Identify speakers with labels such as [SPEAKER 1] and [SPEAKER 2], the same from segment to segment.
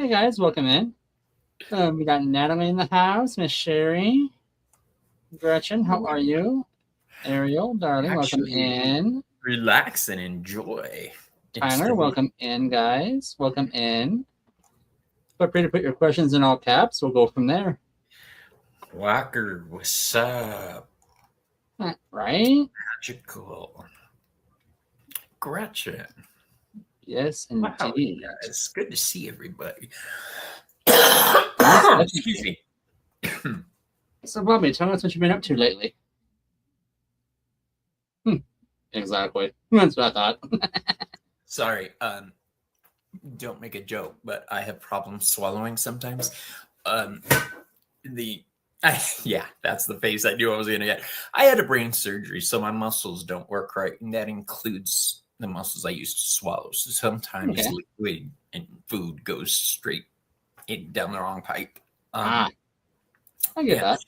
[SPEAKER 1] Hey guys, welcome in. We got Natalie in the house, Miss Sherry, Gretchen. How are you? Ariel, darling, welcome
[SPEAKER 2] Actually,
[SPEAKER 1] in.
[SPEAKER 2] relax and enjoy
[SPEAKER 1] Tyler,
[SPEAKER 2] instead of
[SPEAKER 1] welcome in, guys. Welcome in. Feel free to put your questions in all caps. We'll go from there.
[SPEAKER 2] Walker. What's up?
[SPEAKER 1] Right?
[SPEAKER 2] Magical. Gretchen.
[SPEAKER 1] Yes,
[SPEAKER 2] Wow,
[SPEAKER 1] indeed.
[SPEAKER 2] guys. Good to see everybody.
[SPEAKER 1] Yes,
[SPEAKER 2] Excuse
[SPEAKER 1] definitely.
[SPEAKER 2] me.
[SPEAKER 1] So, Bobby, tell us what you've been up to lately. Exactly. That's what I thought.
[SPEAKER 2] Sorry. Don't make a joke, but I have problems swallowing sometimes. Um, the yeah, that's the face I knew I was gonna get. I had a brain surgery, so my muscles don't work right, and that includes the muscles I use to swallow. So sometimes
[SPEAKER 1] Okay.
[SPEAKER 2] liquid and food goes straight down the wrong pipe.
[SPEAKER 1] Ah, I get
[SPEAKER 2] Yeah,
[SPEAKER 1] that.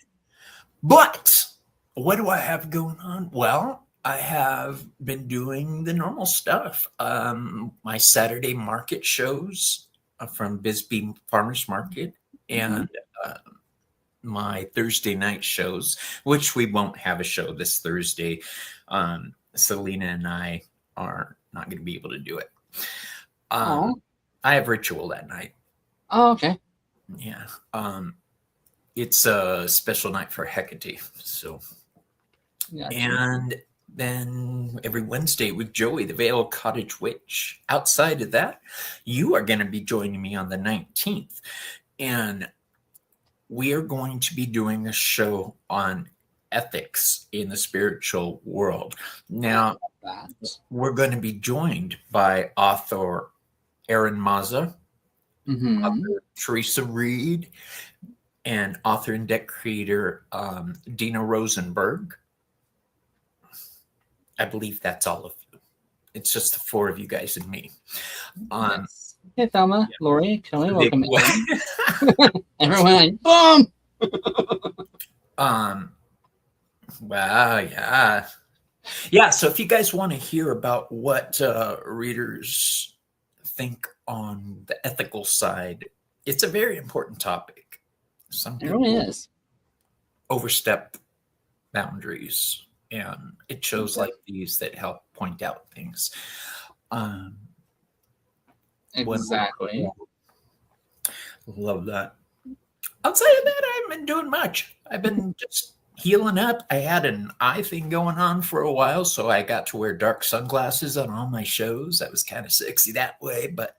[SPEAKER 2] but what do I have going on? Well, I have been doing the normal stuff. My Saturday market shows from Bisbee Farmers Market,
[SPEAKER 1] Mm-hmm.
[SPEAKER 2] and uh, my Thursday night shows, which we won't have a show this Thursday. Selena and I are not going to be able to do it.
[SPEAKER 1] Oh,
[SPEAKER 2] I have ritual that night.
[SPEAKER 1] okay.
[SPEAKER 2] Yeah. It's a special night for Hecate. So,
[SPEAKER 1] Gotcha.
[SPEAKER 2] and then every Wednesday with Joey, the Vale Cottage Witch. Outside of that, you are going to be joining me on the 19th. And we are going to be doing a show on ethics in the spiritual world. Now,
[SPEAKER 1] That.
[SPEAKER 2] we're going to be joined by author Aaron Mazza,
[SPEAKER 1] Mm-hmm.
[SPEAKER 2] author Teresa Reed, and author and deck creator Dina Rosenberg. I believe that's all of you. It's just the four of you guys and me.
[SPEAKER 1] Yes. Hey, Thelma,
[SPEAKER 2] Yeah.
[SPEAKER 1] Lori, Kelly,
[SPEAKER 2] Big
[SPEAKER 1] welcome in. Everyone, boom!
[SPEAKER 2] Wow, yeah. Yeah, so if you guys want to hear about what readers think on the ethical side, it's a very important topic. Some
[SPEAKER 1] It really
[SPEAKER 2] people
[SPEAKER 1] is.
[SPEAKER 2] overstep boundaries, and it shows like these that help point out things. Um,
[SPEAKER 1] Exactly.
[SPEAKER 2] love that. Outside of that, I haven't been doing much. I've been just healing up. I had an eye thing going on for a while, so I got to wear dark sunglasses on all my shows. That was kind of sexy that way, but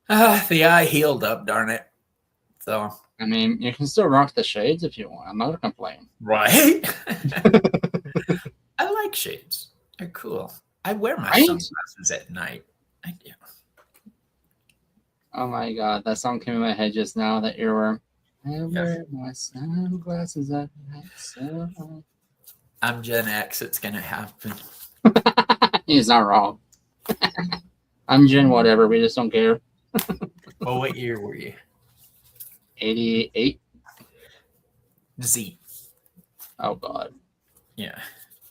[SPEAKER 2] the eye healed up, darn it. So,
[SPEAKER 1] I mean, you can still rock the shades if you want. I'm not gonna complain.
[SPEAKER 2] right? I like shades. They're cool. I wear my
[SPEAKER 1] Right?
[SPEAKER 2] sunglasses at night. I do.
[SPEAKER 1] Oh my god, that song came in my head just now. That earworm. I
[SPEAKER 2] Yeah.
[SPEAKER 1] wear my sunglasses at night. So
[SPEAKER 2] I'm Gen X. It's going to happen.
[SPEAKER 1] he's not wrong. I'm Gen whatever. We just don't care.
[SPEAKER 2] Oh, what year were you?
[SPEAKER 1] 88.
[SPEAKER 2] Z.
[SPEAKER 1] Oh god.
[SPEAKER 2] Yeah.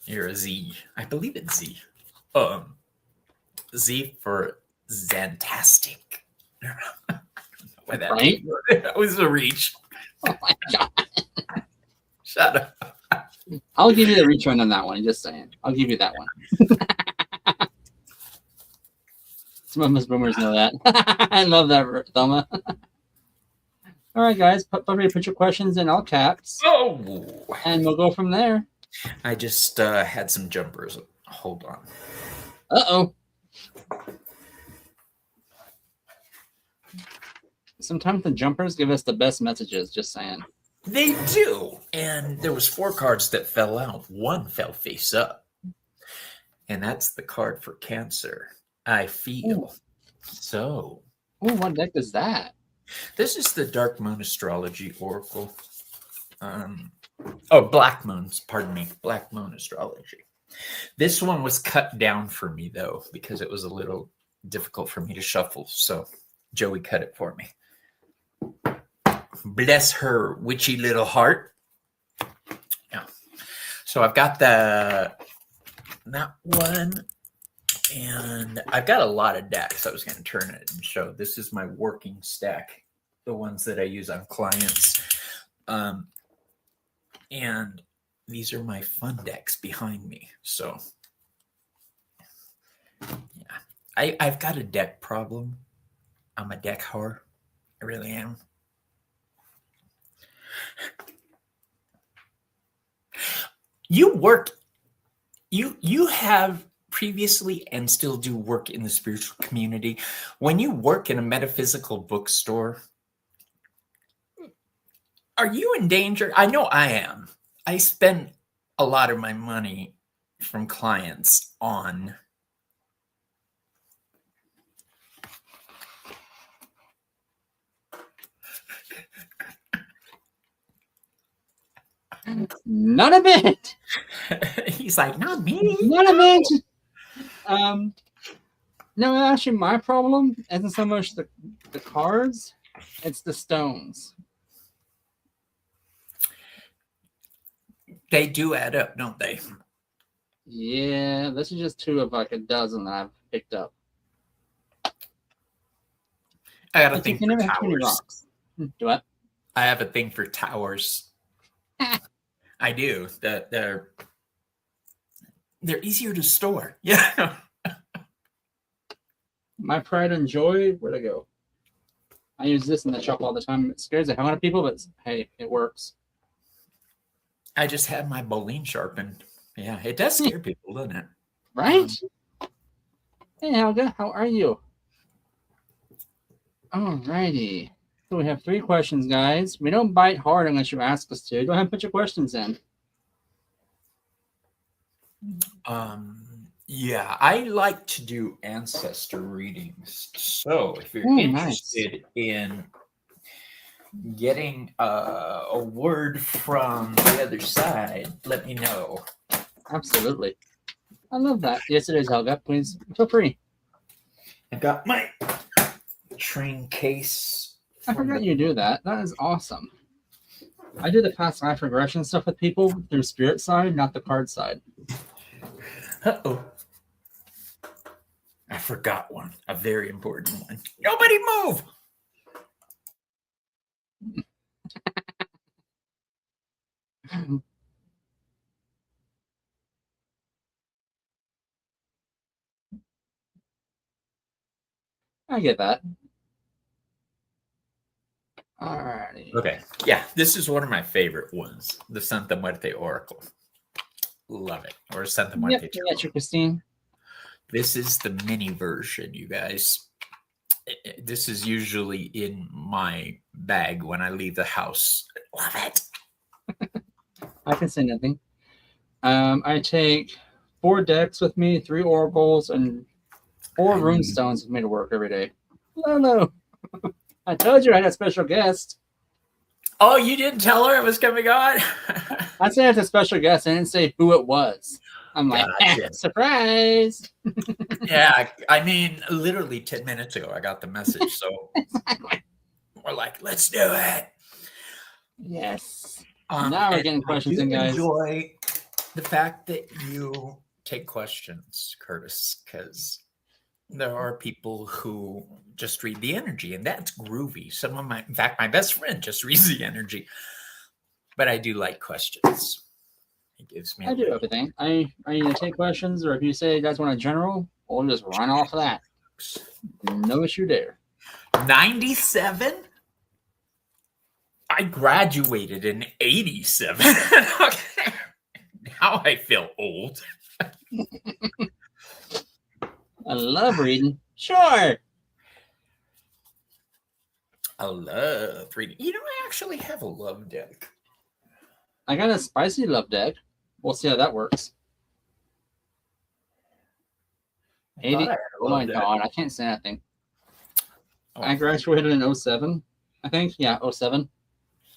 [SPEAKER 2] You're a Z. I believe it's Z. Z for Zantastic. Why that
[SPEAKER 1] Right?
[SPEAKER 2] that was a reach.
[SPEAKER 1] Oh my god.
[SPEAKER 2] Shut up.
[SPEAKER 1] I'll give you the return on that one. Just saying. I'll give you that one. Some of us boomers know that. I love that, Thelma. All right, guys. Put your questions in all caps,
[SPEAKER 2] Oh,
[SPEAKER 1] and we'll go from there.
[SPEAKER 2] I just had some jumpers. Hold on.
[SPEAKER 1] Uh-oh. Sometimes the jumpers give us the best messages, just saying.
[SPEAKER 2] They do. And there was 4 cards that fell out. One fell face up. And that's the card for Cancer. I feel.
[SPEAKER 1] Ooh.
[SPEAKER 2] So.
[SPEAKER 1] Ooh, what deck is that?
[SPEAKER 2] This is the Dark Moon Astrology Oracle. Black Moons. Pardon me. Black Moon Astrology. This one was cut down for me, though, because it was a little difficult for me to shuffle. So Joey cut it for me. Bless her witchy little heart. Yeah. So I've got that one. And I've got a lot of decks. I was going to turn it and show. This is my working stack, the ones that I use on clients. And these are my fun decks behind me. So, yeah, I've got a deck problem. I'm a deck whore. I really am. You work, you have previously and still do work in the spiritual community. When you work in a metaphysical bookstore, are you in danger? I know I am. I spend a lot of my money from clients on
[SPEAKER 1] None of it.
[SPEAKER 2] He's like, not me.
[SPEAKER 1] None of it. No, actually, my problem isn't so much the cards; it's the stones.
[SPEAKER 2] They do add up, don't they?
[SPEAKER 1] Yeah, this is just 2 of like a dozen that I've picked up.
[SPEAKER 2] I got a
[SPEAKER 1] But
[SPEAKER 2] thing
[SPEAKER 1] you can
[SPEAKER 2] for
[SPEAKER 1] never have too many
[SPEAKER 2] towers.
[SPEAKER 1] rocks. Do what?
[SPEAKER 2] I have a thing for towers. I do. They're easier to store. Yeah.
[SPEAKER 1] My pride and joy, where'd I go? I use this in the shop all the time. It scares the hell out of people, but hey, it works.
[SPEAKER 2] I just had my bowling sharpened. Yeah, it does scare people, doesn't it?
[SPEAKER 1] Right? Hey, Helga, how are you? Alrighty. So we have 3 questions, guys. We don't bite hard unless you ask us to. Go ahead and put your questions in.
[SPEAKER 2] Yeah, I like to do ancestor readings. So if you're interested in getting a word from the other side, let me know.
[SPEAKER 1] Absolutely. I love that. Yes, it is, Helga. Please feel free.
[SPEAKER 2] I got my train case.
[SPEAKER 1] I forgot you do that. That is awesome. I do the past life regression stuff with people through spirit side, not the card side.
[SPEAKER 2] Uh-oh. I forgot one. A very important one. Nobody move!
[SPEAKER 1] I get that. Alrighty.
[SPEAKER 2] Okay. Yeah, this is one of my favorite ones. The Santa Muerte Oracle. Love it. Or Santa Muerte.
[SPEAKER 1] Yep, I got you, Christine.
[SPEAKER 2] This is the mini version, you guys. This is usually in my bag when I leave the house. Love it.
[SPEAKER 1] I can say nothing. I take 4 decks with me, 3 oracles, and 4 runestones with me to work every day. Hello. I told you I had a special guest.
[SPEAKER 2] Oh, you didn't tell her it was coming on?
[SPEAKER 1] I said it's a special guest. I didn't say who it was. I'm like,
[SPEAKER 2] Gotcha.
[SPEAKER 1] Surprise.
[SPEAKER 2] Yeah, I mean, literally 10 minutes ago, I got the message. So
[SPEAKER 1] Exactly.
[SPEAKER 2] we're like, let's do it.
[SPEAKER 1] Yes. Now we're getting questions in, guys.
[SPEAKER 2] I enjoy the fact that you take questions, Curtis, because there are people who just read the energy, and that's groovy. In fact, my best friend just reads the energy. But I do like questions. It gives me.
[SPEAKER 1] I do everything. I either take questions, or if you say you guys want a general, we'll just run off of that. No issue there.
[SPEAKER 2] 97? I graduated in 87. Okay. Now I feel old.
[SPEAKER 1] I love reading. Sure.
[SPEAKER 2] I love reading. You know, I actually have a love deck.
[SPEAKER 1] I got a spicy love deck. We'll see how that works. 80. Oh my god, I can't say anything. Oh. I graduated in 07, I think. Yeah, 07.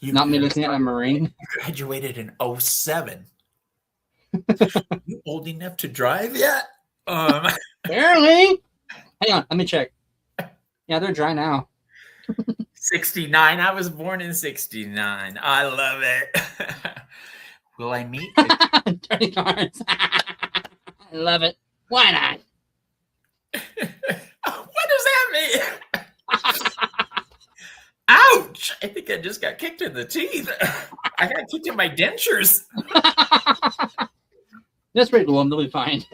[SPEAKER 1] Not me looking at my Marine.
[SPEAKER 2] You graduated in 07. You old enough to drive yet?
[SPEAKER 1] Apparently. Hang on, let me check. Yeah, they're dry now.
[SPEAKER 2] 69. I was born in 69. I love it. Will I meet?
[SPEAKER 1] Dirty cards. I love it. Why not?
[SPEAKER 2] What does that mean? Ouch! I think I just got kicked in the teeth. I got kicked in my dentures.
[SPEAKER 1] Just wait, Willem. They'll be fine.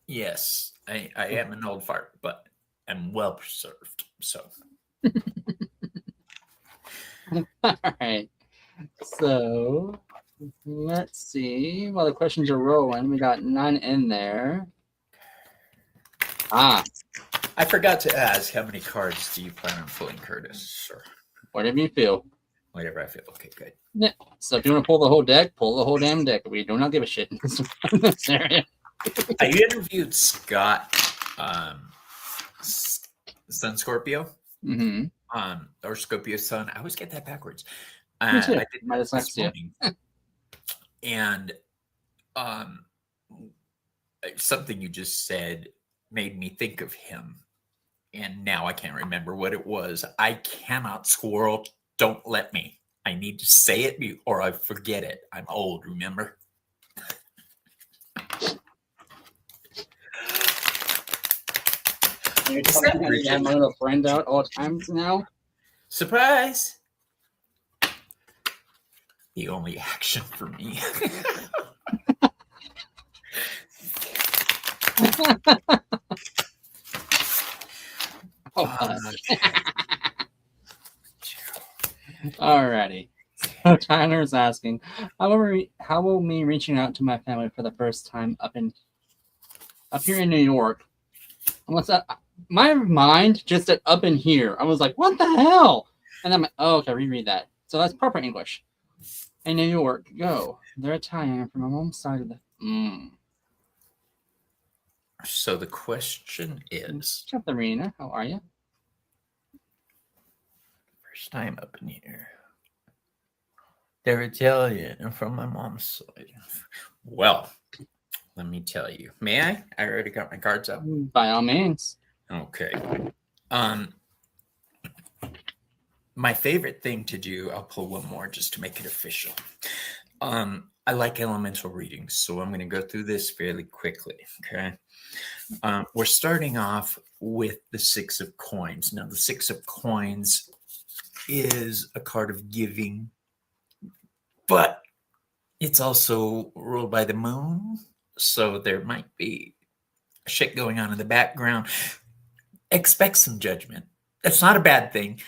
[SPEAKER 2] Yes, I am an old fart, but I'm well preserved. So,
[SPEAKER 1] All right. So let's see. While the questions are rolling, we got 9 in there.
[SPEAKER 2] I forgot to ask, how many cards do you plan on pulling, Curtis? Or
[SPEAKER 1] Whatever you feel.
[SPEAKER 2] whatever I feel. Okay, good.
[SPEAKER 1] Yeah. So if you want to pull the whole deck, pull the whole damn deck. We do not give a shit in this area.
[SPEAKER 2] I interviewed Scott, Sun Scorpio, or Scorpio Sun. I always get that backwards.
[SPEAKER 1] Me too.
[SPEAKER 2] I did
[SPEAKER 1] My
[SPEAKER 2] this
[SPEAKER 1] dyslexia.
[SPEAKER 2] morning. And something you just said made me think of him. And now I can't remember what it was. I cannot squirrel. Don't let me. I need to say it or I forget it. I'm old, remember?
[SPEAKER 1] You're telling me I have my little friend out all times now?
[SPEAKER 2] Surprise! The only action for me.
[SPEAKER 1] Alrighty. So Tyler's asking, how will me reaching out to my family for the first time up here in New York? And what's that? My mind just said up in here. I was like, what the hell? And I'm like, oh, okay, reread that. So that's proper English. In New York, go. They're Italian from my mom's side of the.
[SPEAKER 2] So the question is,
[SPEAKER 1] Katharina, how are you?
[SPEAKER 2] first time up in here. They're Italian and from my mom's side. Well, let me tell you. May I? I already got my cards out.
[SPEAKER 1] By all means.
[SPEAKER 2] Okay. My favorite thing to do, I'll pull one more just to make it official. I like elemental readings, so I'm going to go through this fairly quickly. Okay. We're starting off with the 6 of coins. Now, the 6 of coins is a card of giving, but it's also ruled by the moon. So there might be shit going on in the background. Expect some judgment. That's not a bad thing.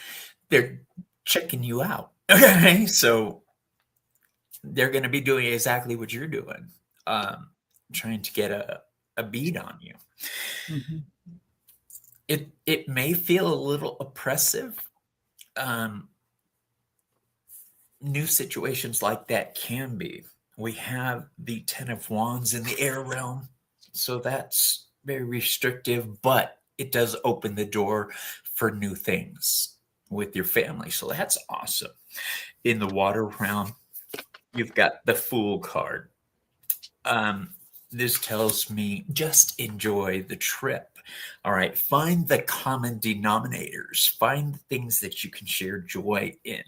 [SPEAKER 2] They're checking you out. Okay. So they're going to be doing exactly what you're doing, trying to get a bead on you.
[SPEAKER 1] Mm-hmm.
[SPEAKER 2] It may feel a little oppressive. New situations like that can be. We have the 10 of Wands in the air realm, so that's very restrictive, but it does open the door for new things with your family, so that's awesome. In the water realm, you've got the Fool card. This tells me just enjoy the trip. All right, find the common denominators. Find things that you can share joy in.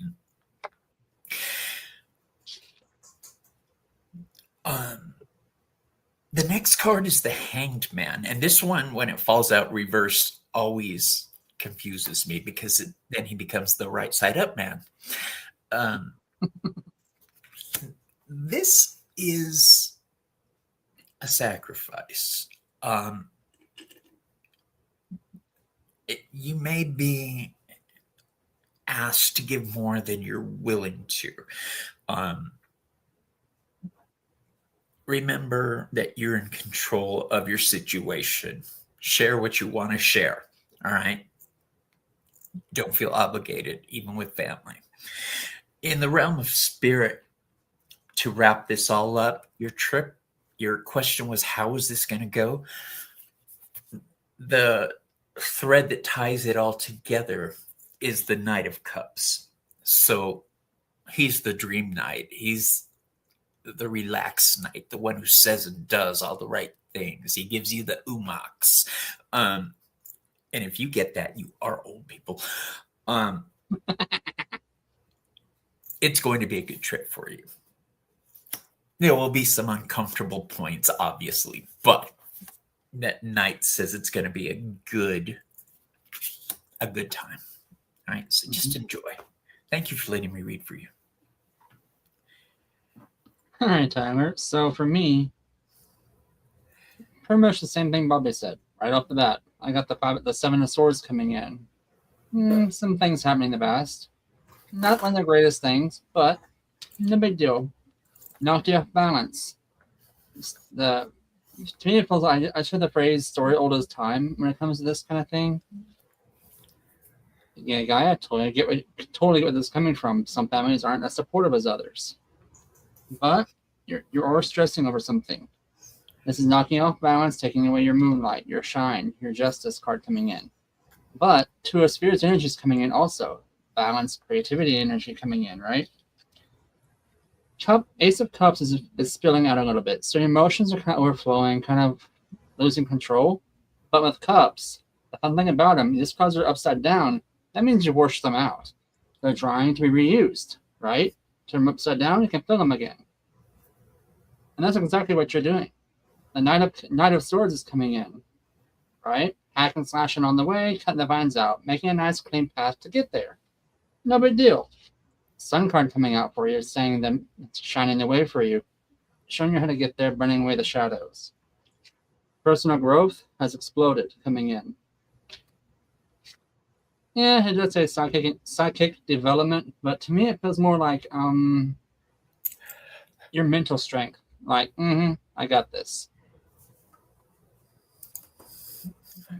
[SPEAKER 2] The next card is the Hanged Man, and this one, when it falls out reversed, always confuses me because then he becomes the right side up man. This is a sacrifice. You may be asked to give more than you're willing to. Remember that you're in control of your situation. Share what you want to share. All right. Don't feel obligated, even with family. In the realm of spirit, to wrap this all up, your question was, how is this going to go? The thread that ties it all together is the Knight of Cups. So he's the dream knight. He's the relaxed knight, the one who says and does all the right things. He gives you the umaks. And if you get that, you are old people. It's going to be a good trip for you. There will be some uncomfortable points, obviously, but that Knight says it's going to be a good time. All right, so just enjoy. Thank you for letting me read for you.
[SPEAKER 1] All right, Tyler. So for me, pretty much the same thing Bobby said right off the bat. I got the 7 of Swords coming in. Some things happening in the past. Not one of the greatest things, but no big deal. Knocked you off balance. To me, it feels like I should the phrase "story old as time" when it comes to this kind of thing. Yeah, guy, I totally get where this is coming from. Some families aren't as supportive as others, but you're all stressing over something. This is knocking off balance, taking away your moonlight, your shine, your justice card coming in. But 2 of Spirits energy is coming in also. Balance, creativity energy coming in, right? Ace of Cups is spilling out a little bit. So your emotions are kind of overflowing, kind of losing control. But with Cups, the fun thing about them, these cards are upside down. That means you wash them out. They're trying to be reused, right? Turn them upside down, you can fill them again. And that's exactly what you're doing. The Knight of Swords is coming in, right? Hack and slashing on the way, cutting the vines out, making a nice clean path to get there. No big deal. Sun card coming out for you, saying that it's shining the way for you, showing you how to get there, burning away the shadows. Personal growth has exploded coming in. Yeah, it does say psychic development, but to me it feels more like your mental strength. Like, I got this.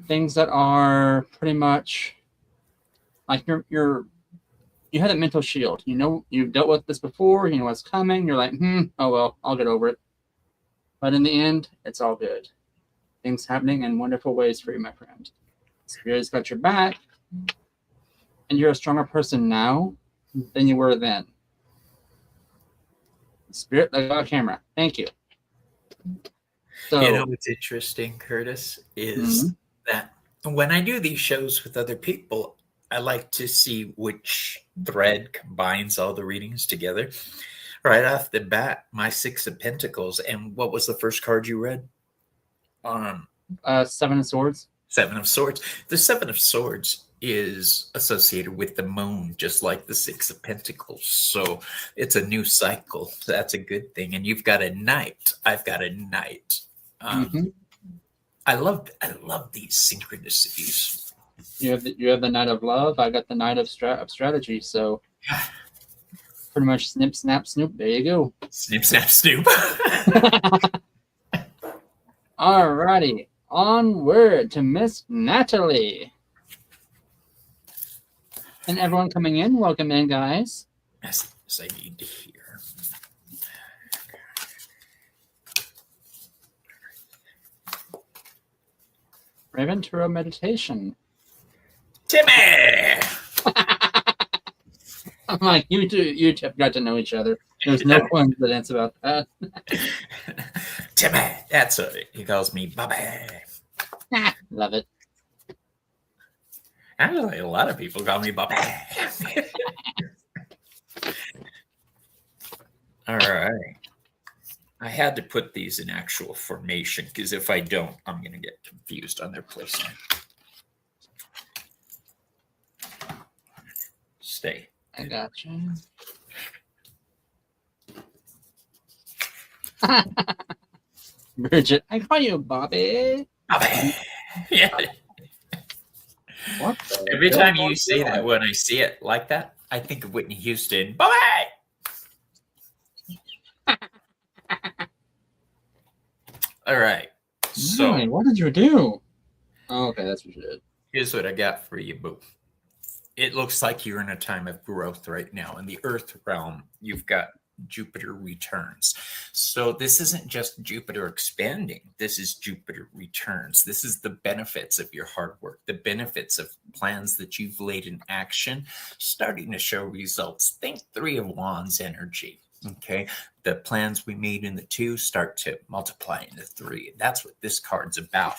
[SPEAKER 1] Things that are pretty much like you had a mental shield. You know, you've dealt with this before. You know what's coming. You're like, oh well, I'll get over it. But in the end, it's all good. Things happening in wonderful ways for you, my friend. Spirit's got your back, and you're a stronger person now than you were then. Spirit, like our camera. Thank you. So,
[SPEAKER 2] you know what's interesting, Curtis, is that when I do these shows with other people, I like to see which thread combines all the readings together. Right off the bat, my 6 of Pentacles. And what was the first card you read?
[SPEAKER 1] 7 of Swords.
[SPEAKER 2] 7 of Swords. The 7 of Swords is associated with the moon, just like the 6 of Pentacles. So it's a new cycle. That's a good thing. And you've got a Knight. I've got a Knight. I love these synchronicities.
[SPEAKER 1] You have the Knight of Love. I got the Knight of Strategy. So pretty much snip, snap, snoop. There you go.
[SPEAKER 2] Snip, snap, snoop.
[SPEAKER 1] Alrighty, onward to Miss Natalie. And everyone coming in, welcome in, guys.
[SPEAKER 2] Yes, I need to hear.
[SPEAKER 1] Raventura meditation.
[SPEAKER 2] Timmy!
[SPEAKER 1] I'm like, you two have got to know each other. There's no coincidence about that.
[SPEAKER 2] Timmy! That's it. He calls me Bobby.
[SPEAKER 1] Love it.
[SPEAKER 2] Actually, a lot of people call me Bobby. All right. I had to put these in actual formation because if I don't, I'm going to get confused on their placement. Stay.
[SPEAKER 1] I got you. Bridget, I call you Bobby.
[SPEAKER 2] Bobby. Yeah.
[SPEAKER 1] What?
[SPEAKER 2] Every time you say that, when I see it like that, I think of Whitney Houston. Bobby. All right. So,
[SPEAKER 1] what did you do? Oh, okay, that's what you did.
[SPEAKER 2] Here's what I got for you, boo. It looks like you're in a time of growth right now. In the Earth realm, you've got Jupiter returns. So this isn't just Jupiter expanding. This is Jupiter returns. This is the benefits of your hard work, the benefits of plans that you've laid in action, starting to show results. Think 3 of Wands energy. Okay. The plans we made in the 2 start to multiply into 3. That's what this card's about.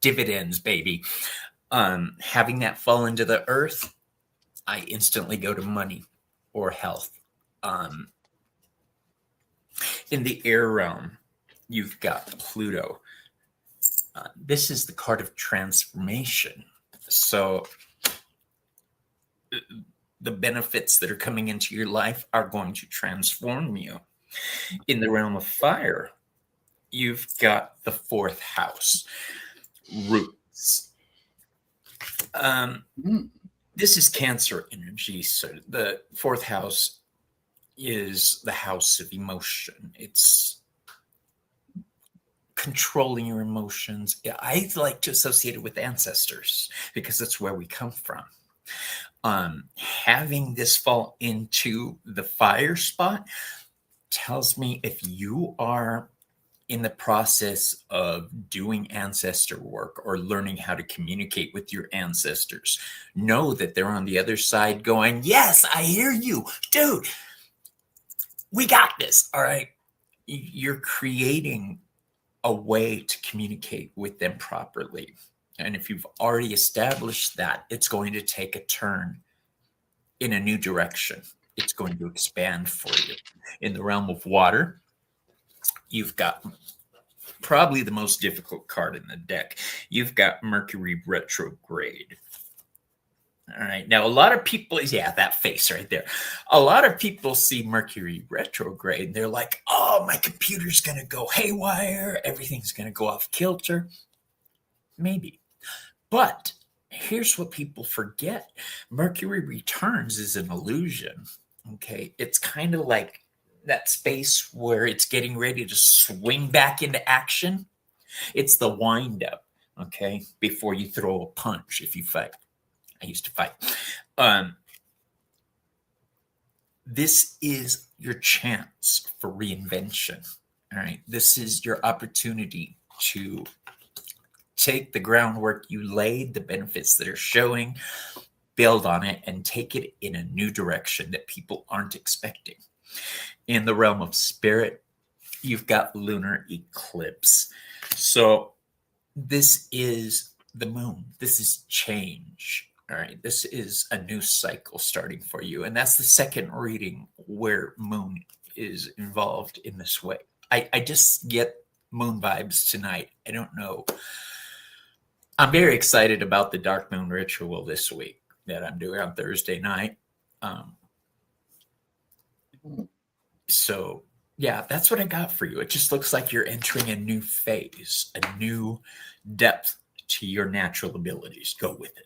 [SPEAKER 2] Dividends, baby. Having that fall into the earth, I instantly go to money or health. In the air realm, you've got Pluto. This is the card of transformation. So the benefits that are coming into your life are going to transform you. In the realm of fire, you've got the fourth house, roots. This is Cancer energy. So the fourth house is the house of emotion. It's controlling your emotions. I like to associate it with ancestors because that's where we come from. Having this fall into the fire spot tells me if you are in the process of doing ancestor work or learning how to communicate with your ancestors, know that they're on the other side going, yes, I hear you, dude. We got this. All right. You're creating a way to communicate with them properly. And if you've already established that, it's going to take a turn in a new direction. It's going to expand for you. In the realm of water, you've got probably the most difficult card in the deck. You've got Mercury retrograde. All right. Now, a lot of people, yeah, that face right there. A lot of people see Mercury retrograde and they're like, oh, my computer's going to go haywire. Everything's going to go off kilter. Maybe. But here's what people forget. Mercury returns is an illusion. Okay. It's kind of like that space where it's getting ready to swing back into action. It's the wind up. Okay. Before you throw a punch, if you fight. I used to fight. This is your chance for reinvention. All right. This is your opportunity to take the groundwork you laid, the benefits that are showing, build on it, and take it in a new direction that people aren't expecting. In the realm of spirit, you've got lunar eclipse. So this is the moon. This is change. All right. This is a new cycle starting for you. And that's the second reading where moon is involved in this way. I just get moon vibes tonight. I don't know. I'm very excited about the dark moon ritual this week that I'm doing on Thursday night. So yeah, that's what I got for you. It just looks like you're entering a new phase, a new depth to your natural abilities. Go with it.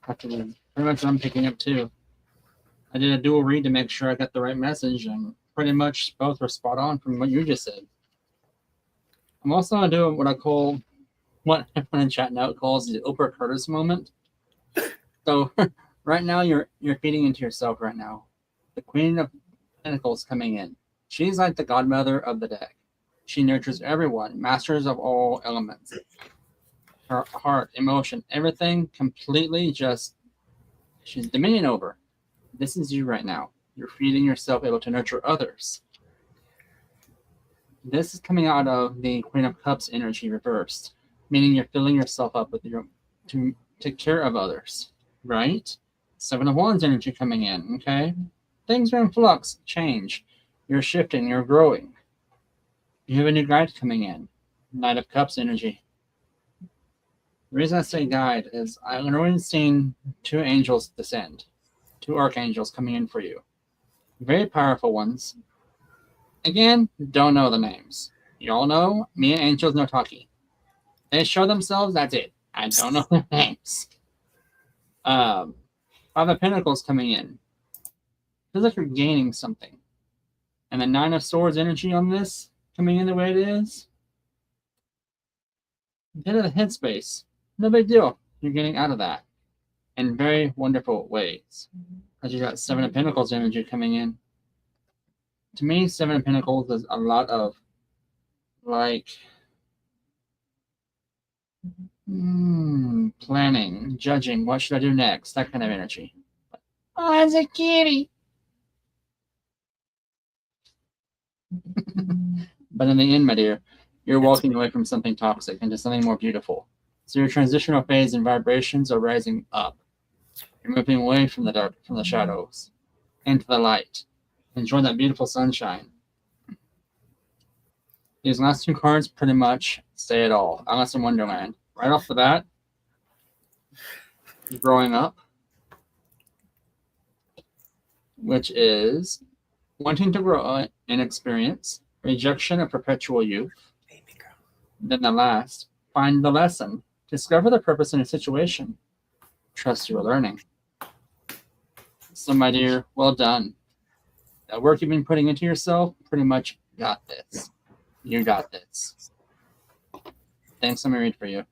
[SPEAKER 1] Pretty much what I'm picking up too. I did a dual read to make sure I got the right message, and pretty much both were spot on from what you just said. I'm also going to do what I call, what everyone in chat now calls the Oprah Curtis moment. So right now you're feeding into yourself right now. The Queen of Pentacles coming in. She's like the godmother of the deck. She nurtures everyone, masters of all elements. Her heart, emotion, everything completely just, she's dominion over. This is you right now. You're feeding yourself, able to nurture others. This is coming out of the Queen of Cups energy reversed, meaning you're filling yourself up with your to take care of others, right? Seven of Wands energy coming in, okay? Things are in flux, change. You're shifting, you're growing. You have a new guide coming in. Knight of Cups energy. The reason I say guide is I've already seen two angels descend, two archangels coming in for you. Very powerful ones. Again, don't know the names. You all know, me and angels no talkie. They show themselves, that's it. I don't know their names. Five of Pentacles coming in. Feels like you're gaining something. And the Nine of Swords energy on this, coming in the way it is. Get out of the headspace. No big deal. You're getting out of that in very wonderful ways. Because you got Seven of Pentacles energy coming in. To me, Seven of Pentacles is a lot of like planning, judging. What should I do next? That kind of energy. Oh, it's a kitty. But in the end, my dear, you're walking away from something toxic into something more beautiful. So your transitional phase and vibrations are rising up. You're moving away from the dark, from the shadows, into the light. Enjoy that beautiful sunshine. These last two cards pretty much say it all. Alice in Wonderland. Right off the bat, growing up, which is wanting to grow in experience, rejection of perpetual youth.
[SPEAKER 2] Baby girl.
[SPEAKER 1] Then the last, find the lesson, discover the purpose in a situation, trust you are learning. So, my dear, well done. That work you've been putting into yourself, pretty much got this. You got this. Thanks, I'm read for you.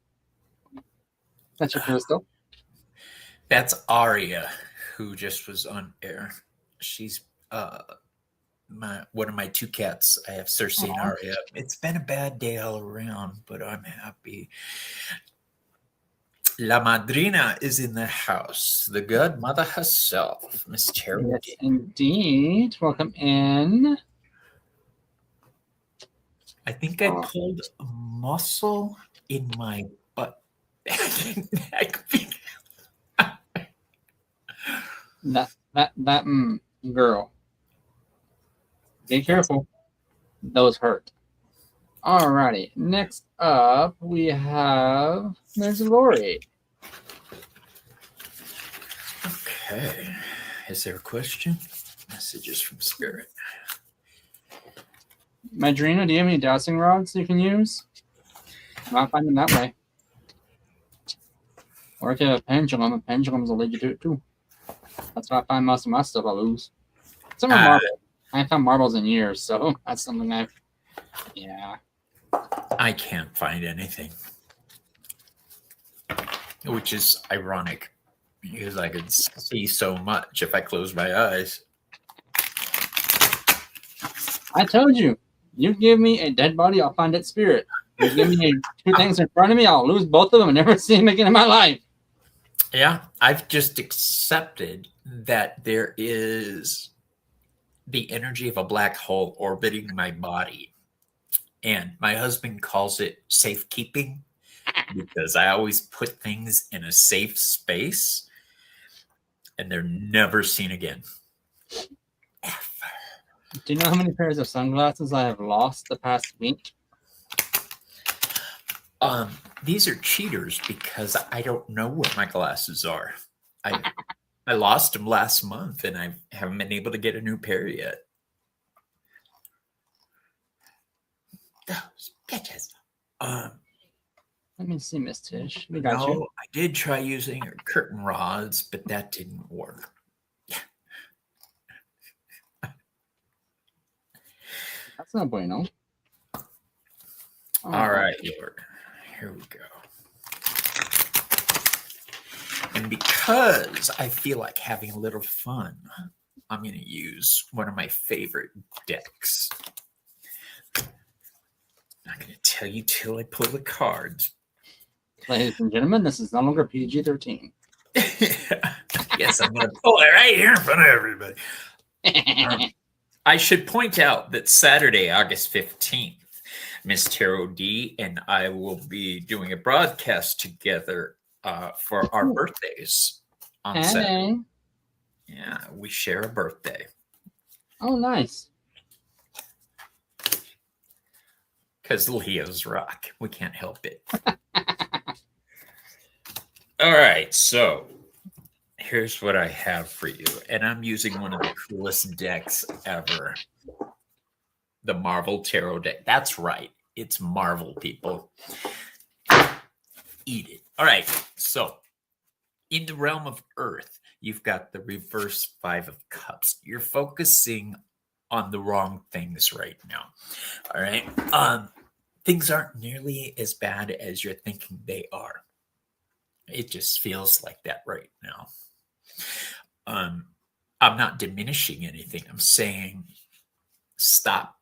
[SPEAKER 1] That's your crystal.
[SPEAKER 2] That's Aria, who just was on air. She's one of my two cats. I have Cersei and Aria. It's been a bad day all around, but I'm happy. La Madrina is in the house. The godmother herself, Miss Terry.
[SPEAKER 1] Yes, indeed. Welcome in.
[SPEAKER 2] I think I pulled a muscle in my butt.
[SPEAKER 1] that girl. Be careful. Those hurt. Alrighty. Next up, we have Ms. Lori.
[SPEAKER 2] Okay. Is there a question? Messages from Spirit.
[SPEAKER 1] Madrina, do you have any dowsing rods you can use? Not find them that way. Or if you have a pendulum will lead you to it too. That's what I find most of my stuff I lose. Some are marbles. I haven't found marbles in years, so that's something
[SPEAKER 2] I can't find anything. Which is ironic because I could see so much if I close my eyes.
[SPEAKER 1] I told you. You give me a dead body, I'll find its spirit. You give me two things in front of me, I'll lose both of them and never see them again in my life.
[SPEAKER 2] Yeah, I've just accepted that there is the energy of a black hole orbiting my body. And my husband calls it safekeeping because I always put things in a safe space and they're never seen again. Ever.
[SPEAKER 1] Do you know how many pairs of sunglasses I have lost the past week?
[SPEAKER 2] These are cheaters because I don't know where my glasses are. I lost them last month and I haven't been able to get a new pair yet. Those bitches.
[SPEAKER 1] Let me see, Miss Tish. We got you.
[SPEAKER 2] I did try using curtain rods, but that didn't work.
[SPEAKER 1] That's not bueno.
[SPEAKER 2] All right, Lord. Here we go. And because I feel like having a little fun, I'm going to use one of my favorite decks. I'm not going to tell you till I pull the cards.
[SPEAKER 1] Ladies and gentlemen, this is no longer PG-13.
[SPEAKER 2] Yes, I'm going to pull it right here in front of everybody. I should point out that Saturday, August 15th, Miss Tarot D and I will be doing a broadcast together for our birthdays on Saturday. Yeah, we share a birthday.
[SPEAKER 1] Oh, nice.
[SPEAKER 2] Because Leo's rock. We can't help it. All right, so here's what I have for you. And I'm using one of the coolest decks ever. The Marvel Tarot deck. That's right. It's Marvel, people. Eat it. All right, so in the realm of Earth, you've got the reverse Five of Cups. You're focusing on the wrong things right now. All right. Things aren't nearly as bad as you're thinking they are. It just feels like that right now. I'm not diminishing anything. I'm saying stop.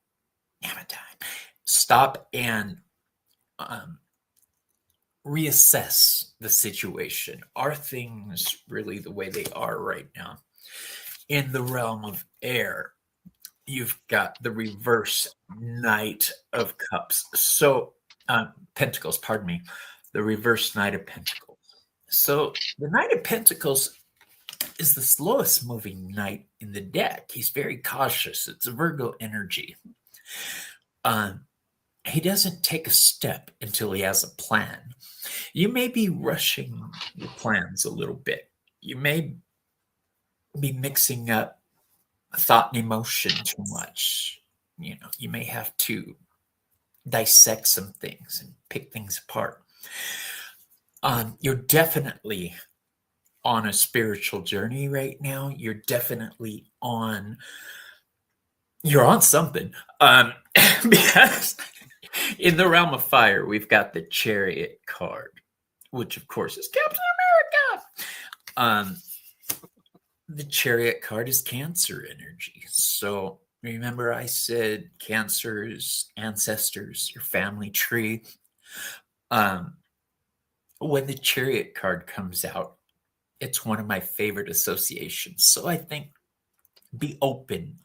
[SPEAKER 2] Stop and reassess the situation. Are things really the way they are right now? In the realm of air, you've got the reverse Knight of Cups. So, Pentacles, pardon me. The reverse Knight of Pentacles. So, the Knight of Pentacles is the slowest moving knight in the deck. He's very cautious. It's a Virgo energy. he doesn't take a step until he has a plan. You may be rushing your plans a little bit. You may be mixing up thought and emotion too much. You may have to dissect some things and pick things apart. You're definitely on a spiritual journey right now. You're on something. Because in the realm of fire, we've got the Chariot card, which of course is Captain America. The Chariot card is Cancer energy. So remember, I said Cancer's ancestors, your family tree. When the Chariot card comes out, it's one of my favorite associations. So I think be open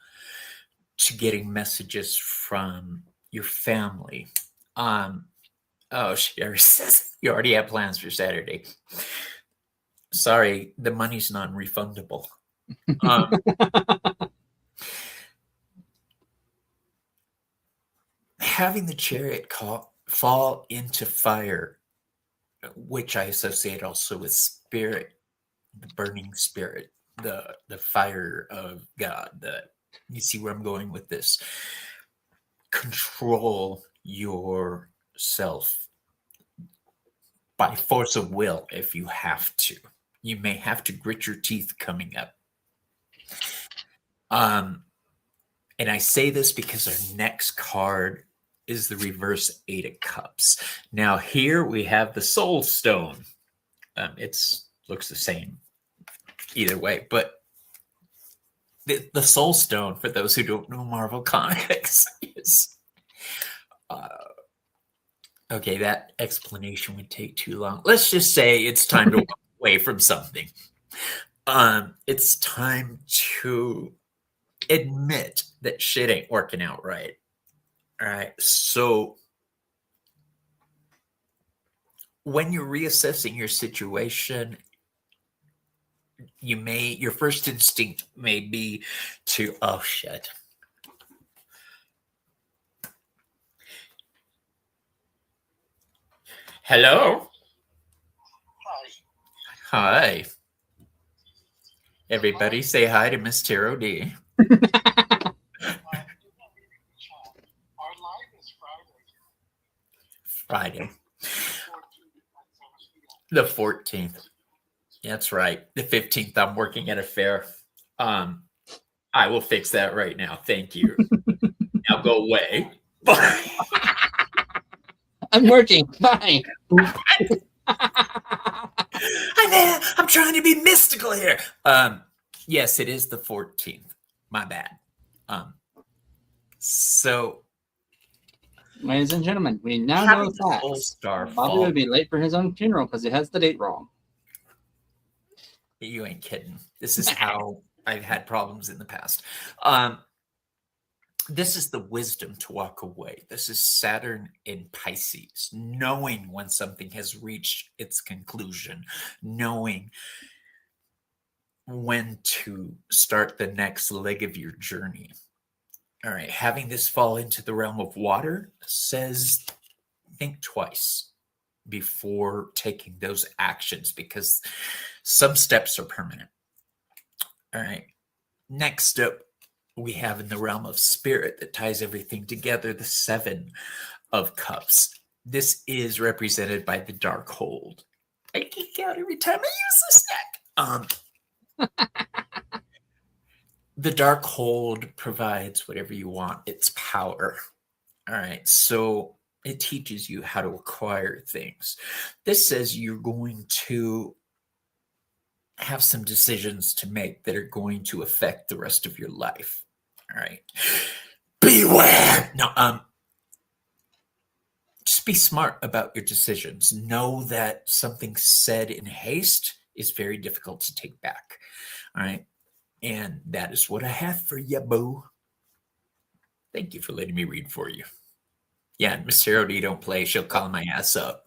[SPEAKER 2] to getting messages from your family. Sherry says you already have plans for Saturday. Sorry, the money's non-refundable. Having the Chariot fall into fire, which I associate also with spirit, the burning spirit, the fire of God. You see where I'm going with this? Control yourself by force of will if you have to. You may have to grit your teeth coming up. And I say this because our next card is the reverse Eight of Cups. Now here we have the Soul Stone. It looks the same either way, but the Soul Stone, for those who don't know Marvel Comics, is okay. That explanation would take too long. Let's just say it's time to walk away from something. It's time to admit that shit ain't working out right. All right. So when you're reassessing your situation, your first instinct may be to, oh shit. Hello. Hi. Everybody say hi to Miss Taro D. Friday. The 14th. That's right. The 15th, I'm working at a fair. I will fix that right now. Thank you. Now go away. Bye.
[SPEAKER 1] I'm working. Bye.
[SPEAKER 2] I'm trying to be mystical here. Yes, it is the 14th. My bad. So,
[SPEAKER 1] ladies and gentlemen, we now know the facts. Bobby would be late for his own funeral because he has the date wrong.
[SPEAKER 2] You ain't kidding. This is how I've had problems in the past. This is the wisdom to walk away. This is Saturn in Pisces, knowing when something has reached its conclusion, knowing when to start the next leg of your journey. All right, having this fall into the realm of water says think twice before taking those actions, because some steps are permanent. All right, next up, we have in the realm of spirit that ties everything together, the Seven of Cups. This is represented by the Darkhold. I geek out every time I use this deck. The Darkhold provides whatever you want. It's power. All right, so it teaches you how to acquire things. This says you're going to have some decisions to make that are going to affect the rest of your life. All right. Beware. No, just be smart about your decisions. Know that something said in haste is very difficult to take back. All right. And that is what I have for you, boo. Thank you for letting me read for you. Yeah, Miss Taro D don't play. She'll call my ass up.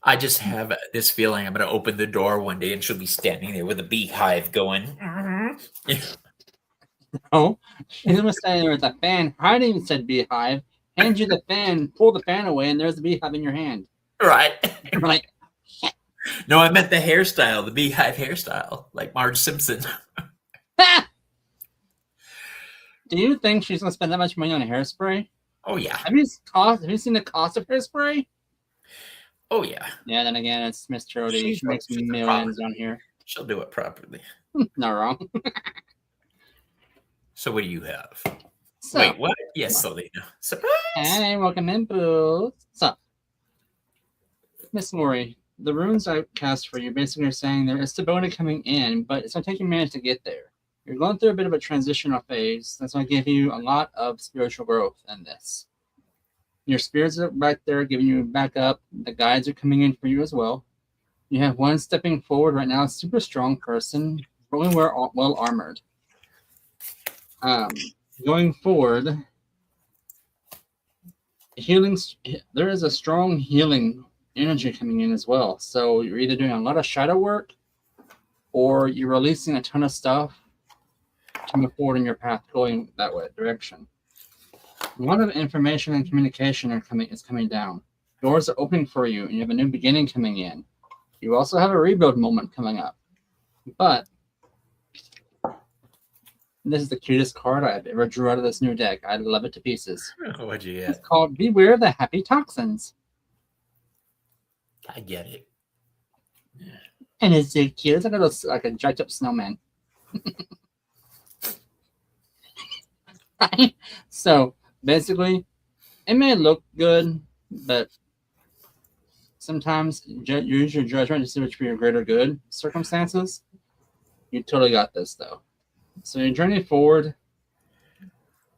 [SPEAKER 2] I just have this feeling I'm going to open the door one day and she'll be standing there with a beehive going.
[SPEAKER 1] No, she was standing there with a fan, hiding said beehive, hand you the fan, pull the fan away, and there's the beehive in your hand.
[SPEAKER 2] Right.
[SPEAKER 1] I'm like,
[SPEAKER 2] No, I meant the hairstyle, the beehive hairstyle, like Marge Simpson.
[SPEAKER 1] ah! Do you think she's gonna spend that much money on hairspray?
[SPEAKER 2] Oh yeah.
[SPEAKER 1] Have you seen the cost of hairspray?
[SPEAKER 2] Oh yeah.
[SPEAKER 1] Yeah, then again, it's Miss Trody. She makes
[SPEAKER 2] She's a
[SPEAKER 1] millions
[SPEAKER 2] proper-
[SPEAKER 1] down here.
[SPEAKER 2] She'll do it properly.
[SPEAKER 1] Not wrong.
[SPEAKER 2] So what do you have?
[SPEAKER 1] So,
[SPEAKER 2] Wait, what? Yes, Selena. Surprise!
[SPEAKER 1] hey, welcome in, boo. So, Miss Lori, the runes I cast for you basically are saying there is stability coming in, but it's going to take you a minute to get there. You're going through a bit of a transitional phase. That's going to give you a lot of spiritual growth in this. Your spirits are back there giving you back up. The guides are coming in for you as well. You have one stepping forward right now, a super strong person, really well armored. Going forward, there is a strong healing energy coming in as well. So you're either doing a lot of shadow work or you're releasing a ton of stuff to move forward in your path going that way direction. A lot of information and communication is coming down. Doors are opening for you and you have a new beginning coming in. You also have a rebuild moment coming up. But this is the cutest card I've ever drew out of this new deck. I love it to pieces.
[SPEAKER 2] What'd you
[SPEAKER 1] It's
[SPEAKER 2] get?
[SPEAKER 1] called Beware the Happy Toxins.
[SPEAKER 2] I get it.
[SPEAKER 1] And it's so cute. It's like a jacked up snowman. So basically, it may look good, but sometimes use your judgment to see which for your greater good circumstances. You totally got this, though. So your journey forward,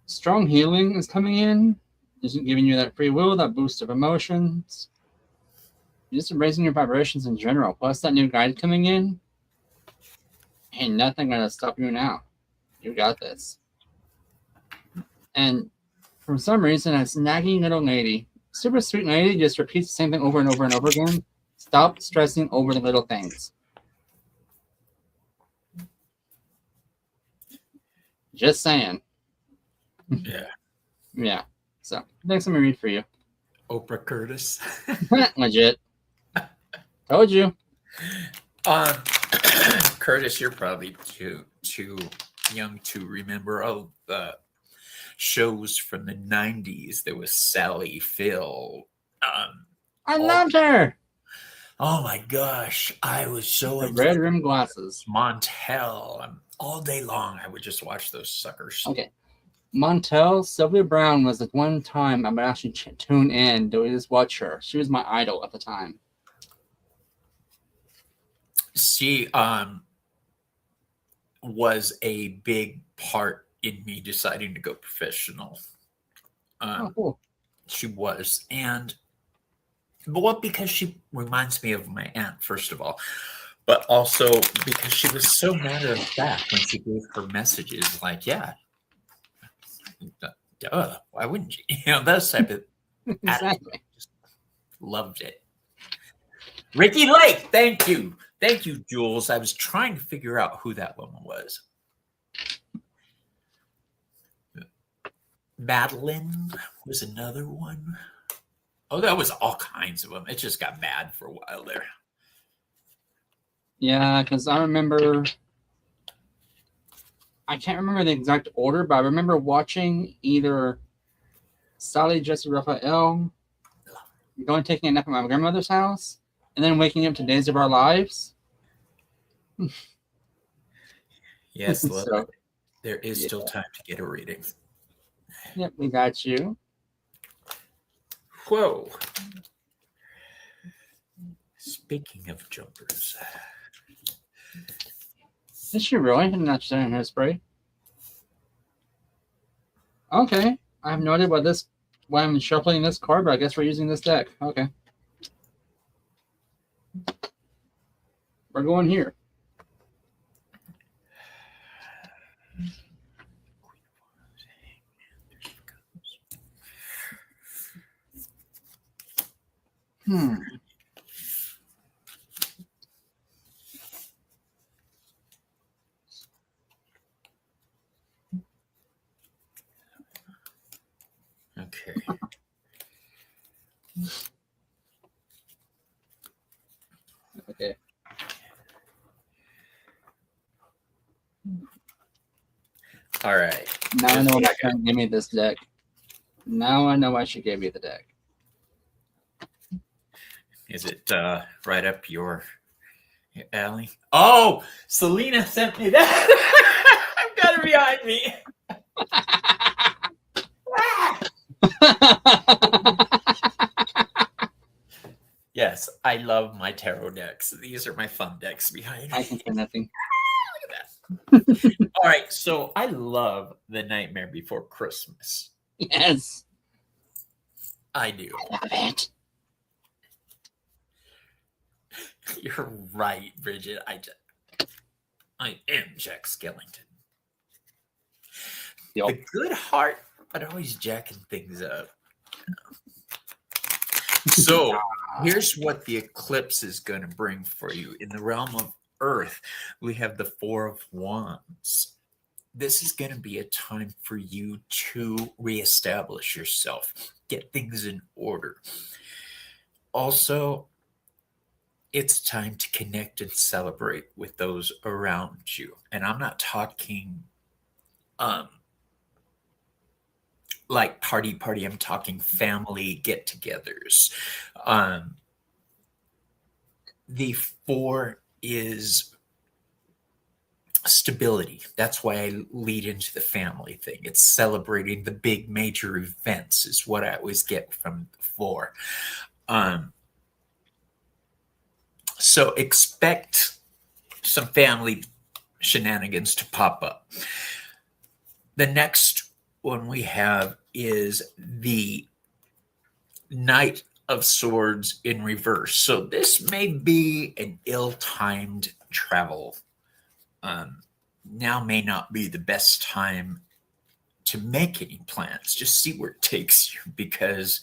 [SPEAKER 1] strong healing is coming in. Just giving you that free will, that boost of emotions. Just raising your vibrations in general. Plus that new guide coming in. Ain't nothing gonna stop you now. You got this. And for some reason, a nagging little lady, super sweet lady, just repeats the same thing over and over and over again. Stop stressing over the little things. Just saying.
[SPEAKER 2] Yeah.
[SPEAKER 1] Yeah. So next I'm gonna read for you.
[SPEAKER 2] Oprah Curtis.
[SPEAKER 1] Legit. Told you.
[SPEAKER 2] Curtis, you're probably too young to remember all the shows from the 90s. There was Sally Phil.
[SPEAKER 1] I loved her.
[SPEAKER 2] Oh my gosh. I was so
[SPEAKER 1] The
[SPEAKER 2] into
[SPEAKER 1] red rim glasses.
[SPEAKER 2] Montel. All day long, I would just watch those suckers.
[SPEAKER 1] Okay. Montel, Sylvia Brown was the one time I would actually tune in to just watch her. She was my idol at the time.
[SPEAKER 2] She was a big part in me deciding to go professional.
[SPEAKER 1] Cool.
[SPEAKER 2] She was. But because she reminds me of my aunt, first of all, but also because she was so matter of fact when she gave her messages, like, yeah, duh, why wouldn't you? You know, those type of
[SPEAKER 1] Exactly.
[SPEAKER 2] Just loved it. Ricky Lake, thank you. Thank you, Jules. I was trying to figure out who that woman was. Madeline was another one. Oh, that was all kinds of them. It just got bad for a while there.
[SPEAKER 1] Yeah, because I remember, I can't remember the exact order, but I remember watching either Sally Jesse Raphael, going taking a nap at my grandmother's house, and then waking up to Days of Our Lives.
[SPEAKER 2] Yes,
[SPEAKER 1] So,
[SPEAKER 2] there is still time to get a reading.
[SPEAKER 1] yep, we got you.
[SPEAKER 2] Whoa. Speaking of jumpers.
[SPEAKER 1] Is she really? I'm not saying hairspray. Okay. I have no idea why I'm shuffling this card, but I guess we're using this deck. Okay. We're going here. Okay.
[SPEAKER 2] All right.
[SPEAKER 1] Now I know why my friend gave me this deck. Now I know why she gave me the deck.
[SPEAKER 2] Is it right up your alley? Oh, Selena sent me that. I've got it behind me. Yes, I love my tarot decks. These are my fun decks behind
[SPEAKER 1] I
[SPEAKER 2] me.
[SPEAKER 1] can say nothing.
[SPEAKER 2] Look at that. All right, so I love The Nightmare Before Christmas.
[SPEAKER 1] Yes.
[SPEAKER 2] I do.
[SPEAKER 1] I love it.
[SPEAKER 2] You're right, Bridget. I am Jack Skellington.
[SPEAKER 1] Yep.
[SPEAKER 2] The good heart, but always jacking things up. So here's what the eclipse is going to bring for you. In the realm of Earth, we have the Four of Wands. This is going to be a time for you to reestablish yourself, get things in order. Also, it's time to connect and celebrate with those around you. And I'm not talking like party. I'm talking family get-togethers. The four is stability. That's why I lead into the family thing. It's celebrating the big major events is what I always get from the four. So expect some family shenanigans to pop up. The next one we have is the Knight of Swords in reverse. So this may be an ill-timed travel. Now may not be the best time to make any plans. Just see where it takes you, because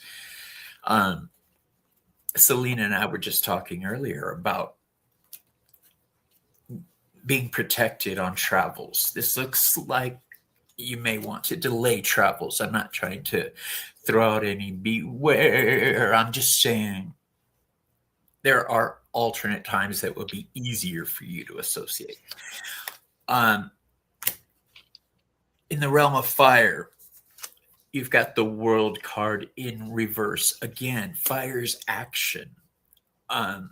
[SPEAKER 2] Selena and I were just talking earlier about being protected on travels. This looks like you may want to delay travels. I'm not trying to throw out any beware. I'm just saying there are alternate times that would be easier for you to associate. In the realm of fire, you've got the World card in reverse. Again, fire's action.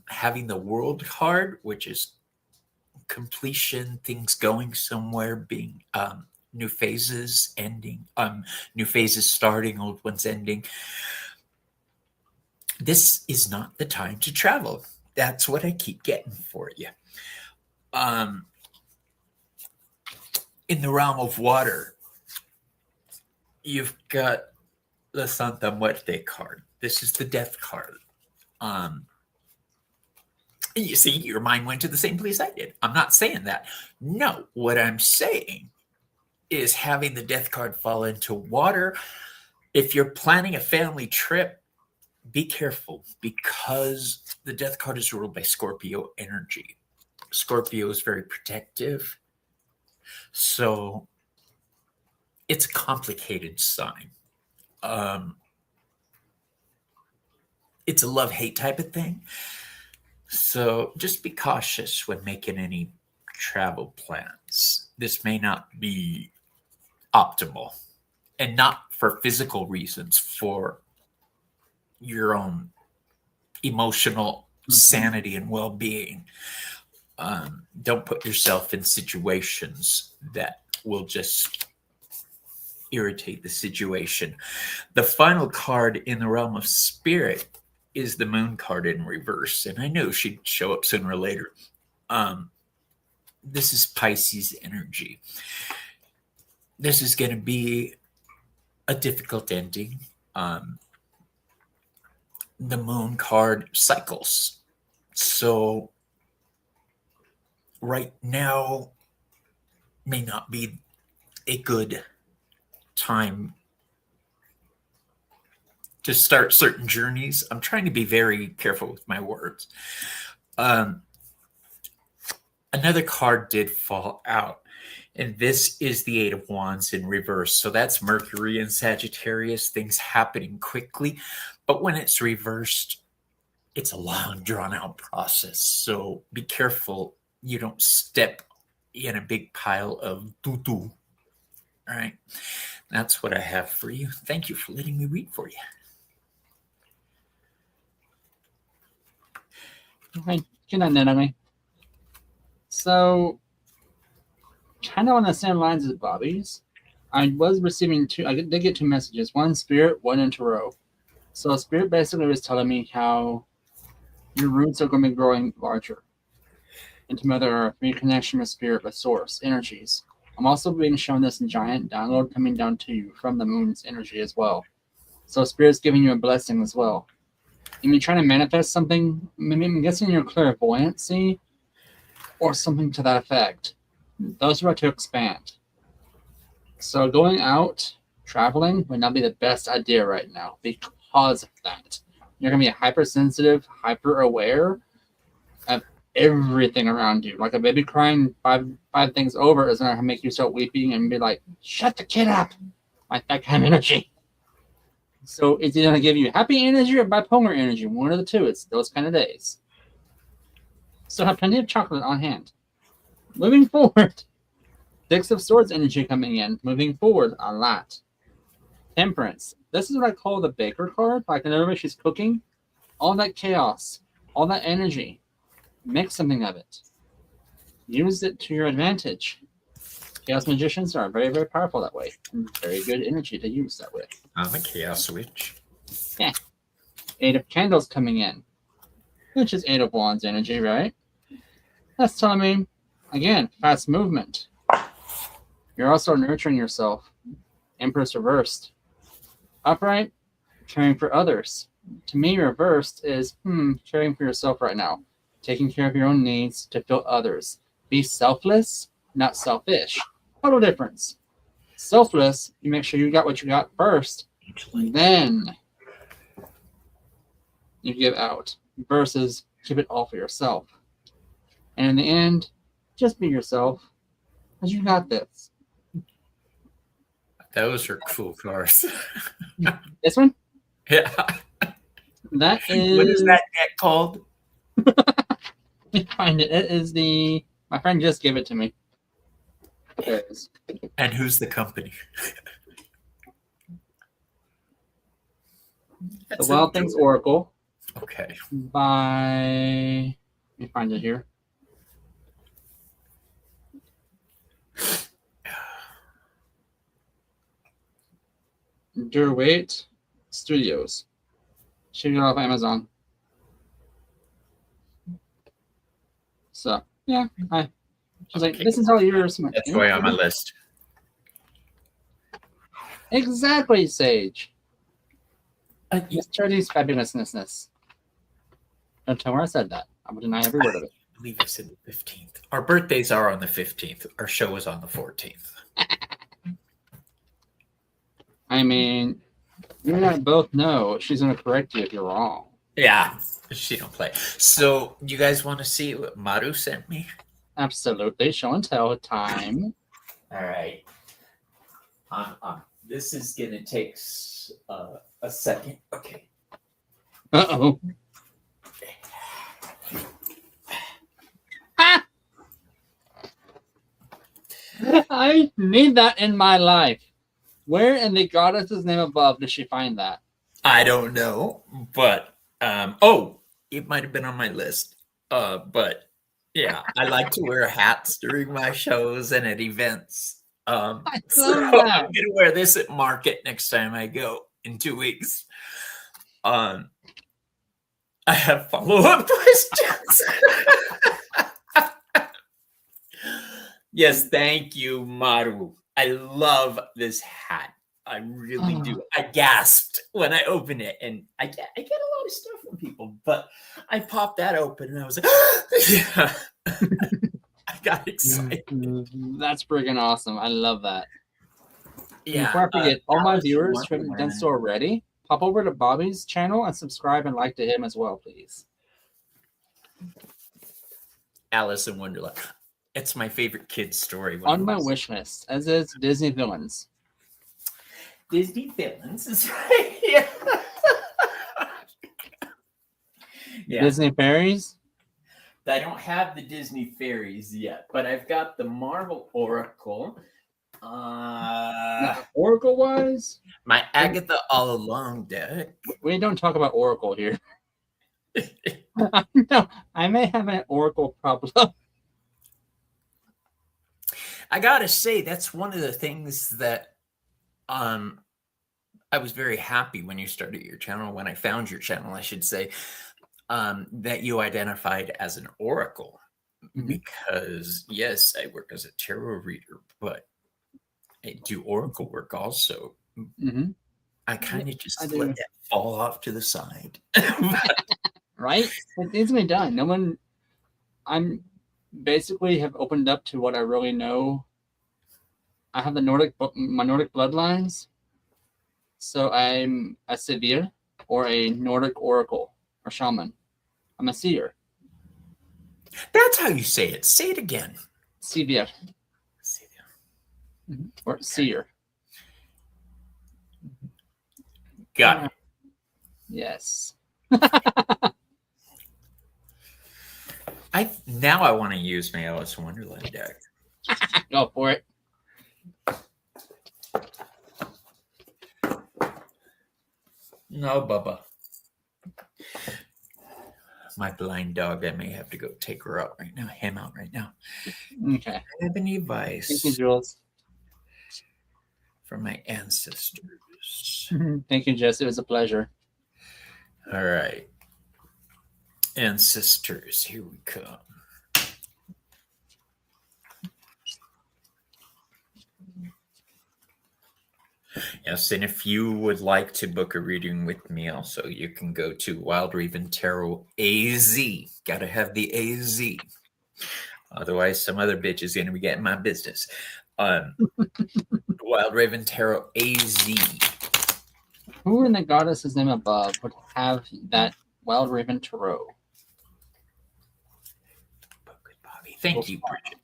[SPEAKER 2] Having the World card, which is completion, things going somewhere, being new phases ending, new phases starting, old ones ending. This is not the time to travel. That's what I keep getting for you. In the realm of water, you've got the Santa Muerte card. This is the death card. You see, your mind went to the same place I did. I'm not saying that. No, what I'm saying is having the death card fall into water. If you're planning a family trip, be careful, because the death card is ruled by Scorpio energy. Scorpio is very protective. So it's a complicated sign. It's a love-hate type of thing. So just be cautious when making any travel plans. This may not be optimal, and not for physical reasons, for your own emotional sanity and well-being. Don't put yourself in situations that will just irritate the situation. The final card in the realm of spirit is the Moon card in reverse, and I know she'd show up sooner or later. This is Pisces energy. This is going to be a difficult ending. The Moon card cycles. So right now may not be a good time to start certain journeys. I'm trying to be very careful with my words. Another card did fall out, and this is the Eight of Wands in reverse. So that's Mercury and Sagittarius, things happening quickly. But when it's reversed, it's a long, drawn out process. So be careful you don't step in a big pile of doo-doo. All right. That's what I have for you. Thank you for letting me read for you.
[SPEAKER 1] Okay, get on that, me. So, kind of on the same lines as Bobby's, I was receiving I did get 2 messages, one spirit, one in tarot. So spirit basically was telling me how your roots are going to be growing larger into Mother Earth, reconnection with spirit, with source, energies. I'm also being shown this giant download coming down to you from the moon's energy as well. So spirit's giving you a blessing as well. And you're trying to manifest something, maybe I'm guessing your clairvoyancy or something to that effect. Those are about to expand. So going out, traveling would not be the best idea right now because of that. You're going to be hypersensitive, hyper aware of everything around you. Like a baby crying five things over is going to make you start weeping and be like, shut the kid up. Like that kind of energy. So it's either going to give you happy energy or bipolar energy. One of the two. It's those kind of days. So have plenty of chocolate on hand. Moving forward. 6 of Swords energy coming in. Moving forward a lot. Temperance. This is what I call the Baker card. Like whenever she's cooking, all that chaos, all that energy, make something of it. Use it to your advantage. Chaos magicians are very, very powerful that way. And very good energy to use that way.
[SPEAKER 2] I'm a chaos witch.
[SPEAKER 1] Yeah. 8 of Candles coming in, which is 8 of Wands energy, right? That's telling me, again, fast movement. You're also nurturing yourself. Empress reversed. Upright, caring for others. To me, reversed is caring for yourself right now. Taking care of your own needs to fill others. Be selfless, not selfish. Total difference. Selfless, you make sure you got what you got first, then you give out. Versus keep it all for yourself. And in the end, just be yourself, because you got this.
[SPEAKER 2] Those are cool cards.
[SPEAKER 1] This one?
[SPEAKER 2] Yeah.
[SPEAKER 1] That is.
[SPEAKER 2] What is that deck called?
[SPEAKER 1] Let me find it. It is my friend just gave it to me. There it is.
[SPEAKER 2] And who's the company?
[SPEAKER 1] The Wild Things Oracle.
[SPEAKER 2] Okay.
[SPEAKER 1] By. Let me find it here. Derwait Studios. Should it off Amazon. So yeah, I was like, this is all yours.
[SPEAKER 2] That's way on my list.
[SPEAKER 1] Exactly, Sage. Charity's fabulousness. Don't tell her I said that. I will deny every word of it.
[SPEAKER 2] I believe I said the 15th. Our birthdays are on the 15th. Our show is on the 14th.
[SPEAKER 1] I mean, you and I both know she's going to correct you if you're wrong.
[SPEAKER 2] Yeah, she don't play. So, you guys want to see what Maru sent me?
[SPEAKER 1] Absolutely. Show and tell time.
[SPEAKER 2] All right. This is going to take a second. Okay.
[SPEAKER 1] Uh-oh. Ah! I need that in my life. Where in the goddess's name above did she find that?
[SPEAKER 2] I don't know, but it might have been on my list. But yeah, I like to wear hats during my shows and at events. So I'm gonna wear this at market next time I go in 2 weeks. I have follow-up questions. Yes, thank you, Maru. I love this hat. I really do. I gasped when I opened it, and I get a lot of stuff from people, but I popped that open, and I was like, yeah. I got excited.
[SPEAKER 1] That's freaking awesome. I love that.
[SPEAKER 2] Yeah.
[SPEAKER 1] Before I forget, all my viewers who haven't done so already, pop over to Bobby's channel and subscribe and like to him as well, please.
[SPEAKER 2] Alice in Wonderland. It's my favorite kid's story.
[SPEAKER 1] On my wish list, as is Disney Villains.
[SPEAKER 2] Disney Villains is right here. Yeah.
[SPEAKER 1] Disney fairies.
[SPEAKER 2] I don't have the Disney fairies yet, but I've got the Marvel Oracle.
[SPEAKER 1] Oracle wise,
[SPEAKER 2] My Agatha All Along deck.
[SPEAKER 1] we don't talk about Oracle here. No, I may have an Oracle problem.
[SPEAKER 2] I gotta say, that's one of the things that I was very happy when you started your channel, when I found your channel, I should say, that you identified as an oracle.
[SPEAKER 1] Mhm.
[SPEAKER 2] Because yes, I work as a tarot reader, but I do oracle work also.
[SPEAKER 1] Mhm.
[SPEAKER 2] I kind of
[SPEAKER 1] I
[SPEAKER 2] just
[SPEAKER 1] do.
[SPEAKER 2] let that fall off to the side.
[SPEAKER 1] Right? It needs to be done. No one. I'm basically have opened up to what I really know. I have my Nordic bloodlines, so I'm a Severe or a Nordic oracle or shaman. I'm a seer.
[SPEAKER 2] That's how you say it. Say it again.
[SPEAKER 1] Severe or seer.
[SPEAKER 2] Got it.
[SPEAKER 1] Yes.
[SPEAKER 2] Now I want to use my Alice in Wonderland deck.
[SPEAKER 1] Go for it.
[SPEAKER 2] No, Bubba. My blind dog, I may have to go take her out right now, him out right now.
[SPEAKER 1] Okay.
[SPEAKER 2] Have any
[SPEAKER 1] Thank you,
[SPEAKER 2] advice
[SPEAKER 1] Jules.
[SPEAKER 2] from my ancestors?
[SPEAKER 1] Thank you, Jess. It was a pleasure.
[SPEAKER 2] All right. Ancestors, here we come. Yes, and if you would like to book a reading with me also, you can go to Wild Raven Tarot AZ. Gotta have the AZ. Otherwise, some other bitch is gonna be getting my business. Wild Raven Tarot AZ.
[SPEAKER 1] Who in the goddess's name above would have that Wild Raven Tarot?
[SPEAKER 2] Bobby. Thank you, Bridget.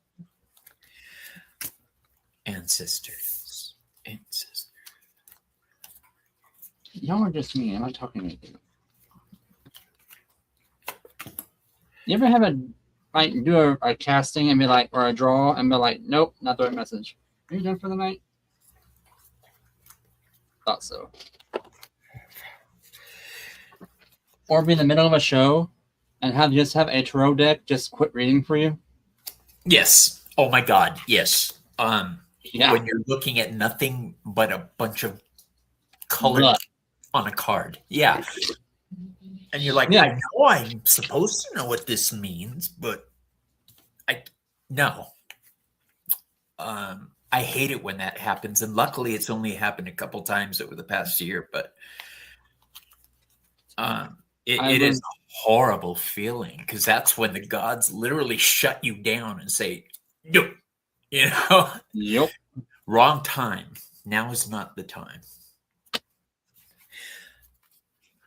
[SPEAKER 2] Ancestors.
[SPEAKER 1] Y'all are just me. I'm not talking to you. You ever have do a casting and be like, or a draw and be like, nope, not the right message. Are you done for the night? Thought so. Or be in the middle of a show and have a tarot deck just quit reading for you.
[SPEAKER 2] Yes. Oh my God. Yes.
[SPEAKER 1] Yeah.
[SPEAKER 2] When you're looking at nothing but a bunch of color
[SPEAKER 1] Blood.
[SPEAKER 2] on a card. Yeah. And you're like,
[SPEAKER 1] Yeah.
[SPEAKER 2] I know I'm supposed to know what this means, but no. I hate it when that happens. And luckily it's only happened a couple times over the past year, but it is a horrible feeling because that's when the gods literally shut you down and say, no, you know,
[SPEAKER 1] Yep.
[SPEAKER 2] Wrong time. Now is not the time.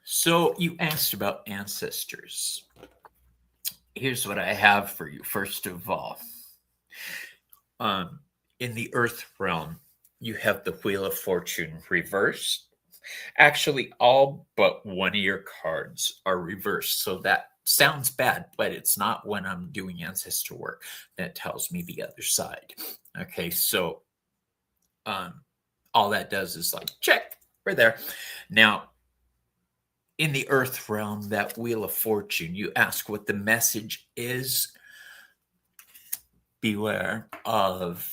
[SPEAKER 2] So you asked about ancestors. Here's what I have for you. First of all, in the Earth realm, you have the Wheel of Fortune reversed. Actually, all but one of your cards are reversed. So that sounds bad, but it's not when I'm doing ancestor work. That tells me the other side. Okay, so all that does is like, check, we're there. Now, in the Earth realm, that Wheel of Fortune, you ask what the message is. Beware of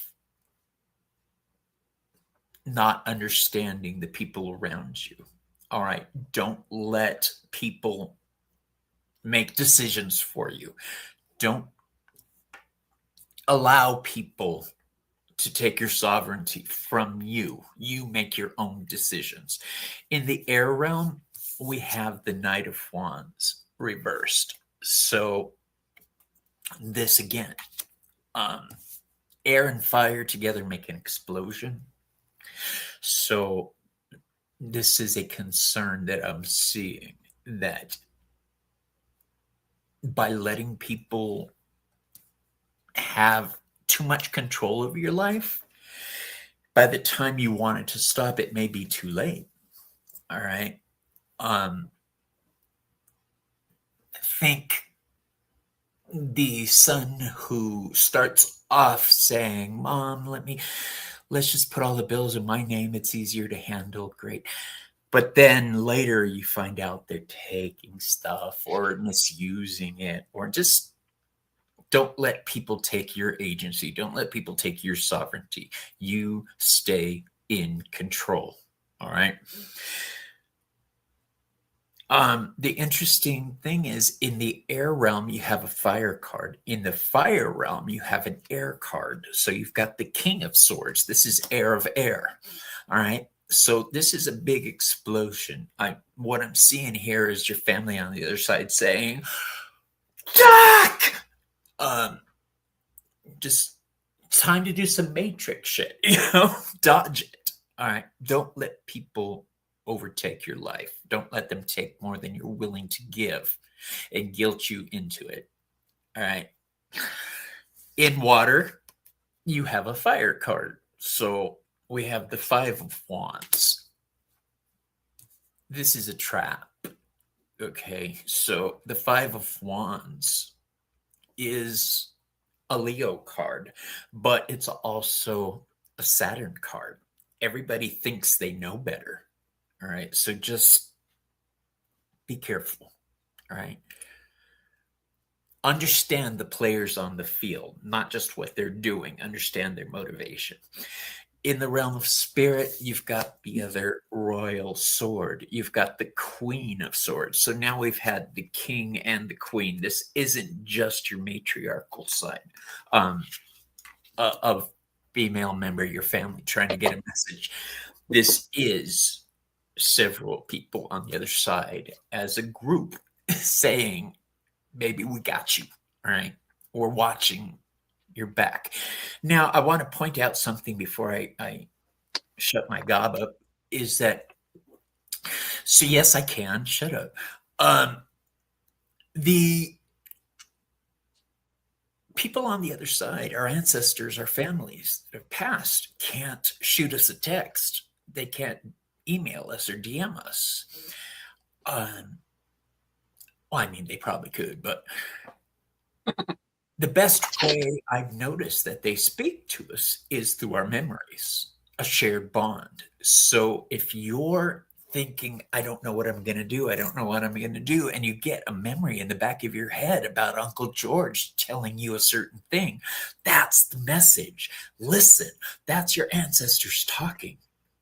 [SPEAKER 2] not understanding the people around you. All right. Don't let people make decisions for you. Don't allow people to take your sovereignty from you. You make your own decisions. In the air realm, we have the Knight of Wands reversed. So this again, air and fire together make an explosion. So this is a concern that I'm seeing, that by letting people have too much control over your life, by the time you want it to stop, it may be too late. All right. think the son who starts off saying, "Mom, let's just put all the bills in my name. It's easier to handle." Great. But then later you find out they're taking stuff or misusing it, or just don't let people take your agency. Don't let people take your sovereignty. You stay in control. All right. The interesting thing is, in the air realm, you have a fire card. In the fire realm, you have an air card. So you've got the King of Swords. This is air of air. All right. So this is a big explosion. What I'm seeing here is your family on the other side saying, "Jack!" Just time to do some Matrix shit, dodge it. All right. Don't let people overtake your life. Don't let them take more than you're willing to give and guilt you into it. All right. In water, you have a fire card. So we have the Five of Wands. This is a trap. Okay. So the Five of Wands is a Leo card, but it's also a Saturn card. Everybody thinks they know better. All right. So just be careful. All right. Understand the players on the field, not just what they're doing. Understand their motivation. In the realm of spirit, you've got the other royal sword. You've got the Queen of Swords. So now we've had the king and the queen. This isn't just your matriarchal side of female member of your family trying to get a message. This is several people on the other side as a group saying, "Baby, we got you." All right. We're watching your back. Now, I want to point out something before I shut my gob up, is that, so yes, I can. Shut up. The people on the other side, our ancestors, our families that have passed, can't shoot us a text. They can't email us or DM us. Well, I mean, they probably could, but the best way I've noticed that they speak to us is through our memories, a shared bond. So if you're thinking, "I don't know what I'm going to do. I don't know what I'm going to do," and you get a memory in the back of your head about Uncle George telling you a certain thing, that's the message. Listen, that's your ancestors talking.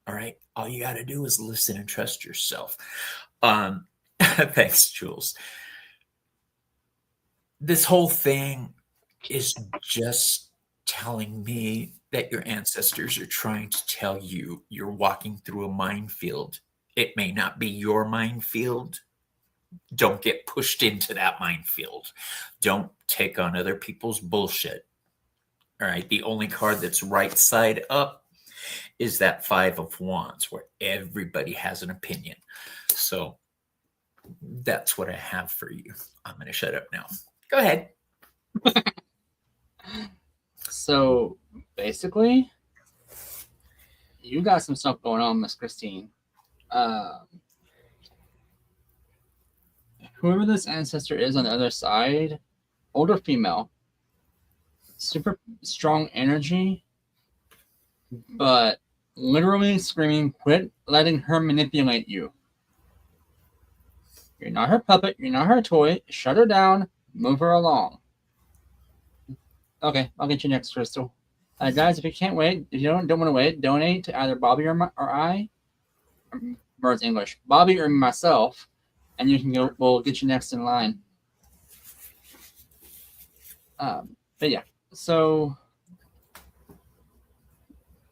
[SPEAKER 2] All right. All you got to do is listen and trust yourself. Thanks, Jules. This whole thing is just telling me that your ancestors are trying to tell you you're walking through a minefield. It may not be your minefield. Don't get pushed into that minefield. Don't take on other people's bullshit. All right. The only card that's right side up is that Five of Wands, where everybody has an opinion. So that's what I have for you. I'm going to shut up now. Go ahead.
[SPEAKER 1] So basically, you got some stuff going on, Miss Christine. Whoever this ancestor is on the other side, older female, super strong energy, but literally screaming, "Quit letting her manipulate you. You're not her puppet. You're not her toy. Shut her down. Move her along." Okay, I'll get you next, Crystal. Guys, if you can't wait, if you don't want to wait, donate to either Bobby or I. Mer's English. Bobby or myself, and you can go. We'll get you next in line. But yeah, so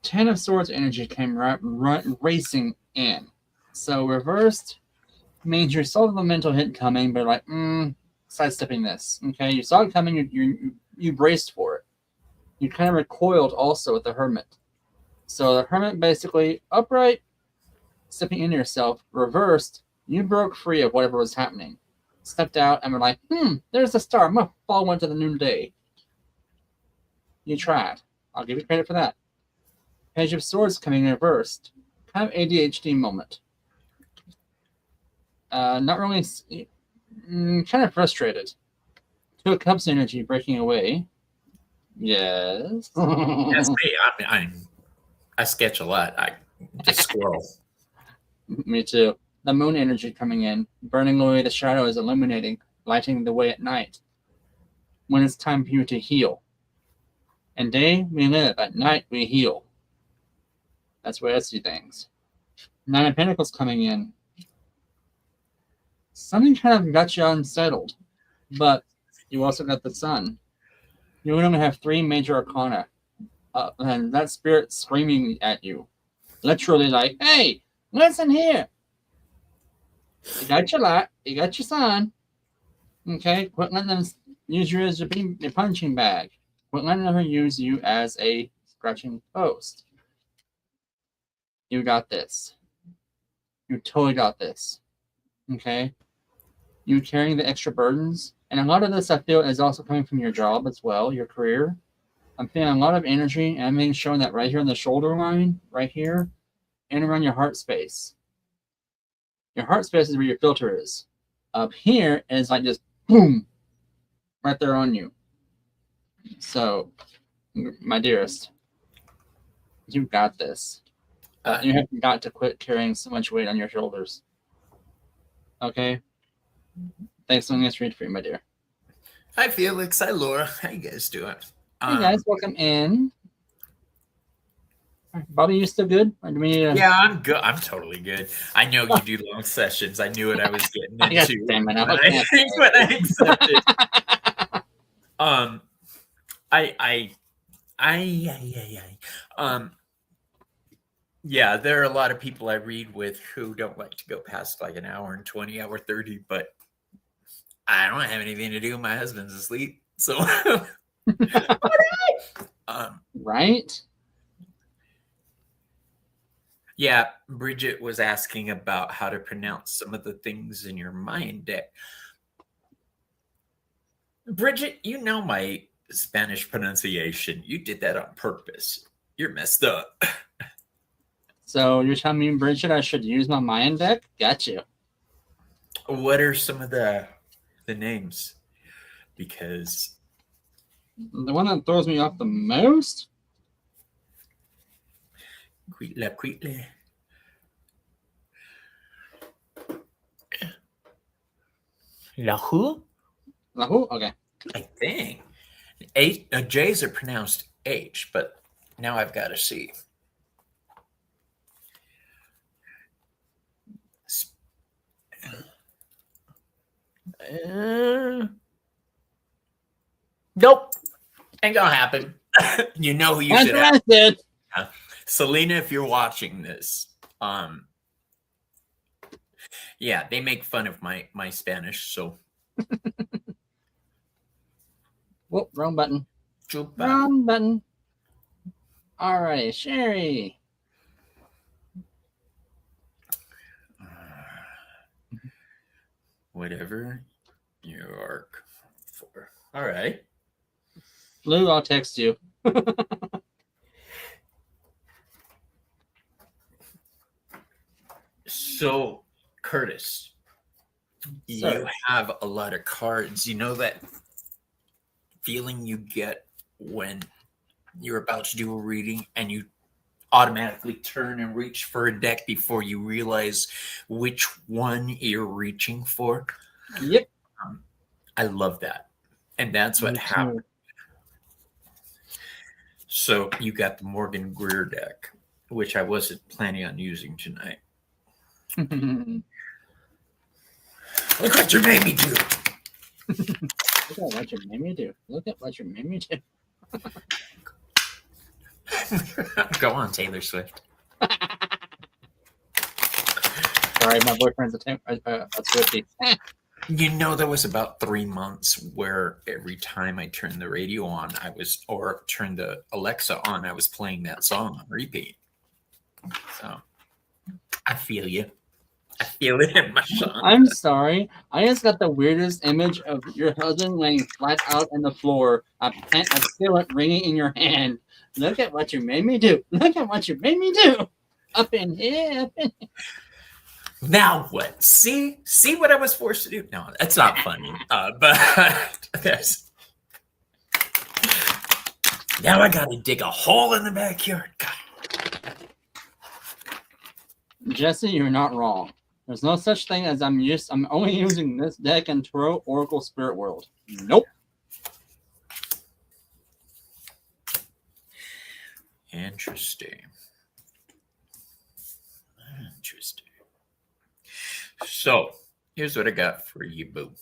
[SPEAKER 1] Ten of Swords energy came racing in. So reversed means you saw the mental hit coming, but like, sidestepping this. Okay, you saw it coming. You braced for it. You kind of recoiled also with the Hermit. So the Hermit basically upright, stepping into yourself, reversed. You broke free of whatever was happening. Stepped out and were like, there's the star. I'm going to follow into the noonday. You tried. I'll give you credit for that. Page of Swords coming reversed. Kind of ADHD moment. Not really Kind of frustrated. Two of Cups energy breaking away. Yes.
[SPEAKER 2] That's me. I sketch a lot. I just squirrel.
[SPEAKER 1] Me too. The moon energy coming in, burning away the shadows, illuminating, lighting the way at night. When it's time for you to heal. And day we live, at night we heal. That's where I see things. Nine of Pentacles coming in. Something kind of got you unsettled, but you also got the Sun. You only have three major arcana, and that spirit screaming at you, literally like, "Hey, listen here! You got your light, you got your Sun. Okay, quit letting them use you as your punching bag. Quit letting them use you as a scratching post. You got this. You totally got this. Okay? You carrying the extra burdens. And a lot of this I feel is also coming from your job as well, your career. I'm feeling a lot of energy, and I'm being shown that right here on the shoulder line, right here, and around your heart space. Your heart space is where your filter is. Up here is like just boom, right there on you. So, my dearest, you got this. You have got to quit carrying so much weight on your shoulders. Okay? Thanks for letting us read for you, my dear.
[SPEAKER 2] Hi, Felix. Hi, Laura. How you guys doing?
[SPEAKER 1] Hey, guys. Welcome in. Bobby, you still good? Or do we need
[SPEAKER 2] Yeah, I'm good. I'm totally good. I know you do long sessions. I knew what I was getting into
[SPEAKER 1] Damn it,
[SPEAKER 2] when I accepted. Yeah, there are a lot of people I read with who don't like to go past like an hour and 20, hour 30, but I don't have anything to do. My husband's asleep. So
[SPEAKER 1] right?
[SPEAKER 2] Yeah, Bridget was asking about how to pronounce some of the things in your Mayan deck. Bridget, you know my Spanish pronunciation. You did that on purpose. You're messed up.
[SPEAKER 1] So you're telling me, Bridget, I should use my Mayan deck? Got you.
[SPEAKER 2] What are some of the names? Because
[SPEAKER 1] the one that throws me off the most?
[SPEAKER 2] Quitla. Lahu?
[SPEAKER 1] Lahu? Okay.
[SPEAKER 2] I think. J's are pronounced H, but now I've got to see. Nope. Ain't gonna happen. You know who you should have. Selena, if you're watching this, yeah, they make fun of my Spanish, so.
[SPEAKER 1] Whoop, wrong button. Wrong button. All right, Sherry.
[SPEAKER 2] Whatever you are for. All right.
[SPEAKER 1] Lou, I'll text you.
[SPEAKER 2] So, Curtis, you have a lot of cards. You know that feeling you get when you're about to do a reading and you automatically turn and reach for a deck before you realize which one you're reaching for?
[SPEAKER 1] Yep.
[SPEAKER 2] I love that. And that's what happened. So you got the Morgan Greer deck, which I wasn't planning on using tonight. Look what you made me do.
[SPEAKER 1] Look at what you made me do. Look at what you made me do.
[SPEAKER 2] Go on, Taylor Swift.
[SPEAKER 1] Sorry, my boyfriend's a Swiftie.
[SPEAKER 2] You know, there was about 3 months where every time I turned the radio on, or turned the Alexa on, I was playing that song on repeat. So I feel you. I feel it in my song.
[SPEAKER 1] I'm sorry. I just got the weirdest image of your husband laying flat out on the floor, a skillet ringing in your hand. Look at what you made me do. Look at what you made me do. Up in here, up in here.
[SPEAKER 2] Now what? See what I was forced to do? No, that's not funny. But there's now I gotta dig a hole in the backyard. God.
[SPEAKER 1] Jesse, you're not wrong. There's no such thing as I'm only using this deck in Tarot Oracle Spirit World. Nope.
[SPEAKER 2] Interesting. So here's what I got for you, boo.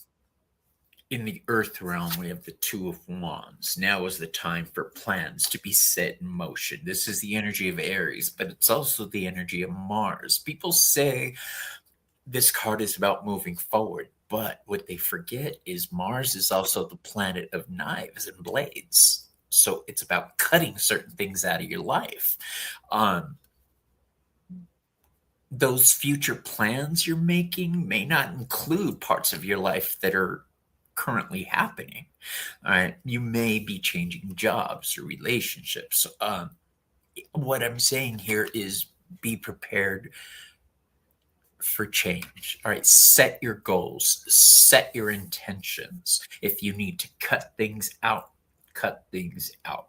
[SPEAKER 2] In the earth realm, we have the Two of Wands. Now is the time for plans to be set in motion. This is the energy of Aries, but it's also the energy of Mars. People say this card is about moving forward, but what they forget is Mars is also the planet of knives and blades. So it's about cutting certain things out of your life. Those future plans you're making may not include parts of your life that are currently happening. All right. You may be changing jobs or relationships. What I'm saying here is be prepared for change. All right. Set your goals, set your intentions. If you need to cut things out, cut things out.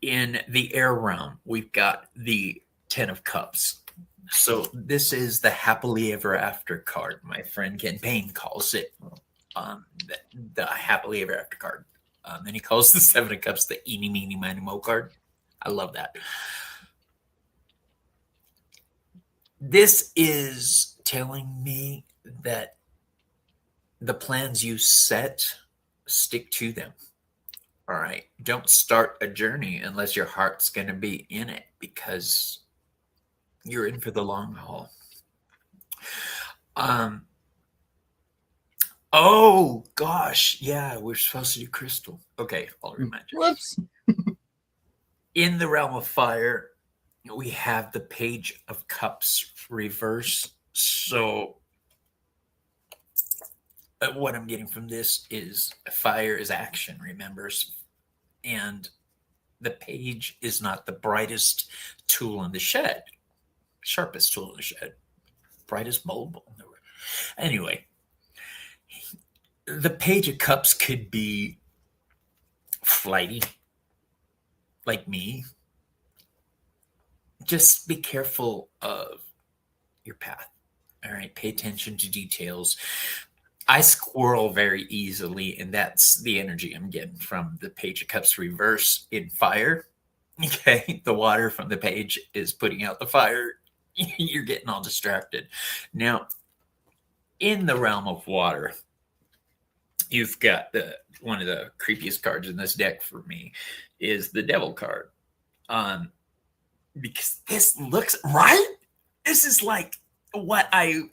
[SPEAKER 2] In the air realm, we've got the 10 of Cups. So this is the happily ever after card. My friend Ken Payne calls it the happily ever after card. And he calls the 7 of Cups the eeny, meeny, miny, mo card. I love that. This is telling me that the plans you set, stick to them. All right. Don't start a journey unless your heart's going to be in it, because you're in for the long haul. Oh gosh, yeah, we're supposed to do crystal. Okay, I'll remind you.
[SPEAKER 1] Whoops.
[SPEAKER 2] In the realm of fire, we have the Page of Cups reverse. So what I'm getting from this is fire is action, remembers, and the page is not the brightest tool in the shed, sharpest tool in the shed, brightest bulb. Anyway, the Page of Cups could be flighty, like me. Just be careful of your path. All right, pay attention to details. I squirrel very easily, and that's the energy I'm getting from the Page of Cups reverse in fire. Okay, the water from the page is putting out the fire. You're getting all distracted. Now, in the realm of water, you've got one of the creepiest cards in this deck for me is the Devil card. Because this looks right. This is like what I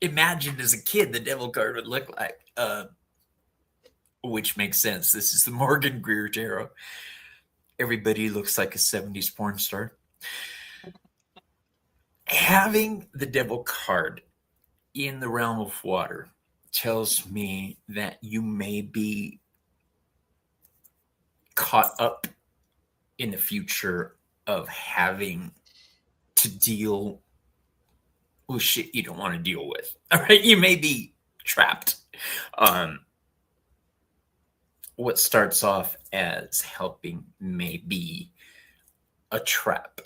[SPEAKER 2] imagined as a kid the Devil card would look like, which makes sense. This is the Morgan Greer Tarot. Everybody looks like a 70s porn star. Having the Devil card in the realm of water tells me that you may be caught up in the future of having to deal with shit you don't want to deal with. All right, you may be trapped. What starts off as helping may be a trap.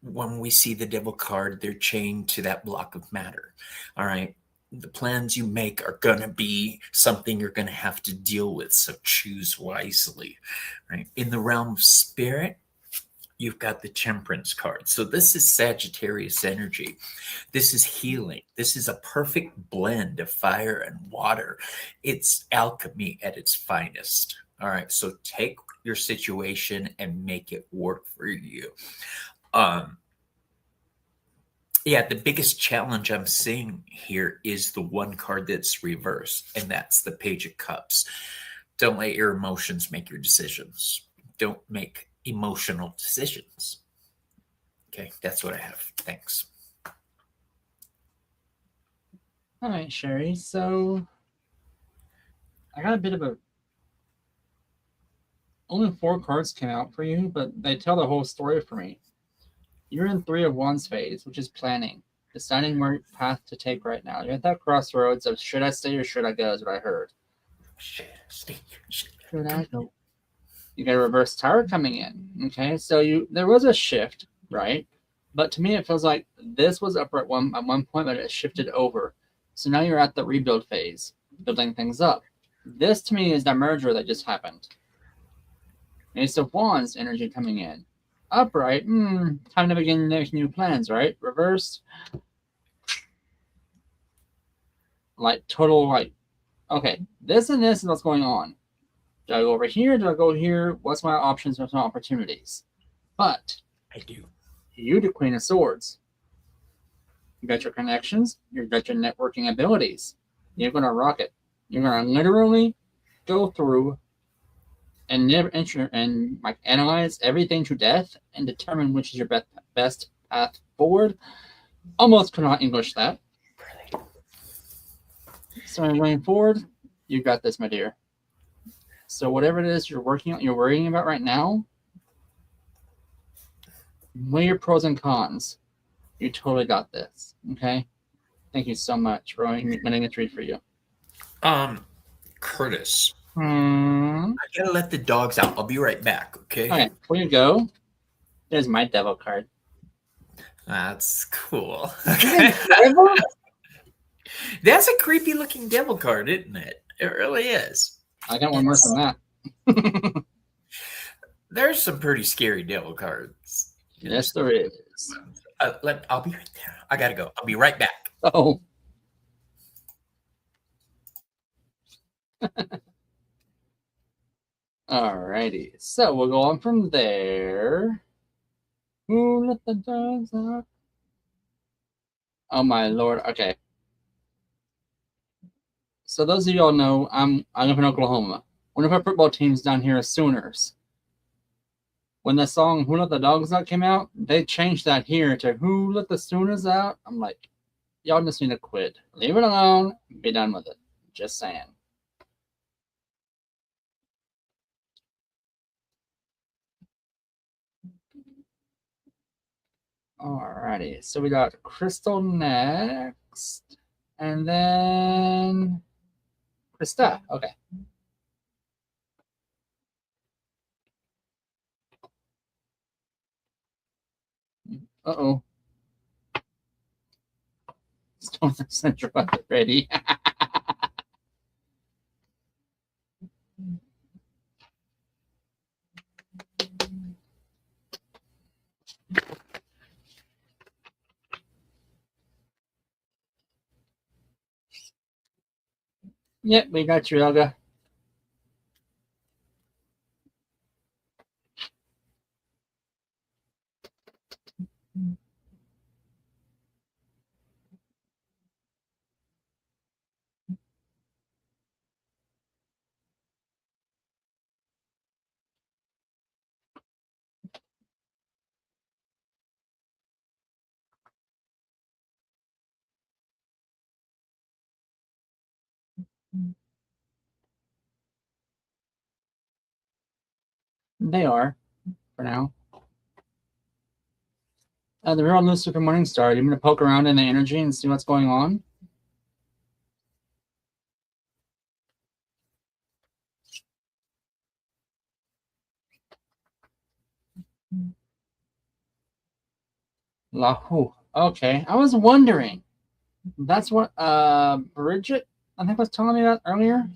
[SPEAKER 2] When we see the Devil card, they're chained to that block of matter. All right. The plans you make are going to be something you're going to have to deal with. So choose wisely. Right. In the realm of spirit, you've got the Temperance card. So this is Sagittarius energy. This is healing. This is a perfect blend of fire and water. It's alchemy at its finest. All right. So take your situation and make it work for you. Yeah, the biggest challenge I'm seeing here is the one card that's reversed, and that's the Page of Cups. Don't let your emotions make your decisions. Don't make emotional decisions. Okay, that's what I have. Thanks.
[SPEAKER 1] All right, Sherry. So I got a bit of a. Only 4 cards came out for you, but they tell the whole story for me. You're in 3 of Wands phase, which is planning. deciding where path to take right now. You're at that crossroads of should I stay or should I go, is what I heard.
[SPEAKER 2] Shit, stay. Shit.
[SPEAKER 1] Should I go? You got a reverse tower coming in. Okay, so there was a shift, right? But to me, it feels like this was up at one point, but it shifted over. So now you're at the rebuild phase, building things up. This to me is the merger that just happened. Ace of Wands energy coming in. Upright, time to begin making new plans, right? Reversed, like total, like, okay, this and this is what's going on. Do I go over here? Do I go here? What's my options? What's my opportunities? But
[SPEAKER 2] I do.
[SPEAKER 1] You, the Queen of Swords. You got your connections. You got your networking abilities. You're going to rock it. You're going to literally go through and never enter and like analyze everything to death and determine which is your best path forward. Almost could not English that. So going forward, you got this, my dear. So whatever it is you're working on, you're worrying about right now, weigh your pros and cons. You totally got this. Okay. Thank you so much for running a treat for you.
[SPEAKER 2] Curtis.
[SPEAKER 1] I
[SPEAKER 2] gotta let the dogs out. I'll be right back, okay?
[SPEAKER 1] Okay, before you go, there's my devil card.
[SPEAKER 2] That's cool.
[SPEAKER 1] Devil?
[SPEAKER 2] That's a creepy looking devil card, isn't it? It really is.
[SPEAKER 1] I got one worse than that.
[SPEAKER 2] There's some pretty scary devil cards.
[SPEAKER 1] Yes, there is.
[SPEAKER 2] I'll be right there. I gotta go. I'll be right back.
[SPEAKER 1] Oh. Alrighty. So we'll go on from there. Who let the dogs out? Oh my lord. Okay. So those of y'all know I live in Oklahoma. One of our football teams down here is Sooners. When the song Who Let the Dogs Out came out, they changed that here to Who Let the Sooners Out? I'm like, y'all just need to quit. Leave it alone. Be done with it. Just saying. Alrighty. So we got Crystal next. And then Krista. Okay. Uh-oh. Stone Central ready. Yep, we got you, Elga. They are, for now. The real new Super Morningstar. You want to poke around in the energy and see what's going on? Lahu. Okay, I was wondering. That's what Bridget, I think, was telling me about earlier.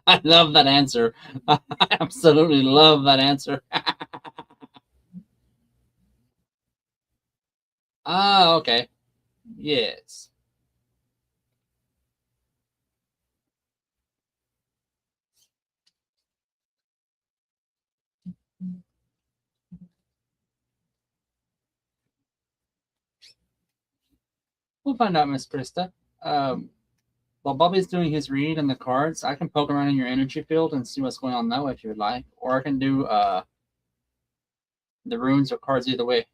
[SPEAKER 1] I love that answer. I absolutely love that answer. Ah, okay. Yes. We'll find out, Miss Krista. While Bobby's doing his read on the cards, I can poke around in your energy field and see what's going on that way if you would like. Or I can do the runes or cards either way.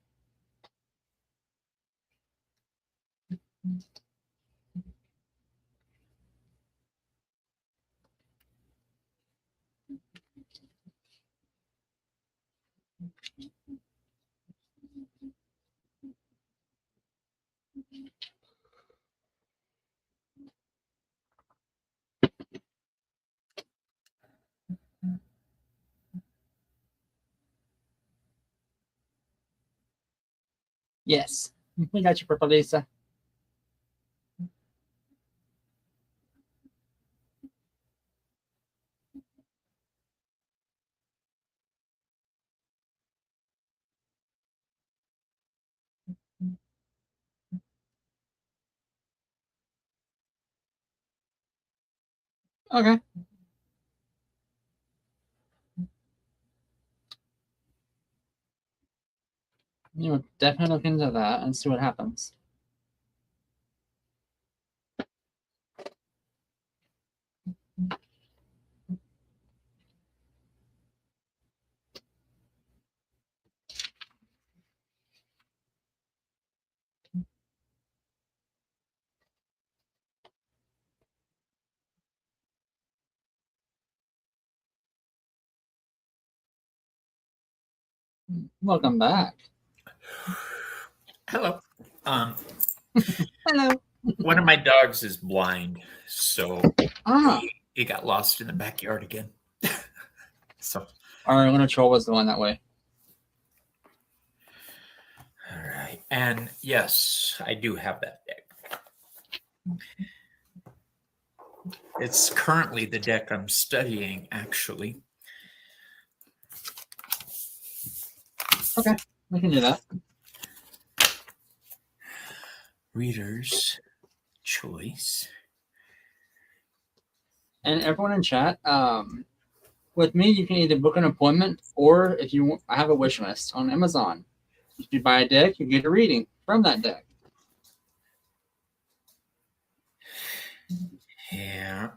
[SPEAKER 1] Yes. We got you, Purple Lisa. Okay. You would definitely look into that and see what happens. Welcome back.
[SPEAKER 2] Hello.
[SPEAKER 1] Hello.
[SPEAKER 2] One of my dogs is blind, so
[SPEAKER 1] Ah,
[SPEAKER 2] he got lost in the backyard again. So,
[SPEAKER 1] our Lunar Troll was the one that way.
[SPEAKER 2] all right. And yes, I do have that deck. It's currently the deck I'm studying, actually.
[SPEAKER 1] Okay, we can do that.
[SPEAKER 2] Reader's choice.
[SPEAKER 1] And everyone in chat, with me, you can either book an appointment or if you want, I have a wish list on Amazon. If you buy a deck, you get a reading from that deck.
[SPEAKER 2] Yeah.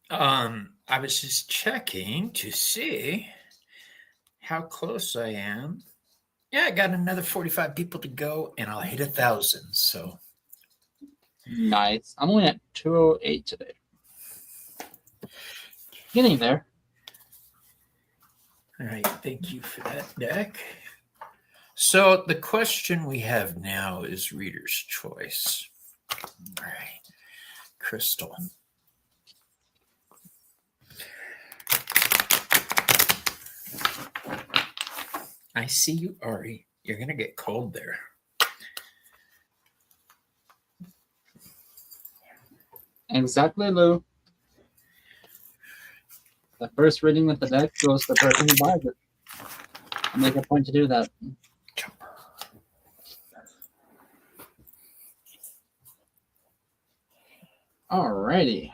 [SPEAKER 2] I was just checking to see how close I am. Yeah, I got another 45 people to go and I'll hit 1,000. So
[SPEAKER 1] Nice. I'm only at 208 today. Getting there.
[SPEAKER 2] all right, thank you for that deck. So the question we have now is reader's choice. All right, Crystal. I see you, Ari. You're gonna get cold there.
[SPEAKER 1] Exactly, Lou. The first reading with the deck goes to the person who buys it. I make a point to do that. Alrighty.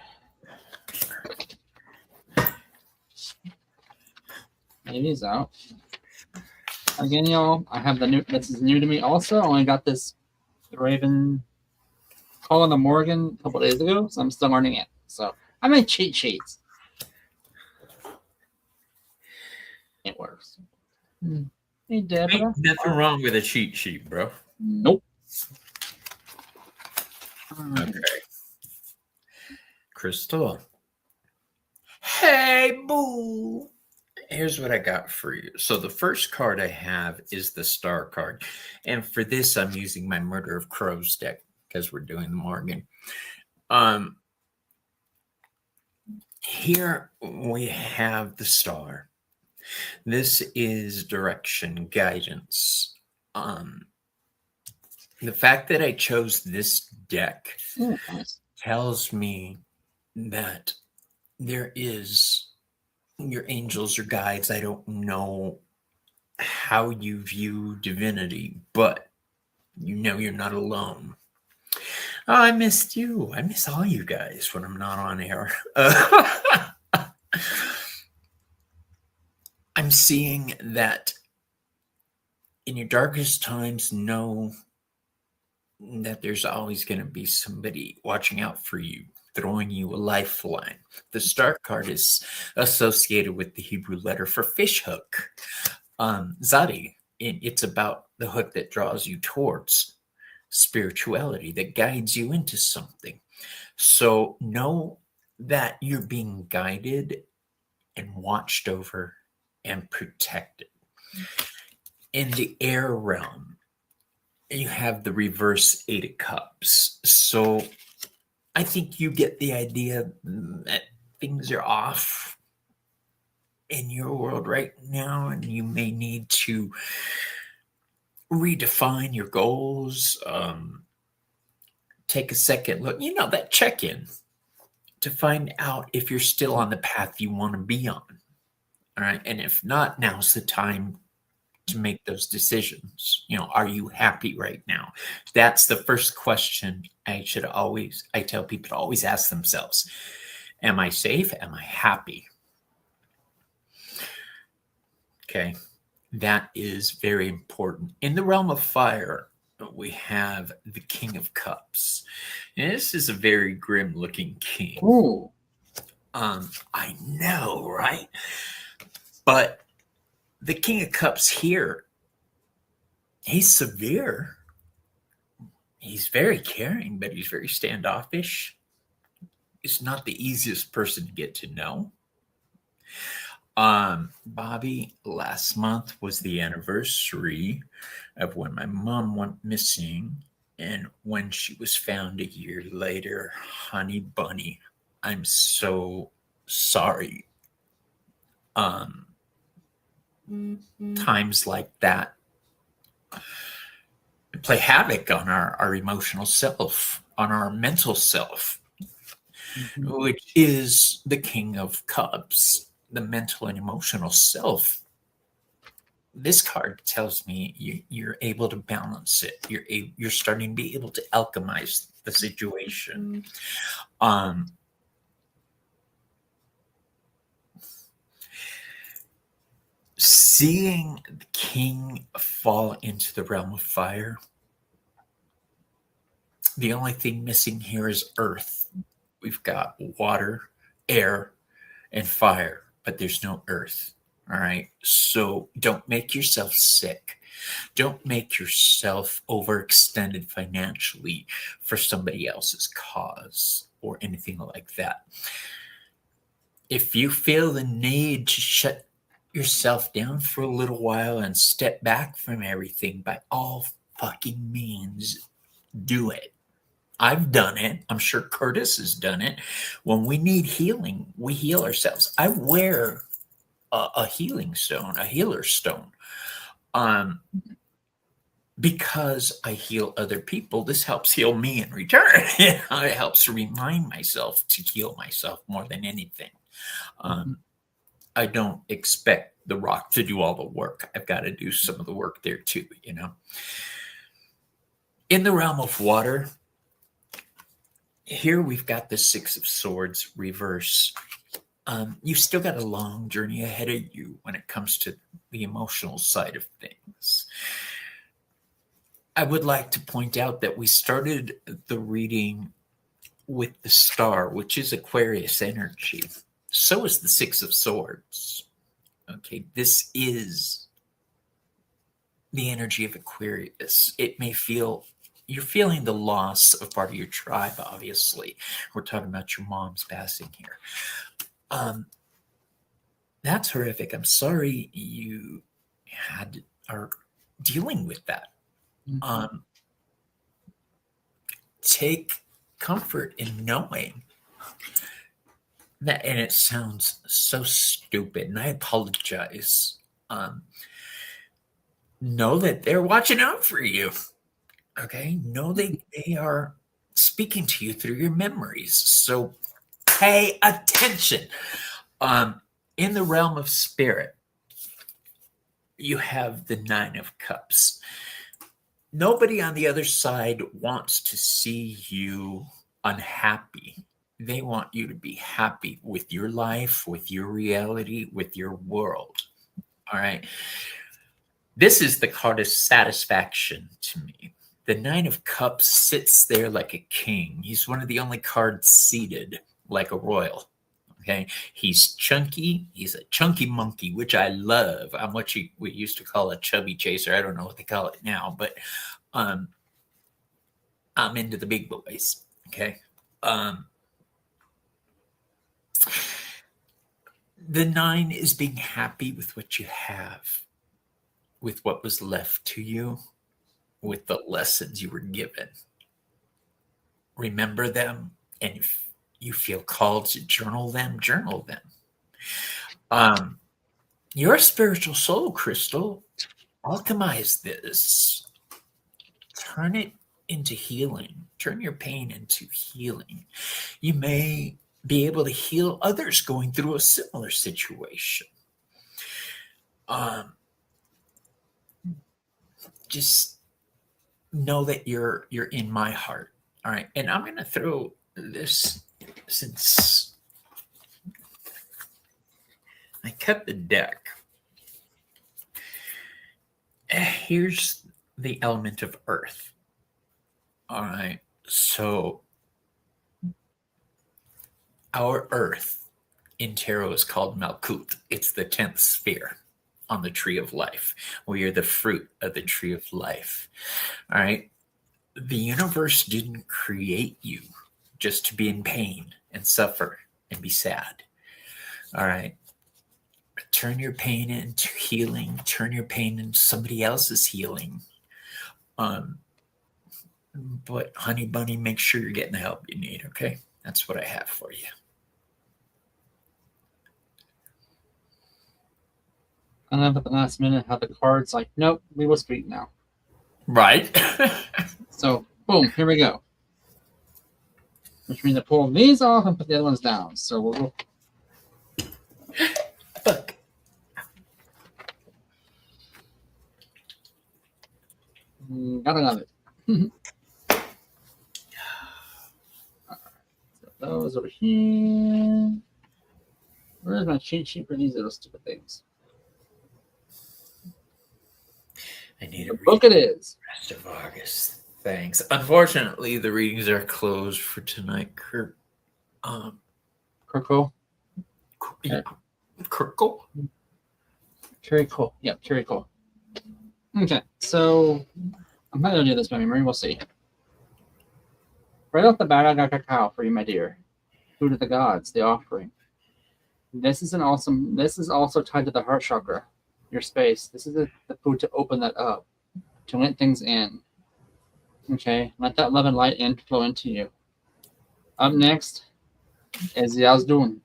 [SPEAKER 1] Maybe's out. Again, y'all, I have the new. This is new to me. Also, I only got this Raven Call of the Morgan a couple days ago, so I'm still learning it. So I make cheat sheets. It works. Hey, Deborah.
[SPEAKER 2] Ain't nothing wrong with a cheat sheet, bro.
[SPEAKER 1] Nope.
[SPEAKER 2] Okay. Crystal. Hey, boo. Here's what I got for you. So the first card I have is the Star card. And for this, I'm using my Murder of Crows deck because we're doing the Morgan. Here we have the Star. This is direction, guidance. The fact that I chose this deck
[SPEAKER 1] Nice.
[SPEAKER 2] tells me that there is your angels or guides. I don't know how you view divinity, but you know you're not alone. Oh, I missed you. I miss all you guys when I'm not on air. I'm seeing that in your darkest times, know that there's always going to be somebody watching out for you, throwing you a lifeline. The Star card is associated with the Hebrew letter for fish hook. Zadi, it's about the hook that draws you towards spirituality, that guides you into something. So know that you're being guided and watched over and protected. In the air realm, you have the reverse Eight of Cups. So I think you get the idea that things are off in your world right now, and you may need to redefine your goals. Take a second look, that check-in to find out if you're still on the path you want to be on. All right. And if not, now's the time to make those decisions. Are you happy right now? That's the first question I tell people to always ask themselves. Am I safe? Am I happy? Okay. That is very important. In the realm of fire, we have the King of Cups. And this is a very grim looking king.
[SPEAKER 1] Ooh.
[SPEAKER 2] I know, right? But the King of Cups here, he's severe. He's very caring, but he's very standoffish. He's not the easiest person to get to know. Bobby, last month was the anniversary of when my mom went missing. And when she was found a year later, honey bunny, I'm so sorry. Times like that play havoc on our emotional self, on our mental self, which is the King of Cups, the mental and emotional self. This card tells me you're able to balance it. You're starting to be able to alchemize the situation. Seeing the king fall into the realm of fire, the only thing missing here is earth. We've got water, air, and fire, but there's no earth. All right. So don't make yourself sick. Don't make yourself overextended financially for somebody else's cause or anything like that. If you feel the need to shut yourself down for a little while and step back from everything, by all fucking means, do it. I've done it. I'm sure Curtis has done it. When we need healing, we heal ourselves. I wear a healing stone, a healer stone, because I heal other people. This helps heal me in return. It helps remind myself to heal myself more than anything. I don't expect the rock to do all the work. I've got to do some of the work there too, In the realm of water, here we've got the Six of Swords reverse. You've still got a long journey ahead of you when it comes to the emotional side of things. I would like to point out that we started the reading with the star, which is Aquarius energy. So is the Six of Swords. Okay, this is the energy of Aquarius. It may feel you're feeling the loss of part of your tribe, obviously. We're talking about your mom's passing here. That's horrific. I'm sorry you are dealing with that. Take comfort in knowing that, and it sounds so stupid, and I apologize. Know that they're watching out for you. Okay? Know they are speaking to you through your memories. So pay attention. In the realm of spirit, you have the Nine of Cups. Nobody on the other side wants to see you unhappy. They want you to be happy with your life, with your reality, with your world. All right. This is the card of satisfaction to me. The Nine of Cups sits there like a king. He's one of the only cards seated like a royal. Okay. He's chunky. He's a chunky monkey, which I love. I'm what we used to call a chubby chaser. I don't know what they call it now, but I'm into the big boys. Okay. The nine is being happy with what you have, with what was left to you, with the lessons you were given. Remember them, and if you feel called to journal them, journal them. Your spiritual soul, Crystal, alchemize this. turn it into healing. Turn your pain into healing. You may be able to heal others going through a similar situation. Just know that you're in my heart. All right. And I'm going to throw this, since I cut the deck. Here's the element of earth. All right. So our earth in tarot is called Malkuth. It's the 10th sphere on the tree of life. We are the fruit of the tree of life. All right. The universe didn't create you just to be in pain and suffer and be sad. All right. Turn your pain into healing. Turn your pain into somebody else's healing. But honey bunny, make sure you're getting the help you need. Okay. That's what I have for you.
[SPEAKER 1] And then at the last minute, have the cards like, nope, we will speak now.
[SPEAKER 2] Right.
[SPEAKER 1] So, boom, here we go. Which means I pull these off and put the other ones down. So we'll.
[SPEAKER 2] Fuck.
[SPEAKER 1] Gotta love it. Alright. So those over here. Where's my cheat sheet for these little stupid things?
[SPEAKER 2] I need
[SPEAKER 1] The
[SPEAKER 2] a
[SPEAKER 1] book it is.
[SPEAKER 2] rest of August. Thanks. Unfortunately, the readings are closed for tonight.
[SPEAKER 1] Kirko.
[SPEAKER 2] Yeah. Kirkle?
[SPEAKER 1] Very cool. Yep, very cool. Okay, so I'm not gonna do this by memory. We'll see. Right off the bat, I got cacao for you, my dear. Food of the gods, the offering. This is also tied to the heart chakra, your space. This is the food to open that up, to let things in. Okay, let that love and light flow into you. Up next is Yazdun,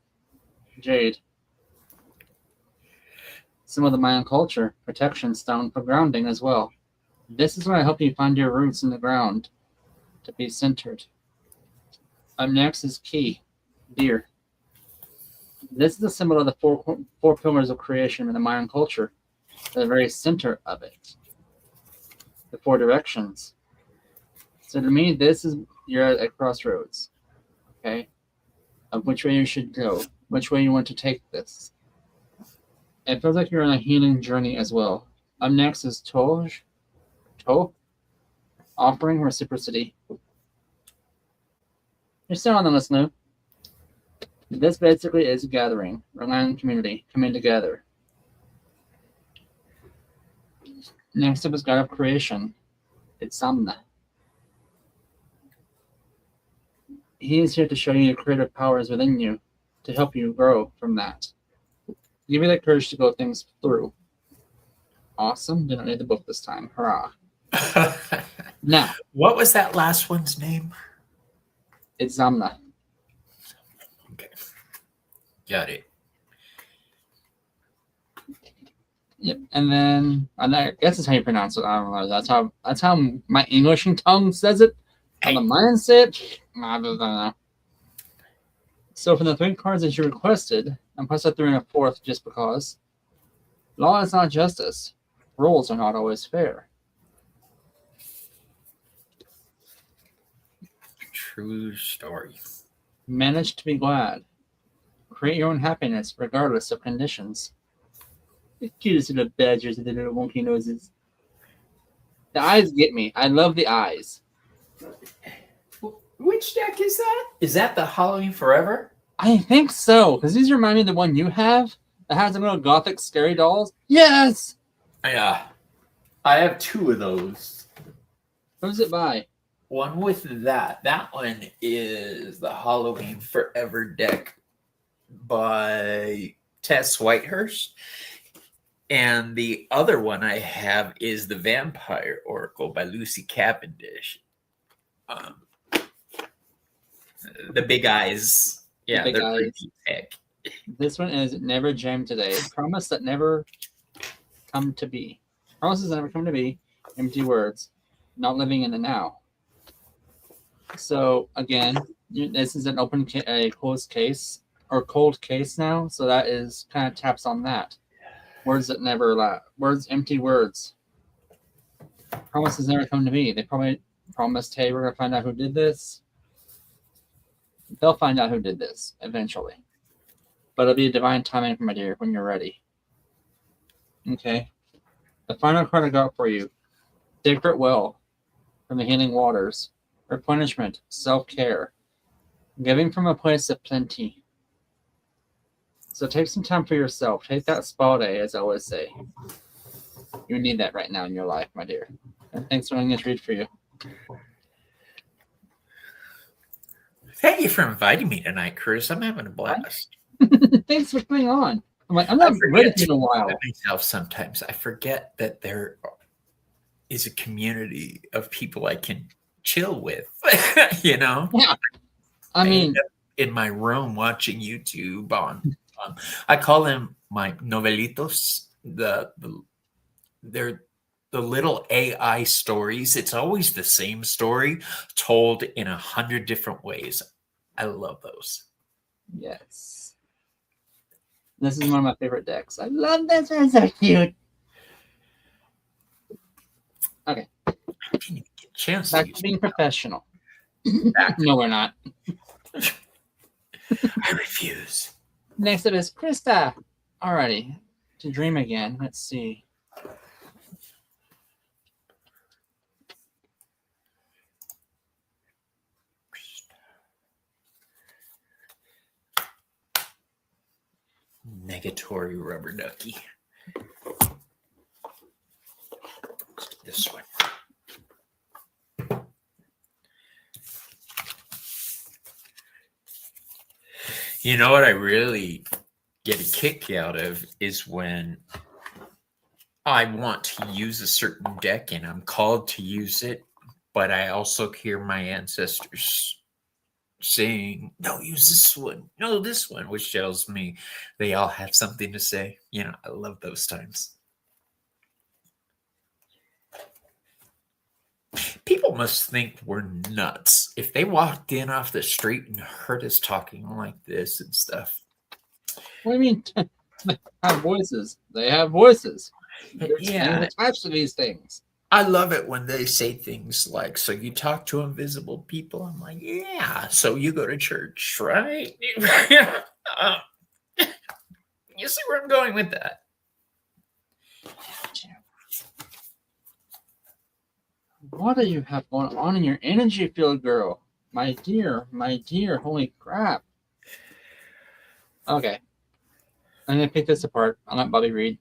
[SPEAKER 1] jade. Some of the Mayan culture, protection stone for grounding as well. This is going to help you find your roots in the ground to be centered. Up next is Ki, deer. This is a symbol of the four pillars of creation in the Mayan culture, the very center of it. The four directions. So to me, you're at a crossroads, okay, of which way you should go, which way you want to take this. It feels like you're on a healing journey as well. Up next is To, offering reciprocity. You're still on the list, Lou. This basically is a gathering, relying on community, coming together. Next up is God of Creation. It's Samna. He is here to show you your creative powers within you, to help you grow from that. Give you the courage to go things through. Awesome. Didn't need the book this time. Hurrah. Now,
[SPEAKER 2] what was that last one's name?
[SPEAKER 1] it's Zamna.
[SPEAKER 2] Okay. Got it.
[SPEAKER 1] Yep. And then I guess that's how you pronounce it. I don't know. That's how my English tongue says it. How the Mayan say it, I don't know. So from the 3 cards that you requested, and plus I threw in a 4th just because. Law is not justice. Rules are not always fair.
[SPEAKER 2] True story.
[SPEAKER 1] Manage to be glad. Create your own happiness regardless of conditions. The cutest little badgers with the little wonky noses. The eyes get me. I love the eyes.
[SPEAKER 2] Which deck is that? Is that the Halloween Forever?
[SPEAKER 1] I think so, because these remind me of the one you have that has the little gothic scary dolls. Yes!
[SPEAKER 2] Yeah. I have 2 of those.
[SPEAKER 1] Who's it by?
[SPEAKER 2] One with that. That one is the Halloween Forever deck by Tess Whitehurst. And the other one I have is the Vampire Oracle by Lucy Cavendish. The big eyes. Yeah,
[SPEAKER 1] big
[SPEAKER 2] they're
[SPEAKER 1] eyes.
[SPEAKER 2] pretty thick.
[SPEAKER 1] This one is Never Jam Today. Promise that never come to be. Promises that never come to be. Empty words. not living in the now. So again, this is an a closed case or cold case now. So that is kind of taps on that. Words that never last. Words, empty words. Promises never come to me. They probably promised, hey, we're gonna find out who did this. They'll find out who did this eventually. But it'll be a divine timing, my dear, when you're ready. Okay. The final card I got for you. Sacred Well from the Healing Waters. Replenishment, self-care. Giving from a place of plenty. So take some time for yourself. Take that spa day, as I always say. You need that right now in your life, my dear. And thanks for letting us read for you.
[SPEAKER 2] Thank you for inviting me tonight, Chris. I'm having a blast.
[SPEAKER 1] Thanks for coming on. I'm like, I'm not ready in a while.
[SPEAKER 2] Myself sometimes I forget that there is a community of people I can chill with. You know?
[SPEAKER 1] Yeah. I mean,
[SPEAKER 2] in my room watching YouTube on I call them my novelitos. They're the little AI stories. It's always the same story told in 100 different ways. I love those.
[SPEAKER 1] Yes. This is one of my favorite decks. I love this. It's so cute. Okay.
[SPEAKER 2] I didn't even get a chance
[SPEAKER 1] Back to being professional. No, we're not.
[SPEAKER 2] I refuse.
[SPEAKER 1] Next up is Krista. Alrighty. To dream again. Let's see.
[SPEAKER 2] Negatory rubber ducky. Let's do this one. You know what I really get a kick out of is when I want to use a certain deck and I'm called to use it, but I also hear my ancestors saying, no, use this one, no, this one, which tells me they all have something to say. You know, I love those times. People must think we're nuts if they walked in off the street and heard us talking like this and stuff.
[SPEAKER 1] What do you mean? They have voices. They have voices.
[SPEAKER 2] Yeah.
[SPEAKER 1] Attached to these things.
[SPEAKER 2] I love it when they say things like, so you talk to invisible people? I'm like, yeah. So you go to church, right? You see where I'm going with that?
[SPEAKER 1] What do you have going on in your energy field, girl? My dear, holy crap. Okay. I'm going to pick this apart. I'll let Bobby read.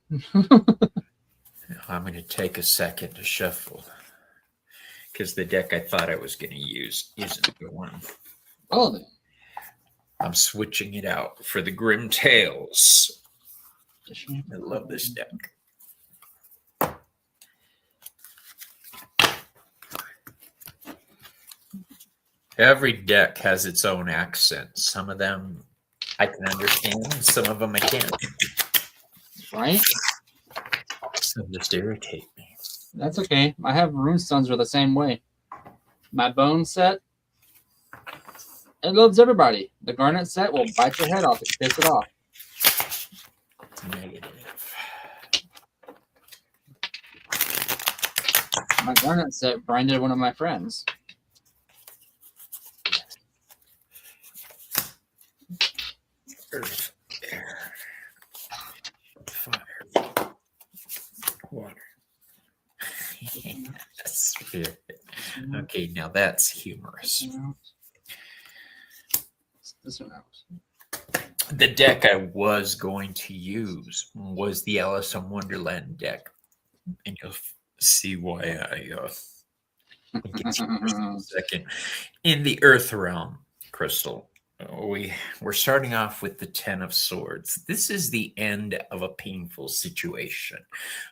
[SPEAKER 2] I'm going to take a second to shuffle because the deck I thought I was going to use isn't the one.
[SPEAKER 1] Oh, then.
[SPEAKER 2] I'm switching it out for the Grim Tales. I love this deck. Every deck has its own accent. Some of them I can understand, some of them I can't.
[SPEAKER 1] Right?
[SPEAKER 2] Some just irritate me.
[SPEAKER 1] That's okay. I have runestones are the same way. My bone set, it loves everybody. The garnet set will bite your head off and piss it off.
[SPEAKER 2] Negative.
[SPEAKER 1] My garnet set branded one of my friends.
[SPEAKER 2] Earth, air, fire, water. Spirit. Okay, now that's humorous.
[SPEAKER 1] This one out.
[SPEAKER 2] The deck I was going to use was the Alice in Wonderland deck, and you'll see why I get you in a second. In the Earth realm, Crystal, we're starting off with the 10 of Swords. This is the end of a painful situation.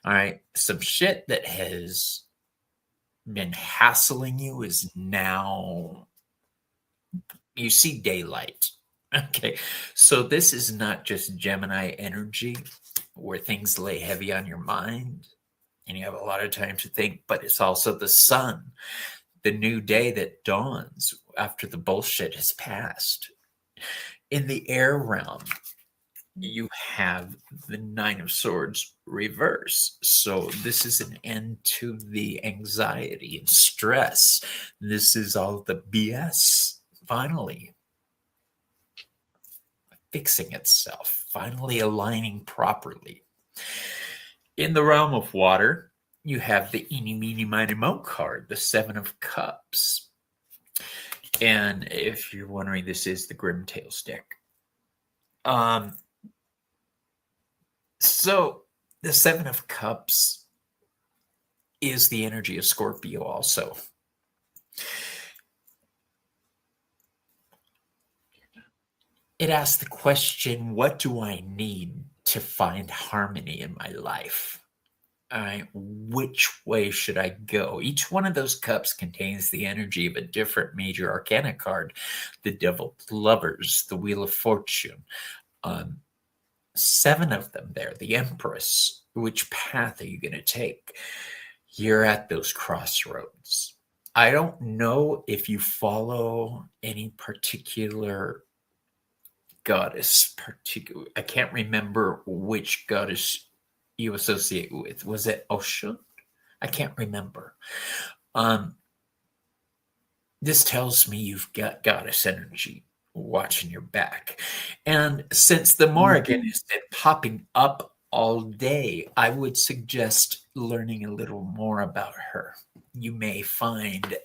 [SPEAKER 2] All right, some shit that has been hassling you is now you see daylight. Okay, so this is not just Gemini energy where things lay heavy on your mind. and you have a lot of time to think, but it's also the sun, the new day that dawns after the bullshit has passed. In the air realm, you have the Nine of Swords reverse. So this is an end to the anxiety and stress. This is all the BS finally fixing itself, finally aligning properly. In the realm of water, you have the Eeny, Meeny, Miny, Mo card, the Seven of Cups. And if you're wondering, this is the Grim Tales deck. So the Seven of Cups is the energy of Scorpio also. It asks the question, what do I need to find harmony in my life? All right, which way should I go? Each one of those cups contains the energy of a different major arcana card. The Devil Lovers, the Wheel of Fortune. 7 of them there. The Empress. Which path are you going to take? You're at those crossroads. I don't know if you follow any particular goddess. I can't remember which goddess you associate with. Was it Oshun? I can't remember. This tells me you've got goddess energy watching your back. And since the Morrigan has been popping up all day, I would suggest learning a little more about her. You may find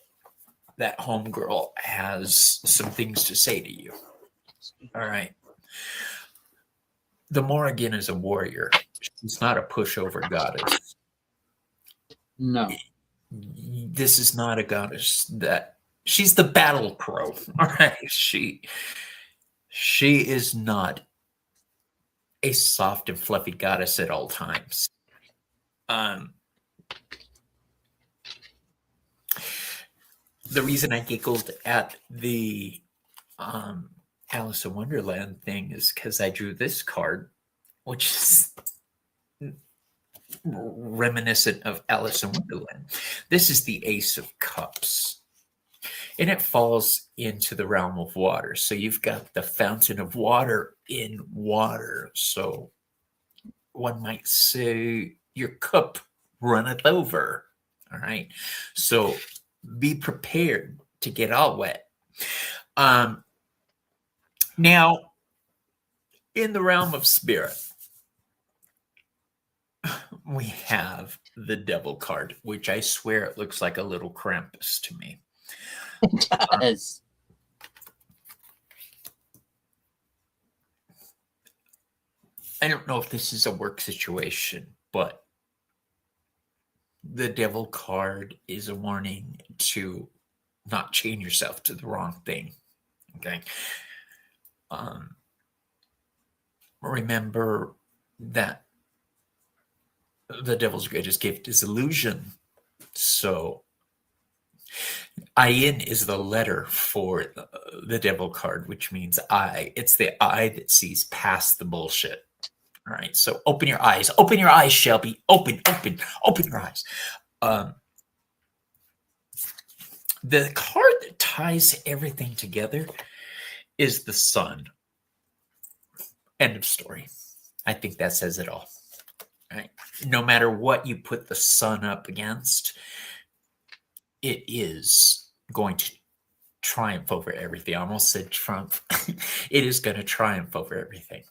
[SPEAKER 2] that homegirl has some things to say to you. All right. The Morrigan is a warrior. She's not a pushover goddess.
[SPEAKER 1] No.
[SPEAKER 2] This is not a goddess that she's the battle crow. All right. She is not a soft and fluffy goddess at all times. The reason I giggled at the Alice in Wonderland thing is because I drew this card, which is reminiscent of Alice in Wonderland. This is the Ace of Cups, and it falls into the realm of water. So you've got the fountain of water in water. So one might say your cup runneth over. All right. So be prepared to get all wet. Now, in the realm of spirit, we have the Devil card, which I swear it looks like a little Krampus to me.
[SPEAKER 1] It does.
[SPEAKER 2] I don't know if this is a work situation, but the Devil card is a warning to not chain yourself to the wrong thing. Okay. Remember that the devil's greatest gift is illusion. So Ayin is the letter for the Devil card, which means eye. It's the eye that sees past the bullshit. All right. So open your eyes. Open your eyes, Shelby. Open your eyes. The card that ties everything together is the sun. End of story. I think that says it all. Right? No matter what you put the sun up against, it is going to triumph over everything. I almost said Trump. It is going to triumph over everything.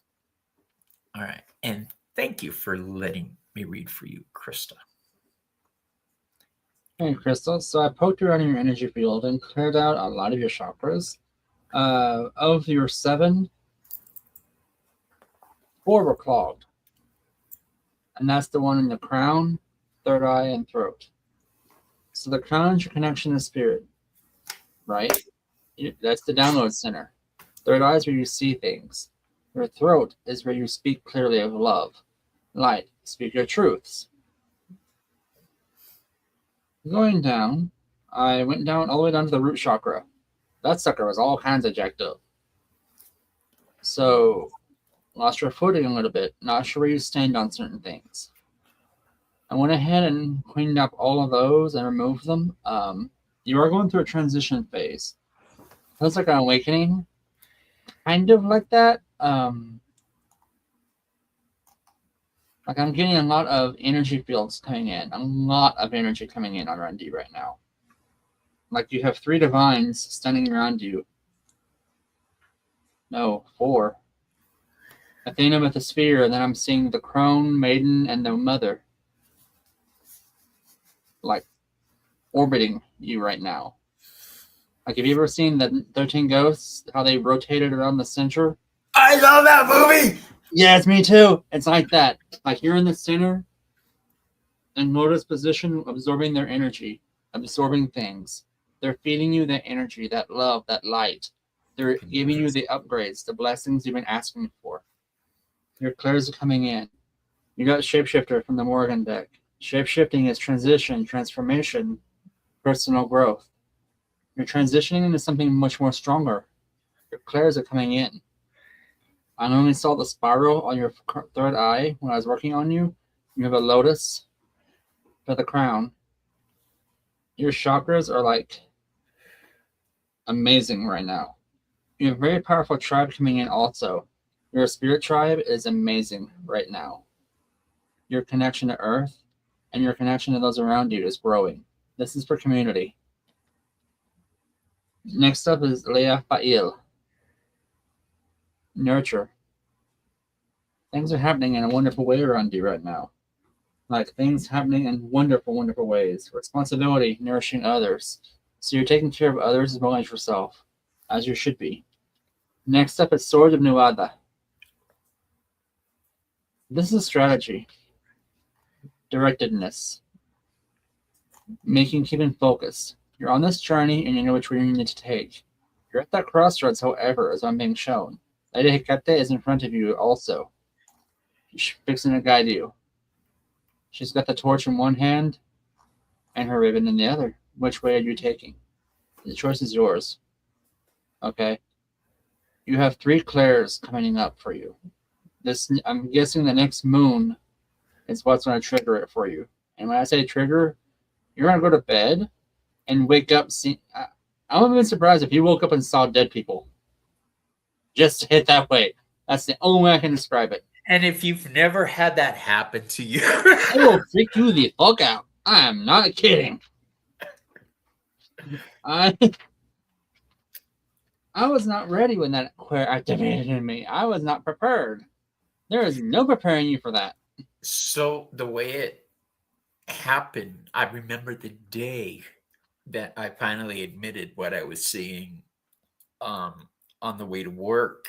[SPEAKER 2] All right. And thank you for letting me read for you, Krista.
[SPEAKER 1] Hey, Crystal. So I poked around in your energy field and cleared out a lot of your chakras. Of your 7, 4 were clogged. And that's the one in the crown, third eye, and throat. So the crown is your connection to spirit, right? That's the download center. Third eye is where you see things. Your throat is where you speak clearly of love. Light, speak your truths. Going down, I went down all the way down to the root chakra. That sucker was all kinds of jacked up. So, lost your footing a little bit. Not sure where you stand on certain things. I went ahead and cleaned up all of those and removed them. You are going through a transition phase. Feels like an awakening, kind of like that. Like I'm getting a lot of energy fields coming in, a lot of energy coming in around you right now. Like you have 3 divines standing around you. No, 4. Athena with the sphere, and then I'm seeing the crone, maiden, and the mother. Like orbiting you right now. Like have you ever seen the 13 Ghosts, how they rotated around the center?
[SPEAKER 2] I love that movie.
[SPEAKER 1] Yes, me too. It's like that. Like you're in the center in lotus position, absorbing their energy, absorbing things. They're feeding you that energy, that love, that light. They're giving you the upgrades, the blessings you've been asking for. Your clairs are coming in. You got Shapeshifter from the Morgan deck. Shapeshifting is transition, transformation, personal growth. You're transitioning into something much more stronger. Your clairs are coming in. I only saw the spiral on your third eye when I was working on you. You have a lotus for the crown. Your chakras are like amazing right now. You have a very powerful tribe coming in also. Your spirit tribe is amazing right now. Your connection to earth and your connection to those around you is growing. This is for community. Next up is Leah Fa'il. Nurture. Things are happening in a wonderful way around you right now. Like things happening in wonderful, wonderful ways. Responsibility, nourishing others. So you're taking care of others as well as yourself, as you should be. Next up is Sword of Nuada. This is strategy, directedness, keeping focus. You're on this journey and you know which way you need to take. You're at that crossroads, however, as I'm being shown. Lady Hecate is in front of you also. She's fixing to guide you. She's got the torch in one hand and her ribbon in the other. Which way are you taking? The choice is yours. Okay. You have 3 clairs coming up for you. This, I'm guessing the next moon is what's going to trigger it for you. And when I say trigger, you're going to go to bed and wake up. I wouldn't be surprised if you woke up and saw dead people. Just hit that way. That's the only way I can describe it.
[SPEAKER 2] And if you've never had that happen to you,
[SPEAKER 1] it will freak you the fuck out. I am not kidding. I was not ready when that queer activated in me. I was not prepared. There is no preparing you for that.
[SPEAKER 2] So the way it happened, I remember the day that I finally admitted what I was seeing on the way to work.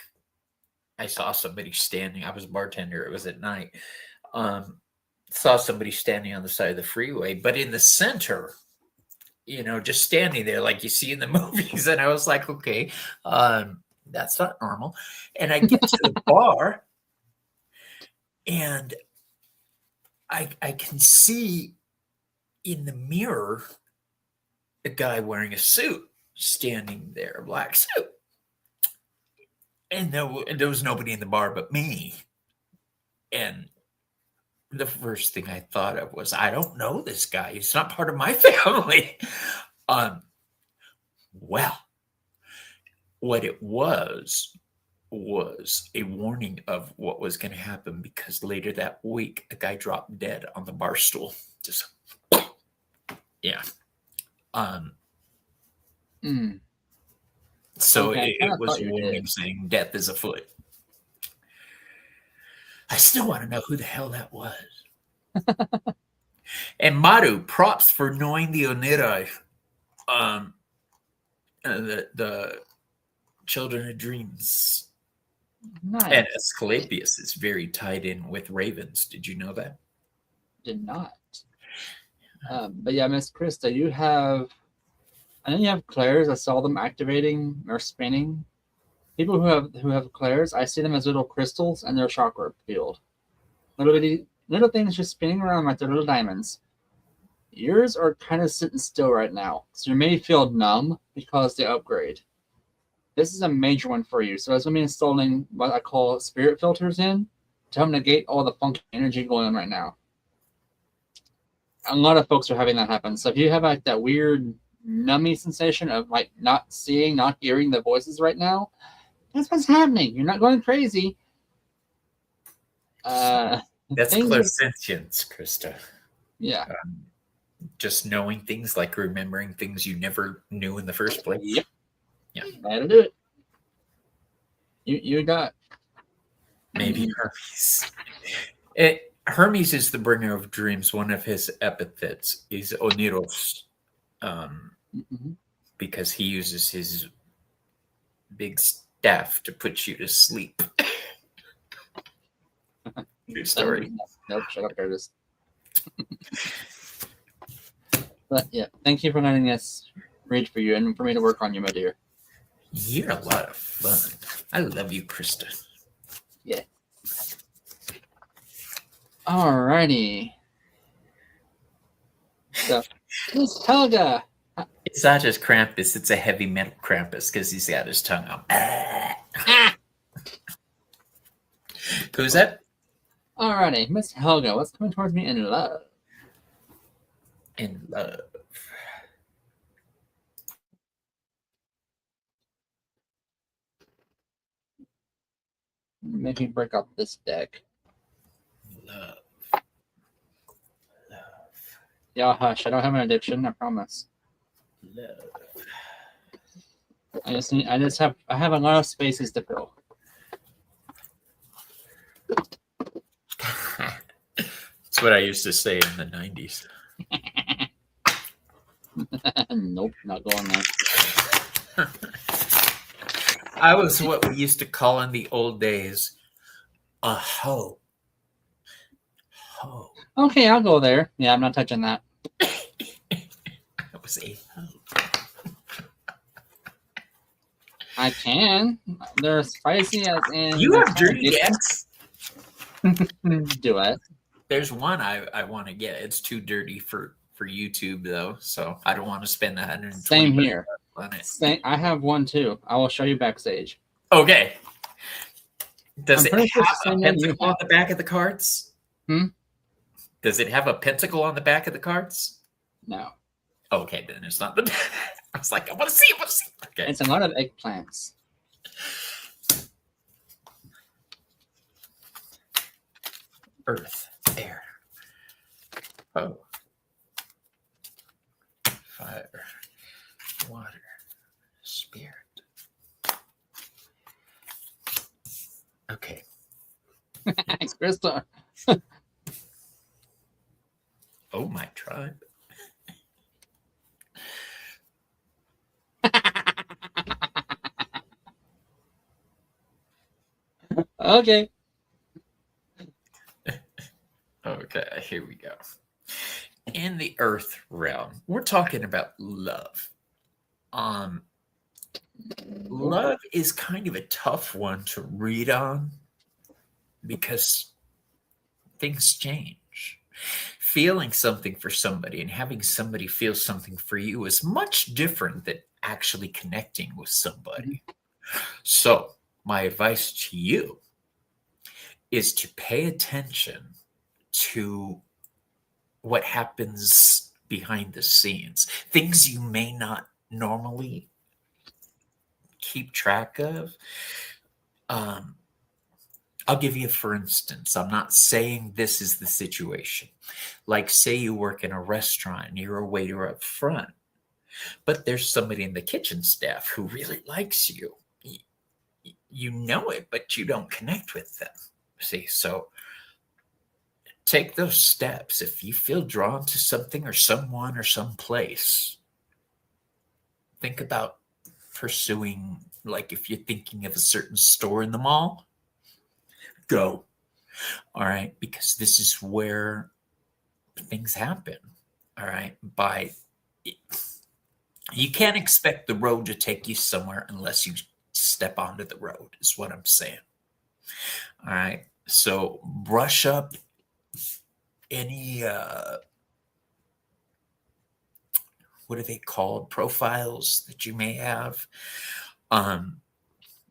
[SPEAKER 2] I saw somebody standing. I was a bartender. It was at night. Saw somebody standing on the side of the freeway, but in the center, just standing there like you see in the movies. And I was like, okay, that's not normal. And I get to the bar and I can see in the mirror a guy wearing a suit standing there, a black suit. And there was nobody in the bar but me. And the first thing I thought of was, I don't know this guy. He's not part of my family. Well, what it was a warning of what was going to happen, because later that week, a guy dropped dead on the bar stool. Just, yeah. So
[SPEAKER 1] okay,
[SPEAKER 2] it was a warning saying death is afoot. I still want to know who the hell that was. And Maru, props for knowing the Onerai, the Children of Dreams.
[SPEAKER 1] Nice.
[SPEAKER 2] And Asclepius is very tied in with ravens. Did you know that?
[SPEAKER 1] Did not. But yeah, Miss Krista, I know you have clairs. I saw them activating or spinning. People who have clairs, I see them as little crystals and their chakra field. Little things just spinning around like they're little diamonds. Yours are kind of sitting still right now, so you may feel numb because they upgrade. This is a major one for you. So that's going to be installing what I call spirit filters in to help negate all the funky energy going on right now. a lot of folks are having that happen. So if you have like that weird nummy sensation of like not seeing, not hearing the voices right now, that's what's happening. You're not going crazy.
[SPEAKER 2] That's
[SPEAKER 1] Things are,
[SPEAKER 2] clairsentience, Krista.
[SPEAKER 1] yeah.
[SPEAKER 2] Just knowing things, like remembering things you never knew in the first place.
[SPEAKER 1] Yep.
[SPEAKER 2] Yeah.
[SPEAKER 1] That'll do it. You got
[SPEAKER 2] Maybe Hermes. Hermes is the bringer of dreams. One of his epithets is Oniros,
[SPEAKER 1] mhm.
[SPEAKER 2] because he uses his big staff to put you to sleep. True story.
[SPEAKER 1] Nope, shut up, Curtis. But yeah, thank you for letting us read for you and for me to work on you, my dear.
[SPEAKER 2] You're a lot of fun. I love you, Krista.
[SPEAKER 1] Yeah. Alrighty. So, Miss Helga.
[SPEAKER 2] It's not just Krampus, it's a heavy metal Krampus because he's got his tongue out. Who's that?
[SPEAKER 1] Alrighty, Miss Helga, what's coming towards me in love?
[SPEAKER 2] In love.
[SPEAKER 1] Make me break up this deck.
[SPEAKER 2] Love.
[SPEAKER 1] Yeah, hush. I don't have an addiction, I promise.
[SPEAKER 2] Love.
[SPEAKER 1] I have a lot of spaces to fill.
[SPEAKER 2] That's what I used to say in the 90s.
[SPEAKER 1] Nope, not going there.
[SPEAKER 2] I was what we used to call in the old days a hoe. Hoe.
[SPEAKER 1] Okay, I'll go there. Yeah, I'm not touching that.
[SPEAKER 2] I was a hoe.
[SPEAKER 1] I can. They're spicy as in.
[SPEAKER 2] You have dirty dance?
[SPEAKER 1] Do it.
[SPEAKER 2] There's one I want to get. It's too dirty for YouTube though, so I don't want to spend 120.
[SPEAKER 1] Same here.
[SPEAKER 2] On it.
[SPEAKER 1] I have one too. I will show you backstage.
[SPEAKER 2] Okay. Does
[SPEAKER 1] I'm
[SPEAKER 2] it
[SPEAKER 1] pretty sure
[SPEAKER 2] have
[SPEAKER 1] the
[SPEAKER 2] a
[SPEAKER 1] same one you
[SPEAKER 2] pentacle on
[SPEAKER 1] have.
[SPEAKER 2] the back of the cards?
[SPEAKER 1] Hmm?
[SPEAKER 2] Does it have a pentacle on the back of the cards?
[SPEAKER 1] No.
[SPEAKER 2] Okay, then it's not the. I was like, I want to see. Okay.
[SPEAKER 1] It's a lot of eggplants.
[SPEAKER 2] Earth, air, oh, fire, water, spirit. Okay.
[SPEAKER 1] Thanks, Crystal.
[SPEAKER 2] Oh, my tribe.
[SPEAKER 1] Okay.
[SPEAKER 2] Okay, here we go. In the earth realm, we're talking about love. Love is kind of a tough one to read on because things change. Feeling something for somebody and having somebody feel something for you is much different than actually connecting with somebody. So, my advice to you is to pay attention to what happens behind the scenes, things you may not normally keep track of. I'll give you, for instance, I'm not saying this is the situation. Like, say you work in a restaurant and you're a waiter up front, but there's somebody in the kitchen staff who really likes you. You know it, but you don't connect with them. See, so take those steps. If you feel drawn to something or someone or some place, think about pursuing, like if you're thinking of a certain store in the mall, go. All right, because this is where things happen. All right, you can't expect the road to take you somewhere unless you step onto the road, is what I'm saying. All right, so brush up any what are they called, profiles that you may have.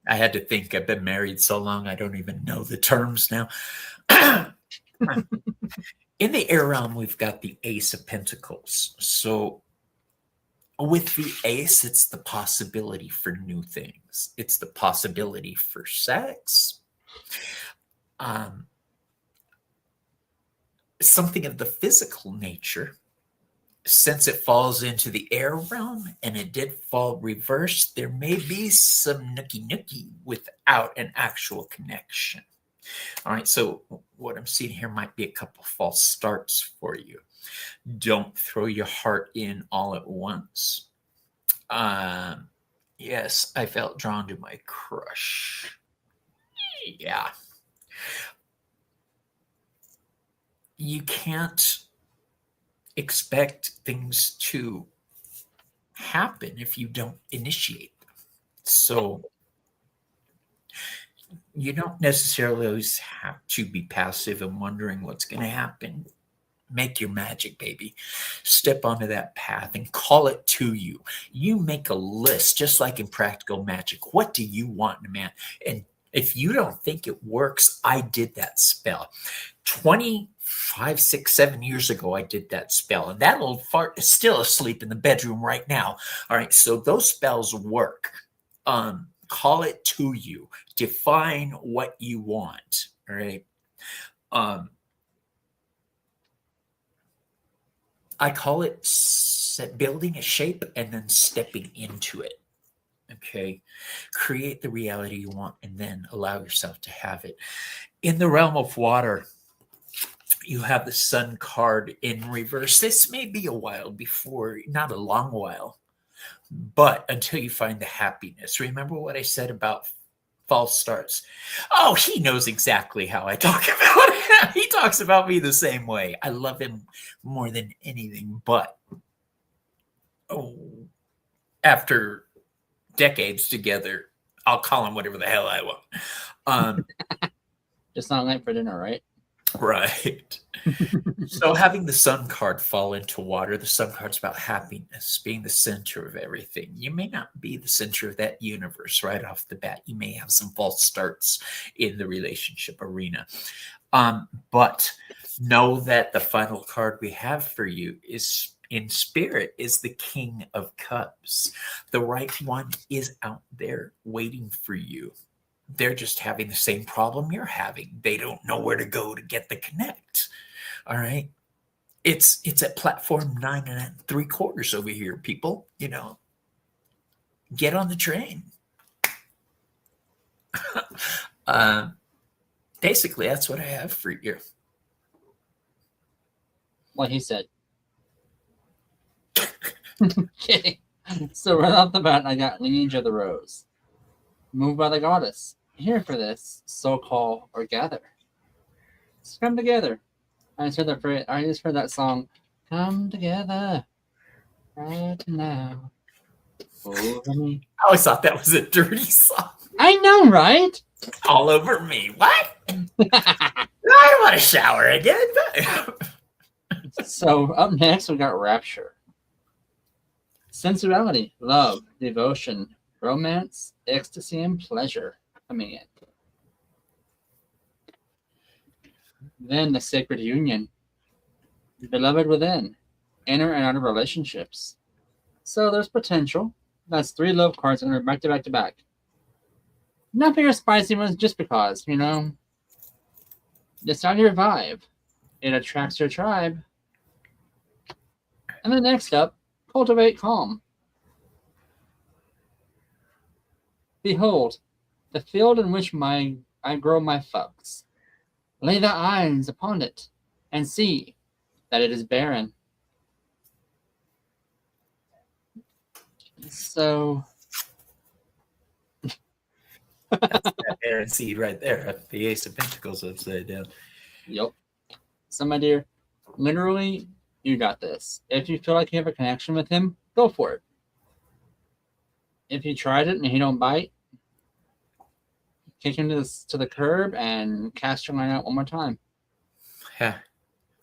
[SPEAKER 2] I had to think. I've been married so long I don't even know the terms now. In the air realm, we've got the Ace of Pentacles. So with the Ace, it's the possibility for new things. It's the possibility for sex. Something of the physical nature. Since it falls into the air realm and it did fall reversed, there may be some nookie without an actual connection. All right, so what I'm seeing here might be a couple false starts for you. Don't throw your heart in all at once. Yes, I felt drawn to my crush. Yeah. You can't expect things to happen if you don't initiate them. So you don't necessarily always have to be passive and wondering what's going to happen. Make your magic, baby. Step onto that path and call it to you. You make a list, just like in practical magic. What do you want in a man? And if you don't think it works, I did that spell. 25, 6, 7 years ago, I did that spell. And that old fart is still asleep in the bedroom right now. All right, so those spells work. Call it to you. Define what you want. All right. I call it building a shape and then stepping into it. Okay. Create the reality you want and then allow yourself to have it. In the realm of water, you have the Sun card in reverse. This may be a while before, not a long while, but until you find the happiness. Remember what I said about false starts? Oh, he knows exactly how I talk about him. He talks about me the same way. I love him more than anything, but after decades together, I'll call him whatever the hell I want.
[SPEAKER 1] Just not late for dinner, right?
[SPEAKER 2] Right. So having the Sun card fall into water, the Sun card's about happiness, being the center of everything. You may not be the center of that universe right off the bat. You may have some false starts in the relationship arena. But know that the final card we have for you is in spirit is the King of Cups. The right one is out there waiting for you. They're just having the same problem you're having. They don't know where to go to get the connect. All right. It's at platform 9 3/4 over here, people. You know, get on the train. Basically, that's what I have for you.
[SPEAKER 1] Like he said. Okay. So right off the bat, I got Lineage of the Rose. Moved by the goddess. Here for this, so call or gather. Let's come together. I just heard that song. Come together right now. Over me.
[SPEAKER 2] I always thought that was a dirty song.
[SPEAKER 1] I know, right?
[SPEAKER 2] All over me. What? I don't want to shower again.
[SPEAKER 1] So up next we got Rapture. Sensuality, love, devotion, romance, ecstasy, and pleasure coming in. Then the Sacred Union. Beloved within. Inner and outer relationships. So there's potential. That's 3 love cards and they're back to back to back. Not for your spicy ones just because, you know. It's not your vibe. It attracts your tribe. And then next up, cultivate calm. Behold, the field in which I grow my fucks. Lay thy eyes upon it, and see that it is barren. So
[SPEAKER 2] that's that barren seed right there. The Ace of Pentacles upside down.
[SPEAKER 1] Yep. So my dear, literally, you got this. If you feel like you have a connection with him, go for it. If you tried it and he don't bite, kick him to the curb and cast your line out one more time.
[SPEAKER 2] Yeah.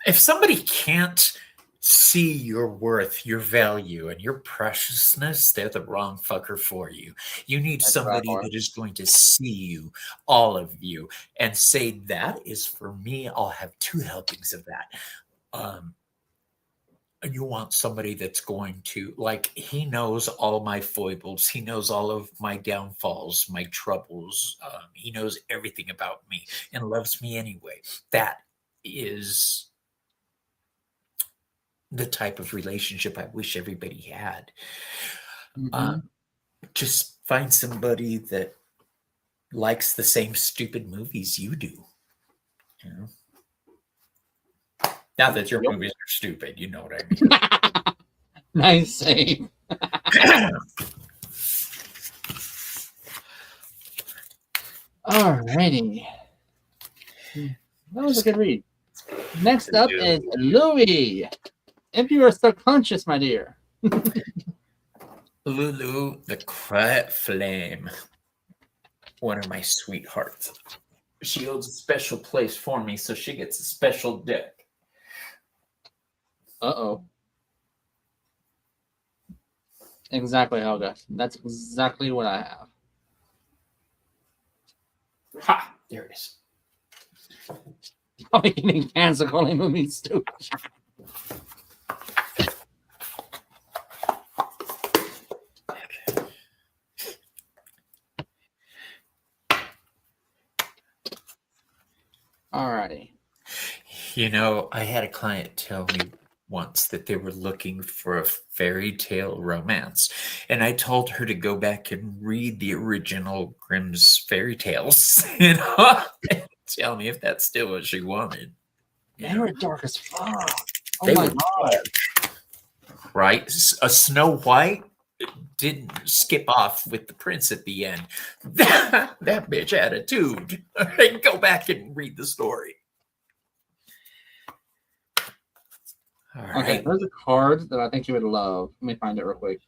[SPEAKER 2] If somebody can't see your worth, your value, and your preciousness, they're the wrong fucker for you. You need somebody that is going to see you, all of you, and say, that is for me. I'll have 2 helpings of that. You want somebody that's going to, like, he knows all my foibles, he knows all of my downfalls, my troubles, he knows everything about me and loves me anyway. That is the type of relationship I wish everybody had. Just find somebody that likes the same stupid movies you do. You know? Not that your movies are stupid, you know what I mean.
[SPEAKER 1] Nice save. Alrighty. That was a good read. Next up is Louis. If you are still conscious, my dear.
[SPEAKER 2] Lulu, the quiet flame. One of my sweethearts. She holds a special place for me, so she gets a special deck.
[SPEAKER 1] Uh-oh. Exactly, Helga. That's exactly what I have.
[SPEAKER 2] Ha! There it is.
[SPEAKER 1] Probably getting cancer calling movies too. Alrighty.
[SPEAKER 2] You know, I had a client tell me once that they were looking for a fairy tale romance, and I told her to go back and read the original Grimm's fairy tales, you know, and tell me if that's still what she wanted.
[SPEAKER 1] They were dark as fuck. Oh
[SPEAKER 2] They
[SPEAKER 1] my
[SPEAKER 2] were
[SPEAKER 1] god.
[SPEAKER 2] Right? A Snow White didn't skip off with the prince at the end. That bitch attitude. Go back and read the story. All right.
[SPEAKER 1] Okay, there's a card that I think you would love. Let me find it real quick.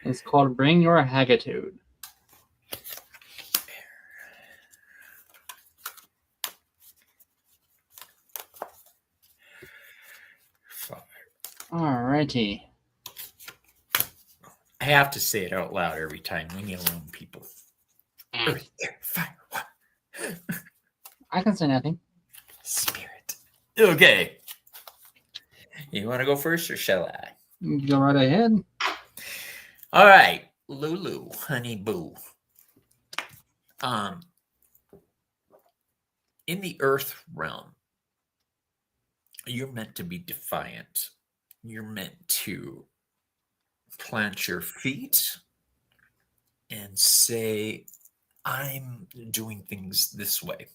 [SPEAKER 1] It's called Bring Your Haggitude. Alrighty.
[SPEAKER 2] I have to say it out loud every time. Leave me alone, people. Earth, air, fire, water.
[SPEAKER 1] I can say nothing.
[SPEAKER 2] Spirit. Okay. You want to go first, or shall I?
[SPEAKER 1] Go right ahead.
[SPEAKER 2] All right, Lulu, honey boo. In the earth realm, you're meant to be defiant. You're meant to plant your feet and say, I'm doing things this way.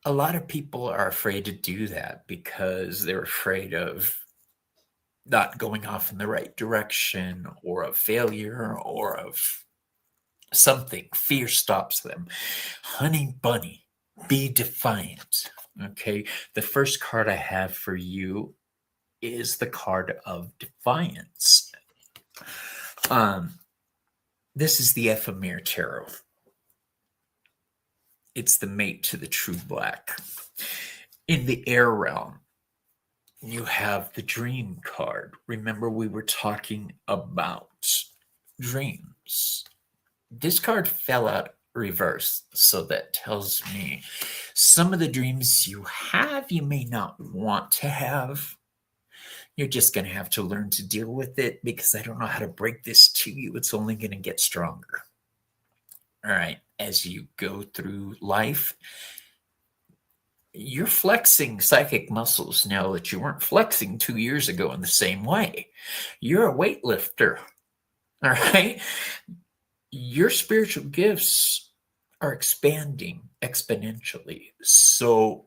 [SPEAKER 2] A lot of people are afraid to do that because they're afraid of not going off in the right direction, or of failure, or of something. Fear stops them. Honey bunny, be defiant. Okay, the first card I have for you is the card of defiance. This is the Ephemer Tarot. It's the mate to the true black. In the air realm, you have the dream card. Remember, we were talking about dreams. This card fell out reversed, so that tells me some of the dreams you have, you may not want to have. You're just going to have to learn to deal with it, because I don't know how to break this to you. It's only going to get stronger. All right. As you go through life, you're flexing psychic muscles now that you weren't flexing 2 years ago in the same way. You're a weightlifter. All right. Your spiritual gifts are expanding exponentially. So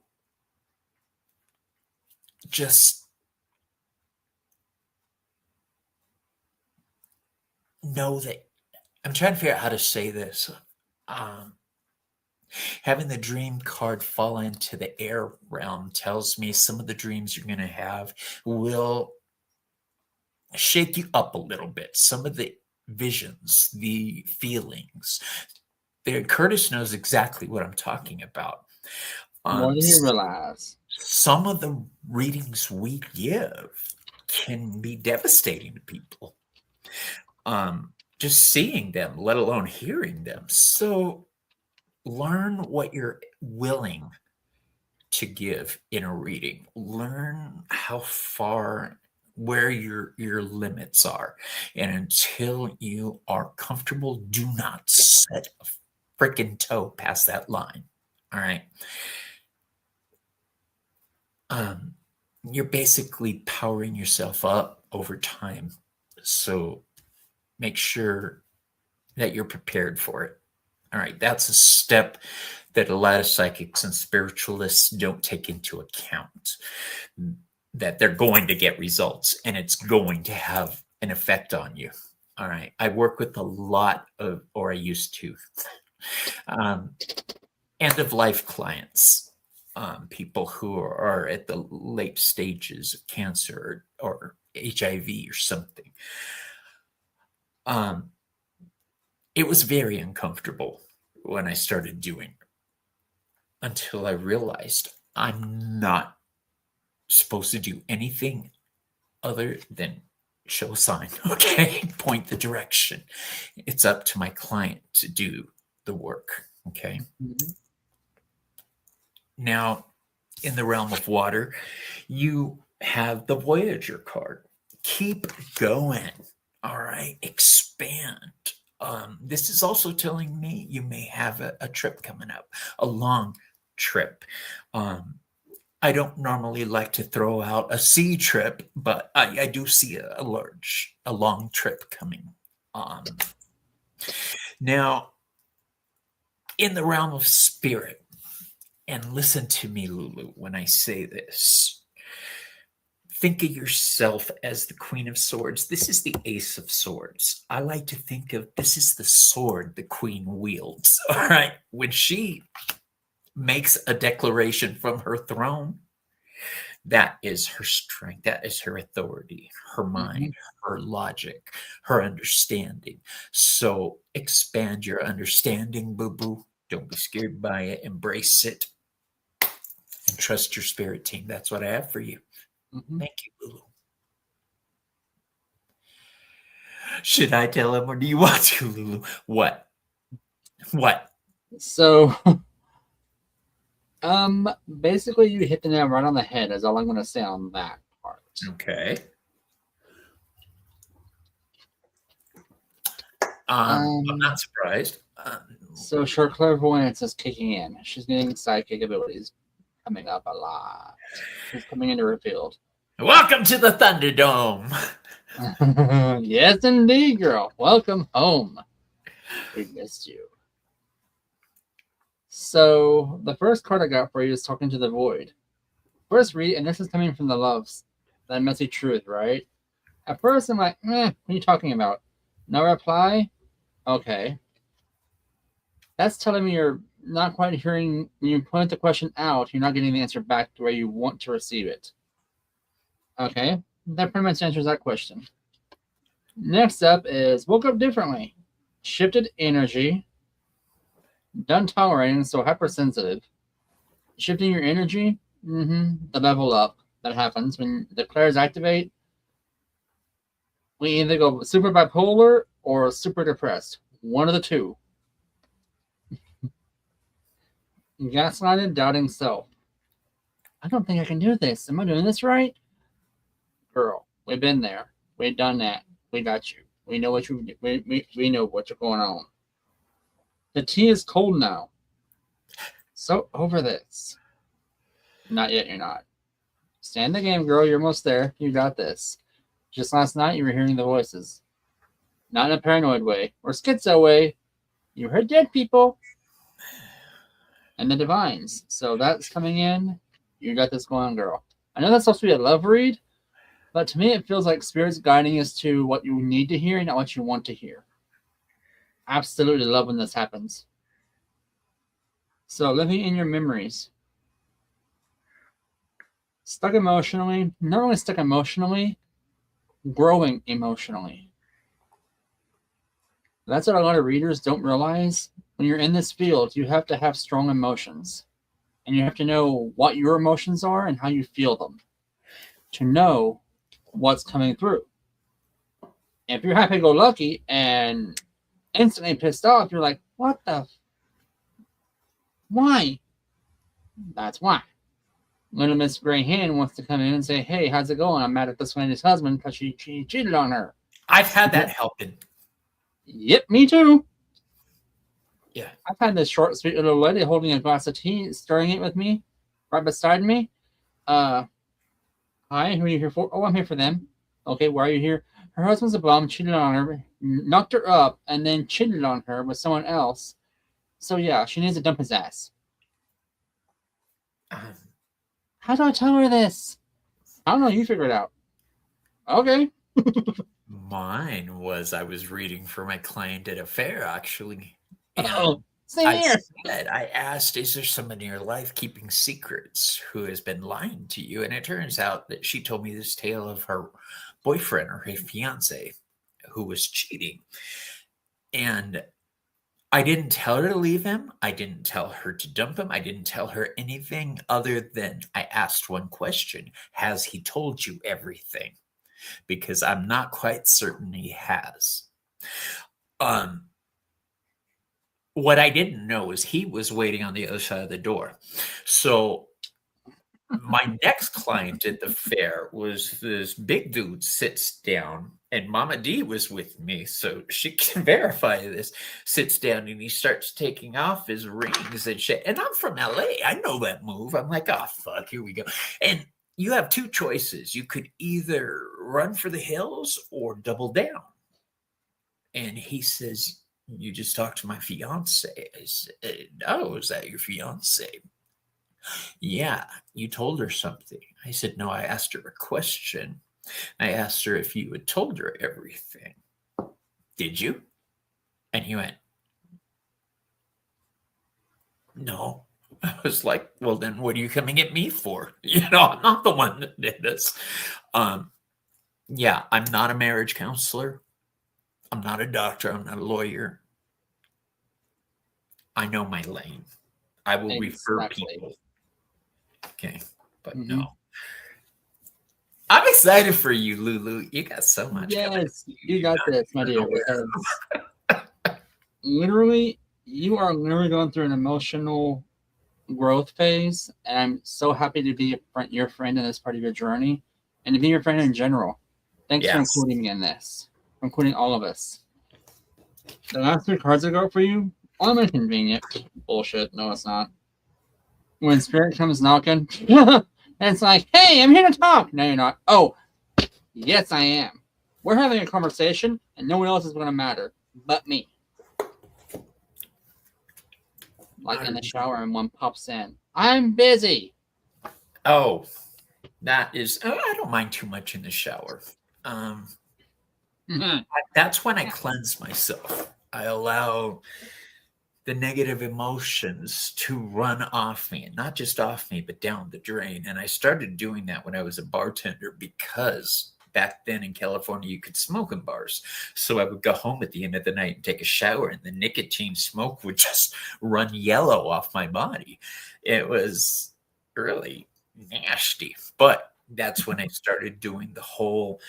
[SPEAKER 2] just know that I'm trying to figure out how to say this. Having the dream card fall into the air realm tells me some of the dreams you're going to have will shake you up a little bit. Some of the visions, the feelings. Curtis knows exactly what I'm talking about.
[SPEAKER 1] More than you realize.
[SPEAKER 2] Some of the readings we give can be devastating to people. Just seeing them, let alone hearing them. So learn what you're willing to give in a reading. Learn how far, where your limits are. And until you are comfortable, do not set a freaking toe past that line. All right. You're basically powering yourself up over time. So make sure that you're prepared for it. All right. That's a step that a lot of psychics and spiritualists don't take into account, that they're going to get results and it's going to have an effect on you. All right. I work with a lot of, or I used to, end of life clients, people who are at the late stages of cancer or HIV or something. It was very uncomfortable when I started doing it, until I realized I'm not supposed to do anything other than show a sign, okay? Point the direction. It's up to my client to do the work, okay?
[SPEAKER 1] Mm-hmm.
[SPEAKER 2] Now, in the realm of water, you have the Voyager card. Keep going, all right? Expand. This is also telling me you may have a trip coming up, a long trip. I don't normally like to throw out a sea trip, but I do see a long trip coming. Now, in the realm of spirit, and listen to me, Lulu, when I say this. Think of yourself as the Queen of Swords. This is the Ace of Swords. I like to think of this is the sword the Queen wields. All right. When she makes a declaration from her throne, that is her strength. That is her authority, her mind, her logic, her understanding. So expand your understanding, boo-boo. Don't be scared by it. Embrace it. And trust your spirit team. That's what I have for you. Thank you, Lulu. Should I tell him or do you want to, Lulu? What?
[SPEAKER 1] So, basically you hit the nail right on the head is all I'm going to say on that part.
[SPEAKER 2] Okay. I'm not surprised.
[SPEAKER 1] So her clairvoyance is kicking in. She's getting psychic abilities coming up a lot. She's coming into her field.
[SPEAKER 2] Welcome to the Thunderdome.
[SPEAKER 1] Yes, indeed, girl. Welcome home. We missed you. So the first card I got for you is Talking to the Void. First read, and this is coming from the Loves, that messy truth, right? At first, I'm like, what are you talking about? No reply? Okay. That's telling me you're not quite hearing, when you point the question out, you're not getting the answer back the way you want to receive it. Okay, that pretty much answers that question. Next up is woke up differently. Shifted energy. Done tolerating, so hypersensitive. Shifting your energy, the level up that happens when the clairs activate. We either go super bipolar or super depressed. One of the two. Gaslighted, doubting self. I don't think I can do this. Am I doing this right? Girl, we've been there. We've done that. We got you. We know what you. We know what's going on. The tea is cold now. So over this. Not yet. You're not. Stand the game, girl. You're almost there. You got this. Just last night, you were hearing the voices. Not in a paranoid way or schizo way. You heard dead people. And the divines. So that's coming in. You got this going on, girl. I know that's supposed to be a love read, but to me it feels like Spirit's guiding us to what you need to hear and not what you want to hear. Absolutely love when this happens. So living in your memories. Stuck emotionally. Not only stuck emotionally, growing emotionally. That's what a lot of readers don't realize. When you're in this field, you have to have strong emotions. And you have to know what your emotions are and how you feel them to know what's coming through. If you're happy go lucky and instantly pissed off, you're like, what the? Why? That's why. Little Miss Gray Hen wants to come in and say, hey, how's it going? I'm mad at this lady's husband because she cheated on her.
[SPEAKER 2] I've had that happen.
[SPEAKER 1] Yep, me too.
[SPEAKER 2] Yeah.
[SPEAKER 1] I've had this short, sweet little lady holding a glass of tea, stirring it with me, right beside me. Hi, who are you here for? Oh, I'm here for them. Okay, why are you here? Her husband's a bum, cheated on her, knocked her up, and then cheated on her with someone else. So yeah, she needs to dump his ass. How do I tell her this? I don't know. You figure it out. Okay.
[SPEAKER 2] Mine was I was reading for my client at a fair, actually.
[SPEAKER 1] Oh, same here.
[SPEAKER 2] I asked, is there someone in your life keeping secrets who has been lying to you? And it turns out that she told me this tale of her boyfriend or her fiance who was cheating. And I didn't tell her to leave him. I didn't tell her to dump him. I didn't tell her anything other than I asked one question. Has he told you everything? Because I'm not quite certain he has. What I didn't know is he was waiting on the other side of the door. So my next client at the fair was this big dude sits down, and Mama D was with me, so she can verify this. Sits down and he starts taking off his rings and shit. And I'm from LA. I know that move. I'm like, oh, fuck, here we go. And you have two choices. You could either run for the hills or double down. And he says, you just talked to my fiance. I said, oh, is that your fiance? Yeah, you told her something. I said, no, I asked her a question. I asked her if you had told her everything. Did you? And he went, no. I was like, well, then what are you coming at me for? I'm not the one that did this. Yeah, I'm not a marriage counselor. I'm not a doctor. I'm not a lawyer. I know my lane. I will refer people. Okay, but no. I'm excited for you, Lulu. You got so much.
[SPEAKER 1] Yes, you got this, my dear. Literally, you are literally going through an emotional growth phase, and I'm so happy to be your friend in this part of your journey, and to be your friend in general. Thanks for including me in this, for including all of us. The last 3 cards I got for you, I'm inconvenient. Bullshit. No, it's not. When spirit comes knocking, and it's like, hey, I'm here to talk. No, you're not. Oh, yes, I am. We're having a conversation, and no one else is going to matter but me. Like in the shower, and one pops in. I'm busy.
[SPEAKER 2] Oh, that is. I don't mind too much in the shower. That's when I cleanse myself. I allow the negative emotions to run off me, and not just off me, but down the drain. And I started doing that when I was a bartender, because back then in California, you could smoke in bars. So I would go home at the end of the night and take a shower, and the nicotine smoke would just run yellow off my body. It was really nasty. But that's when I started doing the whole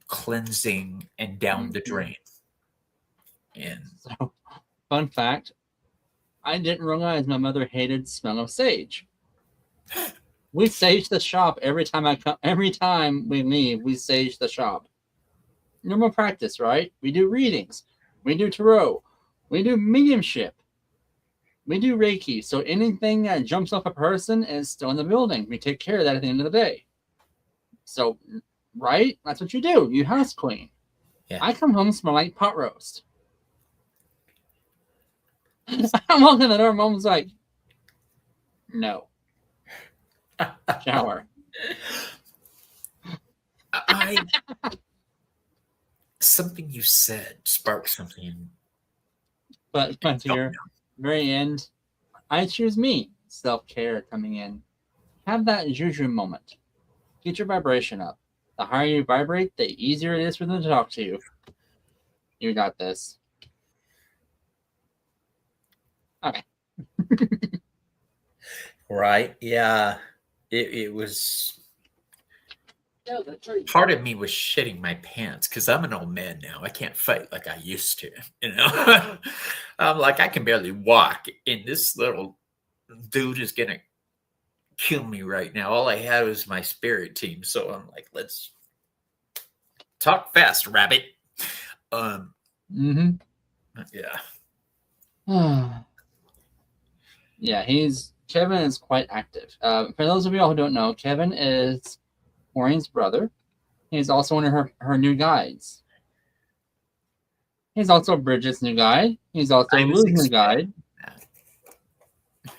[SPEAKER 2] cleansing and down the drain. And
[SPEAKER 1] so, fun fact, I didn't realize my mother hated the smell of sage. We sage the shop every time I come. Every time we leave, we sage the shop. Normal practice, right? We do readings, we do tarot, we do mediumship, we do Reiki. So anything that jumps off a person is still in the building. We take care of that at the end of the day. So, right? That's what you do. You house clean. Yeah. I come home smell like pot roast. I'm walking in the door. Mom's like, no. Shower.
[SPEAKER 2] Something you said sparked something.
[SPEAKER 1] But here, very end, I choose me. Self-care coming in. Have that juju moment. Get your vibration up. The higher you vibrate, the easier it is for them to talk to you. You got this. Okay.
[SPEAKER 2] Right? Yeah. It was part of me was shitting my pants because I'm an old man now. I can't fight like I used to. I'm like I can barely walk, and this little dude is gonna kill me right now. All I had was my spirit team, so I'm like, let's talk fast, rabbit. Um,
[SPEAKER 1] Mm-hmm.
[SPEAKER 2] yeah.
[SPEAKER 1] Yeah, Kevin is quite active. For those of you all who don't know, Kevin is Maureen's brother. He's also one of her new guides. He's also Bridget's new guide. He's also
[SPEAKER 2] I was
[SPEAKER 1] Lou's new
[SPEAKER 2] expecting
[SPEAKER 1] guide.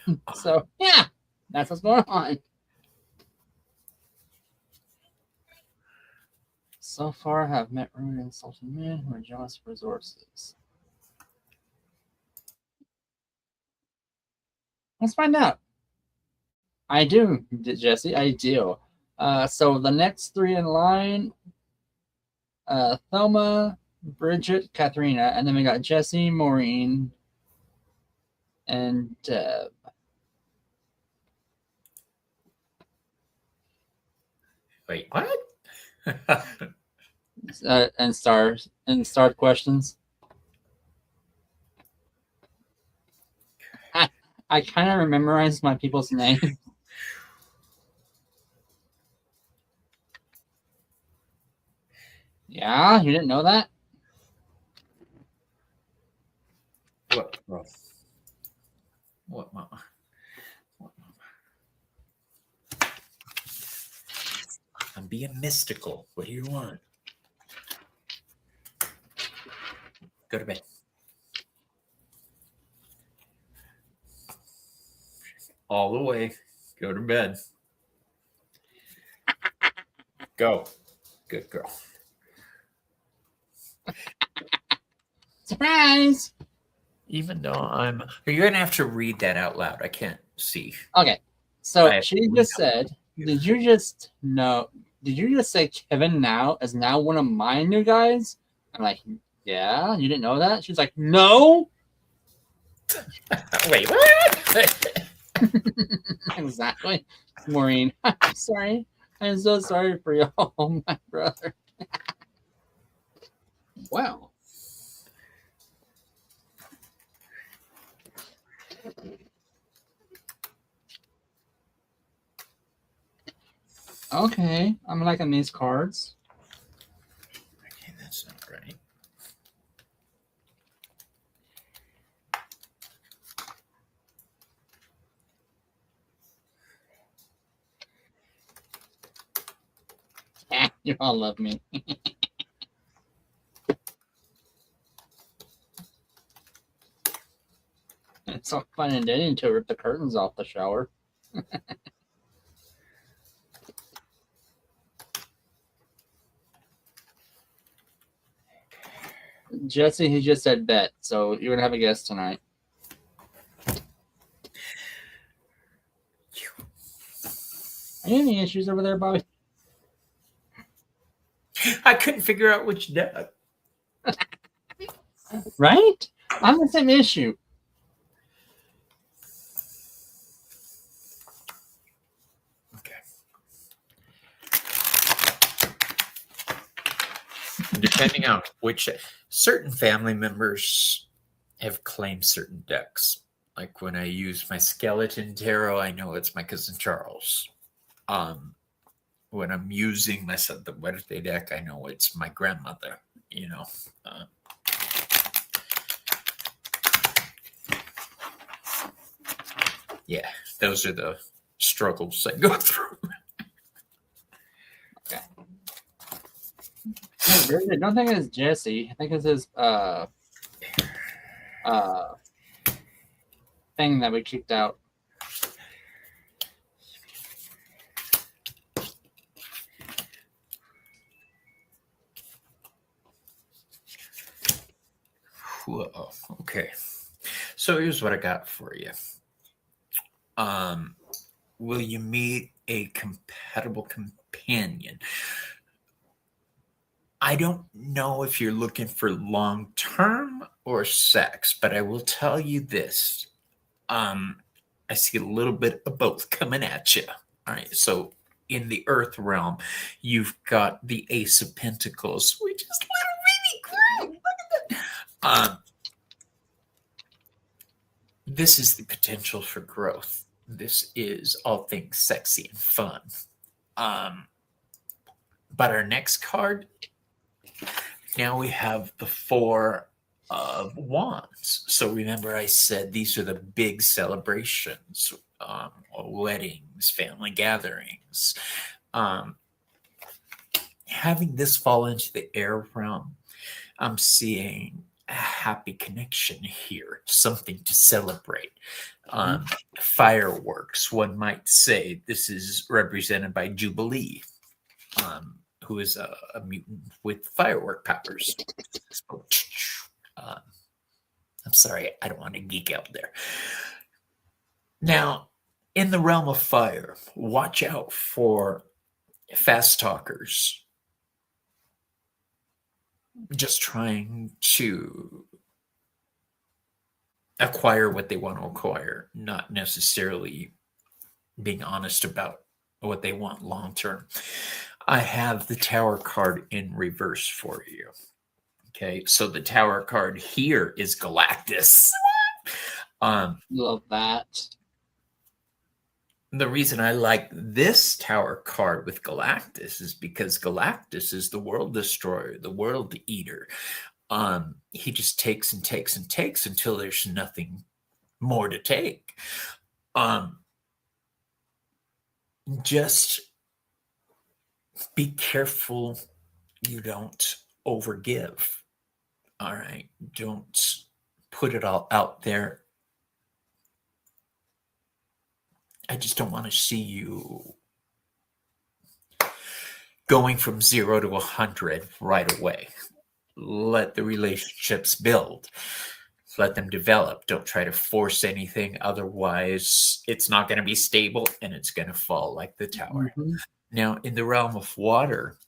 [SPEAKER 2] that.
[SPEAKER 1] So yeah, that's what's going on. So far, I have met rude and insulting men who are jealous of resources. Let's find out. I do, Jesse. I do. So the next three in line: Thelma, Bridget, Katharina, and then we got Jesse, Maureen, and Deb.
[SPEAKER 2] Wait, what?
[SPEAKER 1] And start questions. I kind of memorized my people's names. Yeah, you didn't know that?
[SPEAKER 2] What? What, Mama? What, Mama? I'm being mystical. What do you want? Go to bed. All the way. Go to bed. Go. Good girl.
[SPEAKER 1] Surprise!
[SPEAKER 2] Even though you're gonna have to read that out loud. I can't see.
[SPEAKER 1] Okay, so she just said, "Did you just know? Did you just say Kevin now is now one of my new guys?" I'm like, "Yeah, you didn't know that?" She's like, "No."
[SPEAKER 2] Wait, what?
[SPEAKER 1] Exactly, Maureen. I'm sorry. I'm so sorry for y'all, my brother. Wow. Okay, I'm liking these cards.
[SPEAKER 2] Okay, that's not right.
[SPEAKER 1] You all love me. It's all fun and dandy until rip the curtains off the shower. Jesse, he just said bet, so you're gonna have a guest tonight. Any issues over there, Bobby?
[SPEAKER 2] I couldn't figure out which deck.
[SPEAKER 1] Right? I'm the same issue.
[SPEAKER 2] Okay. Depending on which certain family members have claimed certain decks. Like when I use my skeleton tarot, I know it's my cousin Charles. When I'm using the Muerte deck, I know it's my grandmother. Yeah, those are the struggles I go through.
[SPEAKER 1] Okay. I don't think it's Jesse. I think it's his thing that we kicked out.
[SPEAKER 2] Whoa, okay. So here's what I got for you. Will you meet a compatible companion? I don't know if you're looking for long term or sex, but I will tell you this. I see a little bit of both coming at you. All right, so in the Earth realm, you've got the Ace of Pentacles, which is little baby Groot. Look at that. This is the potential for growth. This is all things sexy and fun. But our next card, now we have the Four of Wands. So remember, I said these are the big celebrations, weddings, family gatherings. Having this fall into the air realm, I'm seeing a happy connection here, something to celebrate. Fireworks, one might say this is represented by Jubilee, who is a mutant with firework powers. I'm sorry, I don't want to geek out there. Now, in the realm of fire, watch out for fast talkers just trying to acquire what they want to acquire, not necessarily being honest about what they want long term. I have the Tower card in reverse for you. Okay, so the Tower card here is Galactus.
[SPEAKER 1] Love that.
[SPEAKER 2] The reason I like this Tower card with Galactus is because Galactus is the world destroyer, the world eater. He just takes and takes and takes until there's nothing more to take. Just be careful you don't overgive. All right, don't put it all out there. I just don't want to see you going from 0 to 100 right away. Let the relationships build. Let them develop. Don't try to force anything. Otherwise, it's not going to be stable and it's going to fall like the Tower.
[SPEAKER 1] Mm-hmm.
[SPEAKER 2] Now, in the realm of water,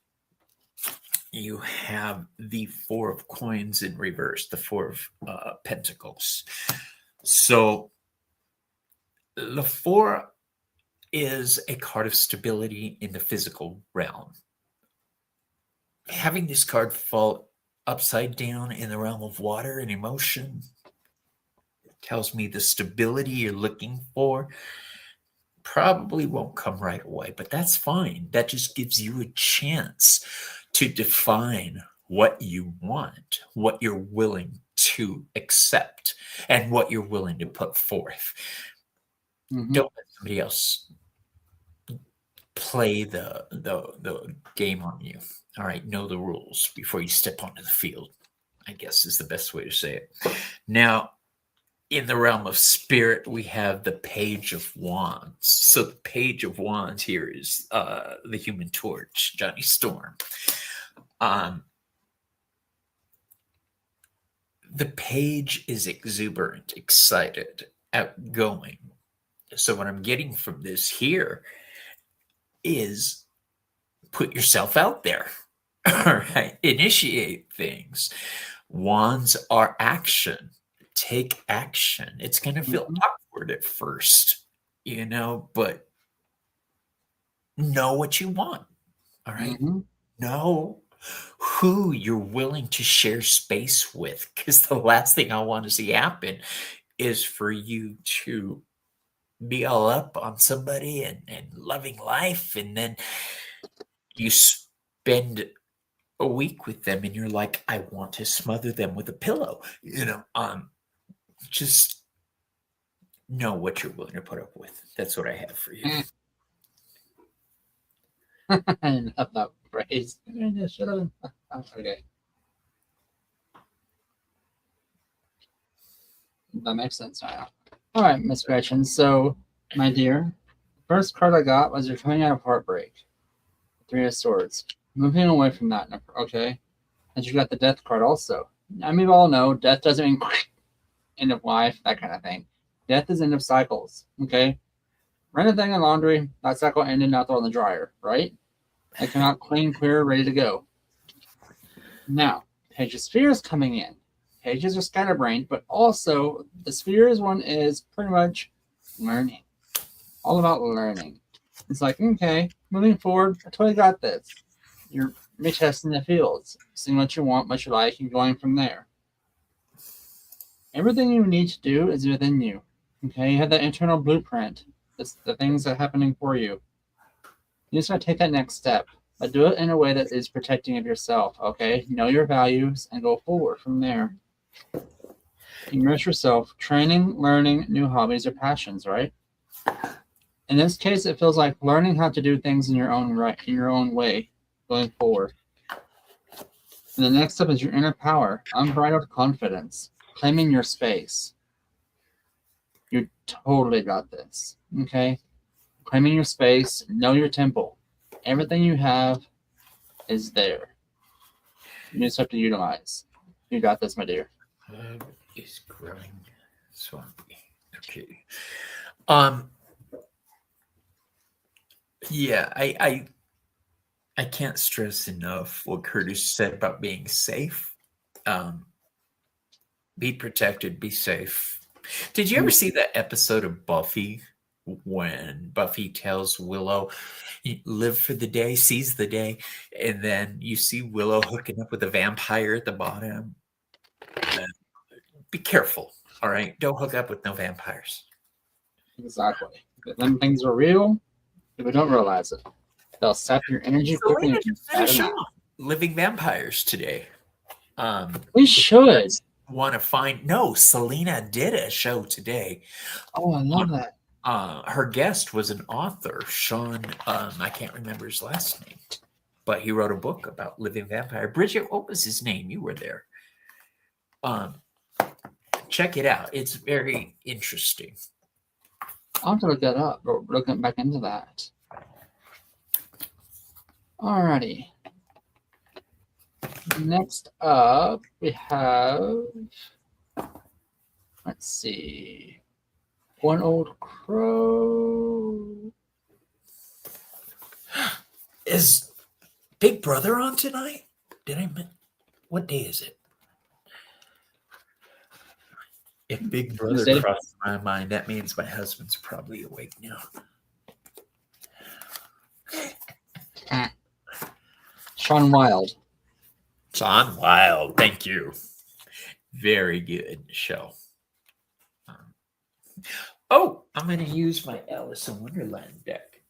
[SPEAKER 2] you have the Four of Coins in reverse, the Four of Pentacles. So the Four is a card of stability in the physical realm. Having this card fall upside down in the realm of water and emotion tells me the stability you're looking for probably won't come right away, but that's fine. That just gives you a chance to define what you want, what you're willing to accept, and what you're willing to put forth.
[SPEAKER 1] Mm-hmm.
[SPEAKER 2] Don't let somebody else play the game on you. All right, know the rules before you step onto the field, I guess is the best way to say it. Now, in the realm of spirit, we have the Page of Wands. So the Page of Wands here is the Human Torch, Johnny Storm. The Page is exuberant, excited, outgoing. So what I'm getting from this here is put yourself out there. All right, initiate things. Wands are action. Take action. It's going to feel awkward at first, but know what you want. All right. Know who you're willing to share space with, because the last thing I want to see happen is for you to be all up on somebody and loving life, and then you spend a week with them and you're like, I want to smother them with a pillow. Just know what you're willing to put up with. That's what I have for you.
[SPEAKER 1] I love that phrase. Okay. That makes sense now. All right, Miss Gretchen. So, my dear, first card I got was you're coming out of heartbreak. Three of Swords. Moving away from that, okay? And you got the Death card also. I mean, we all know death doesn't mean end of life, that kind of thing. Death is end of cycles, okay? Run a thing in laundry, that cycle ended, now throw in the dryer, right? I come out clean, clear, ready to go. Now, Page of Spheres coming in. Pages are scatterbrained, but also the Spheres one is pretty much Learning. All about learning. It's like, okay, moving forward, I totally got this. You're testing the fields, seeing what you want, what you like, and going from there. Everything you need to do is within you. Okay, you have that internal blueprint. It's the things that are happening for you. You just gotta take that next step, but do it in a way that is protecting of yourself. Okay, know your values and go forward from there. Immerse yourself, training, learning new hobbies or passions. Right. In this case, it feels like learning how to do things in your own right, in your own way, going forward. And the next step is your inner power, unbridled confidence, claiming your space. You totally got this. Okay, claiming your space, know your temple. Everything you have is there. You just have to utilize. You got this, my dear.
[SPEAKER 2] Is growing swampy. Okay. Yeah, I can't stress enough what Curtis said about being safe. Be protected, be safe. Did you ever see that episode of Buffy when Buffy tells Willow, live for the day, seize the day, and then you see Willow hooking up with a vampire at the bottom? Be careful, all right? Don't hook up with no vampires.
[SPEAKER 1] Exactly. If them things are real, people don't realize it. They'll sap your energy quickly.
[SPEAKER 2] Selena just did a show, Living Vampires, today.
[SPEAKER 1] We should.
[SPEAKER 2] Want to find? No, Selena did a show today.
[SPEAKER 1] Oh, I love that.
[SPEAKER 2] Her guest was an author, Sean. I can't remember his last name, but he wrote a book about living vampire. Bridget, what was his name? You were there. Check it out. It's very interesting.
[SPEAKER 1] I'll have to look that up. Or looking back into that. Alrighty. Next up, we have. Let's see. One Old Crow.
[SPEAKER 2] Is Big Brother on tonight? What day is it? If Big Brother crossed my mind, that means my husband's probably awake now.
[SPEAKER 1] Sean Wild.
[SPEAKER 2] Sean Wild, thank you. Very good show. I'm going to use my Alice in Wonderland deck.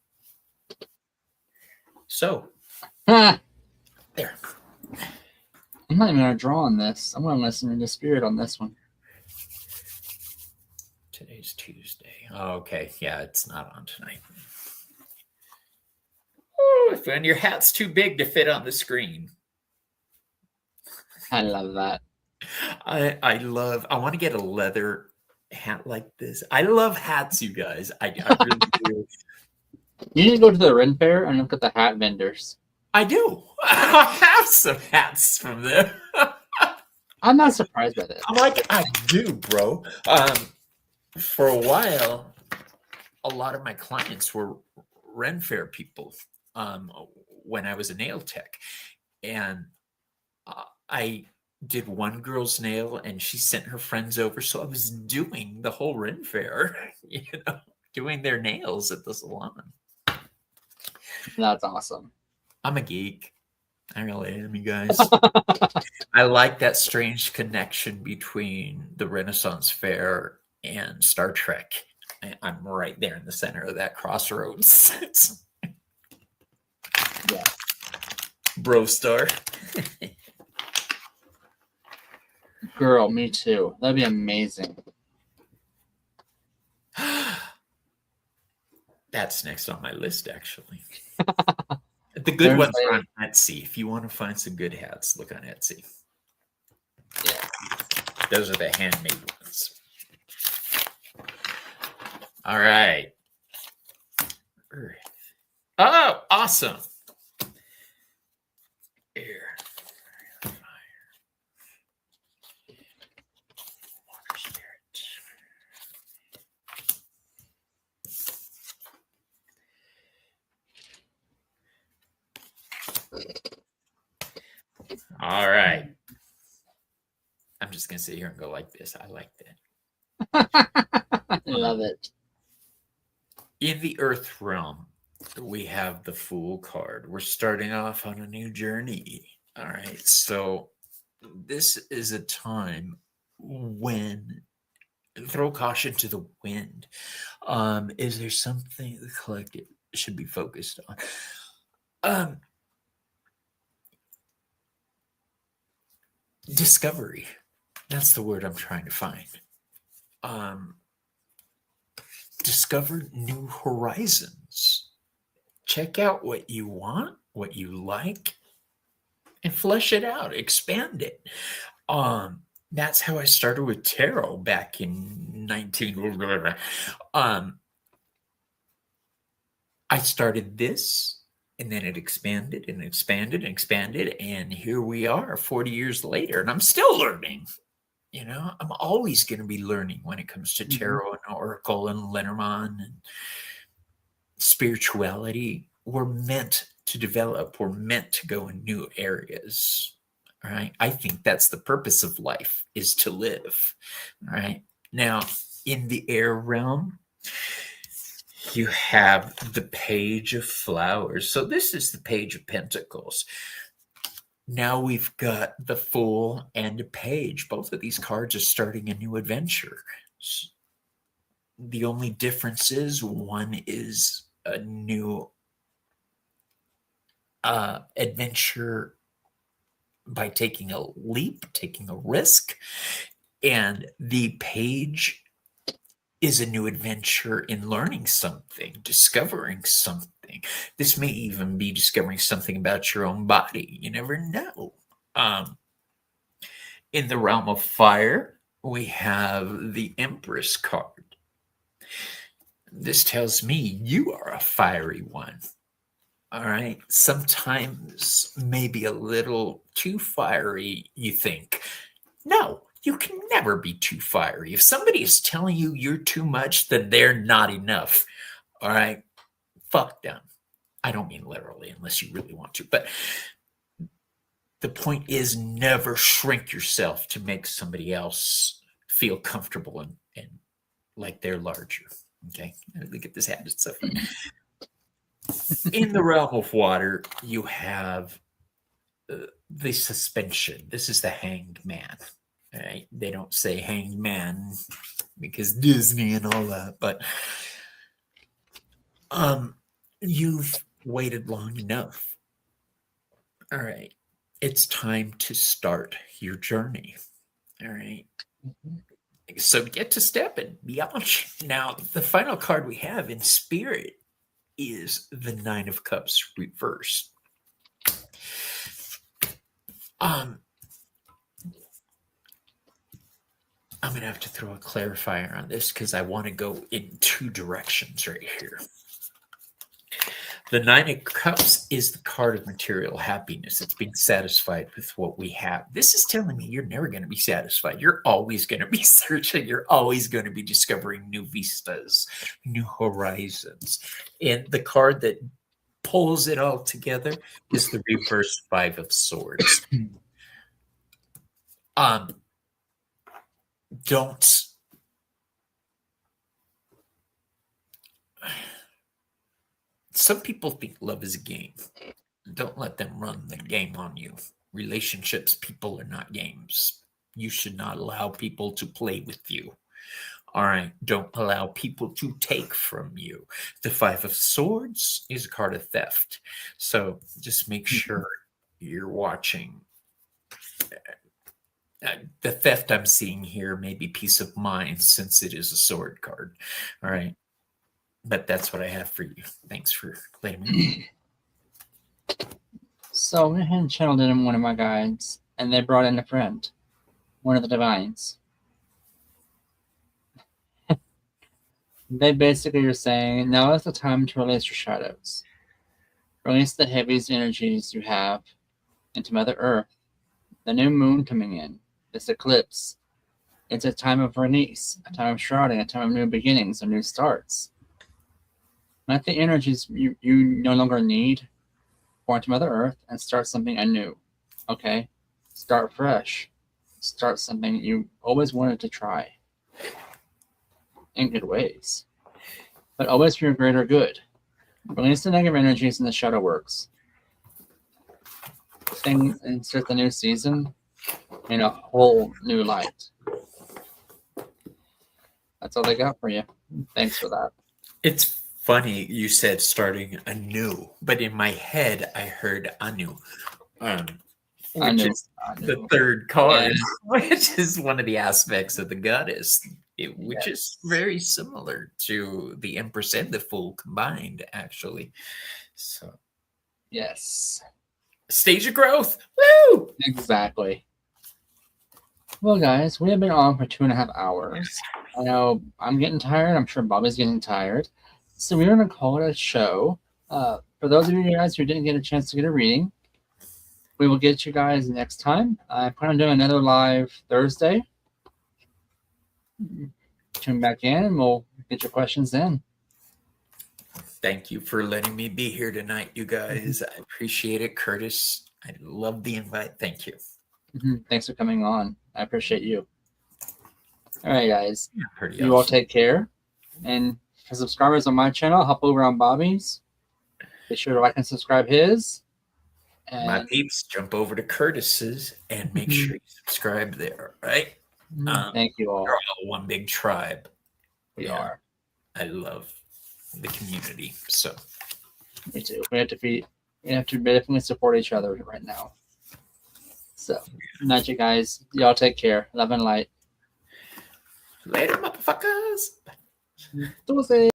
[SPEAKER 2] So, there.
[SPEAKER 1] I'm not even going to draw on this. I'm going to listen to Spirit on this one.
[SPEAKER 2] Today's Tuesday. Okay, yeah, it's not on tonight. When your hat's too big to fit on the screen.
[SPEAKER 1] I love that.
[SPEAKER 2] I want to get a leather hat like this. I love hats, you guys. I really do.
[SPEAKER 1] You need to go to the Ren Fair and look at the hat vendors.
[SPEAKER 2] I do. I have some hats from there.
[SPEAKER 1] I'm not surprised by this.
[SPEAKER 2] I'm like, I do, bro. For a while, a lot of my clients were Ren Fair people when I was a nail tech. And I did one girl's nail and she sent her friends over. So I was doing the whole Ren Fair, doing their nails at the salon.
[SPEAKER 1] That's awesome.
[SPEAKER 2] I'm a geek. I really am, you guys. I like that strange connection between the Renaissance Fair and Star Trek. I'm right there in the center of that crossroads.
[SPEAKER 1] Yeah.
[SPEAKER 2] Bro Star.
[SPEAKER 1] Girl, me too. That'd be amazing.
[SPEAKER 2] That's next on my list, actually. The good ones are on Etsy. If you want to find some good hats, look on Etsy.
[SPEAKER 1] Yeah.
[SPEAKER 2] Those are the handmade ones. All right. Oh, awesome. Air, fire, water, spirit. All right. I'm just going to sit here and go like this. I like that.
[SPEAKER 1] I love it.
[SPEAKER 2] In the Earth realm, we have the Fool card. We're starting off on a new journey. All right. So this is a time when throw caution to the wind. Is there something the collective should be focused on? Discovery. That's the word I'm trying to find. Discover new horizons. Check out what you want, what you like, and flesh it out, expand it. That's how I started with tarot back in 19. I started this, and then it expanded and expanded and expanded, and here we are 40 years later, and I'm still learning. You know, I'm always going to be learning when it comes to tarot and oracle and Lenormand and spirituality. We're meant to develop. We're meant to go in new areas. All right. I think that's the purpose of life, is to live. All right. Now, in the air realm, you have the Page of Flowers. So this is the Page of Pentacles. Now we've got the Fool and a Page. Both of these cards are starting a new adventure. The only difference is one is a new adventure by taking a leap, taking a risk, and the Page is a new adventure in learning something, discovering something. This may even be discovering something about your own body. You never know. In the realm of fire, we have the Empress card. This tells me you are a fiery one. All right. Sometimes maybe a little too fiery, you think. No, you can never be too fiery. If somebody is telling you you're too much, then they're not enough. All right. Fuck them. I don't mean literally, unless you really want to. But the point is, never shrink yourself to make somebody else feel comfortable and like they're larger. Okay. Let me get this hat and stuff. In the realm of water, you have the suspension. This is the Hanged Man. Right? They don't say Hanged Man because Disney and all that, but you've waited long enough. All right. It's time to start your journey. All right. So get to stepping beyond. Now, the final card we have in Spirit is the Nine of Cups reversed. I'm going to have to throw a clarifier on this because I want to go in two directions right here. The Nine of Cups is the card of material happiness. It's being satisfied with what we have. This is telling me you're never going to be satisfied. You're always going to be searching. You're always going to be discovering new vistas, new horizons. And the card that pulls it all together is the reverse Five of Swords. Don't some people think love is a game. Don't let them run the game on you. Relationships, people are not games. You should not allow people to play with you. All right. Don't allow people to take from you. The Five of Swords is a card of theft. So just make sure you're watching. The theft I'm seeing here may be peace of mind since it is a sword card. All right. But that's what I have for you. Thanks for letting me know.
[SPEAKER 1] So we had channeled in one of my guides, and they brought in a friend, one of the divines. They basically are saying, now is the time to release your shadows. Release the heaviest energies you have into Mother Earth. The new moon coming in, this eclipse. It's a time of release, a time of shrouding, a time of new beginnings, and new starts. Let the energies you no longer need pour into Mother Earth and start something anew. Okay? Start fresh. Start something you always wanted to try. In good ways. but always for your greater good. Release the negative energies in the shadow works. Insert the new season in a whole new light. That's all they got for you. Thanks for that.
[SPEAKER 2] It's funny you said starting anew, but in my head I heard Anu, which is the third card, which is one of the aspects of the goddess, which is very similar to the Empress and the Fool combined, actually. So,
[SPEAKER 1] yes,
[SPEAKER 2] stage of growth. Woo!
[SPEAKER 1] Exactly. Well, guys, we have been on for 2.5 hours. I know I'm getting tired. I'm sure Bobby's getting tired. So we're going to call it a show. For those of you guys who didn't get a chance to get a reading, we will get you guys next time. I plan on doing another live Thursday. Tune back in and we'll get your questions then.
[SPEAKER 2] Thank you for letting me be here tonight, you guys. I appreciate it. Curtis, I love the invite. Thank you.
[SPEAKER 1] Thanks for coming on. I appreciate you. All right, guys.
[SPEAKER 2] Pretty
[SPEAKER 1] you all take care. And for subscribers on my channel, hop over on Bobby's. Be sure to like and subscribe his. And
[SPEAKER 2] my peeps, jump over to Curtis's and make sure you subscribe there, right?
[SPEAKER 1] Thank you all.
[SPEAKER 2] We're all one big tribe.
[SPEAKER 1] We are.
[SPEAKER 2] I love the community. So
[SPEAKER 1] me too. We have to definitely support each other right now. So, night, you guys. Y'all take care. Love and light.
[SPEAKER 2] Later, motherfuckers.
[SPEAKER 1] Dulce.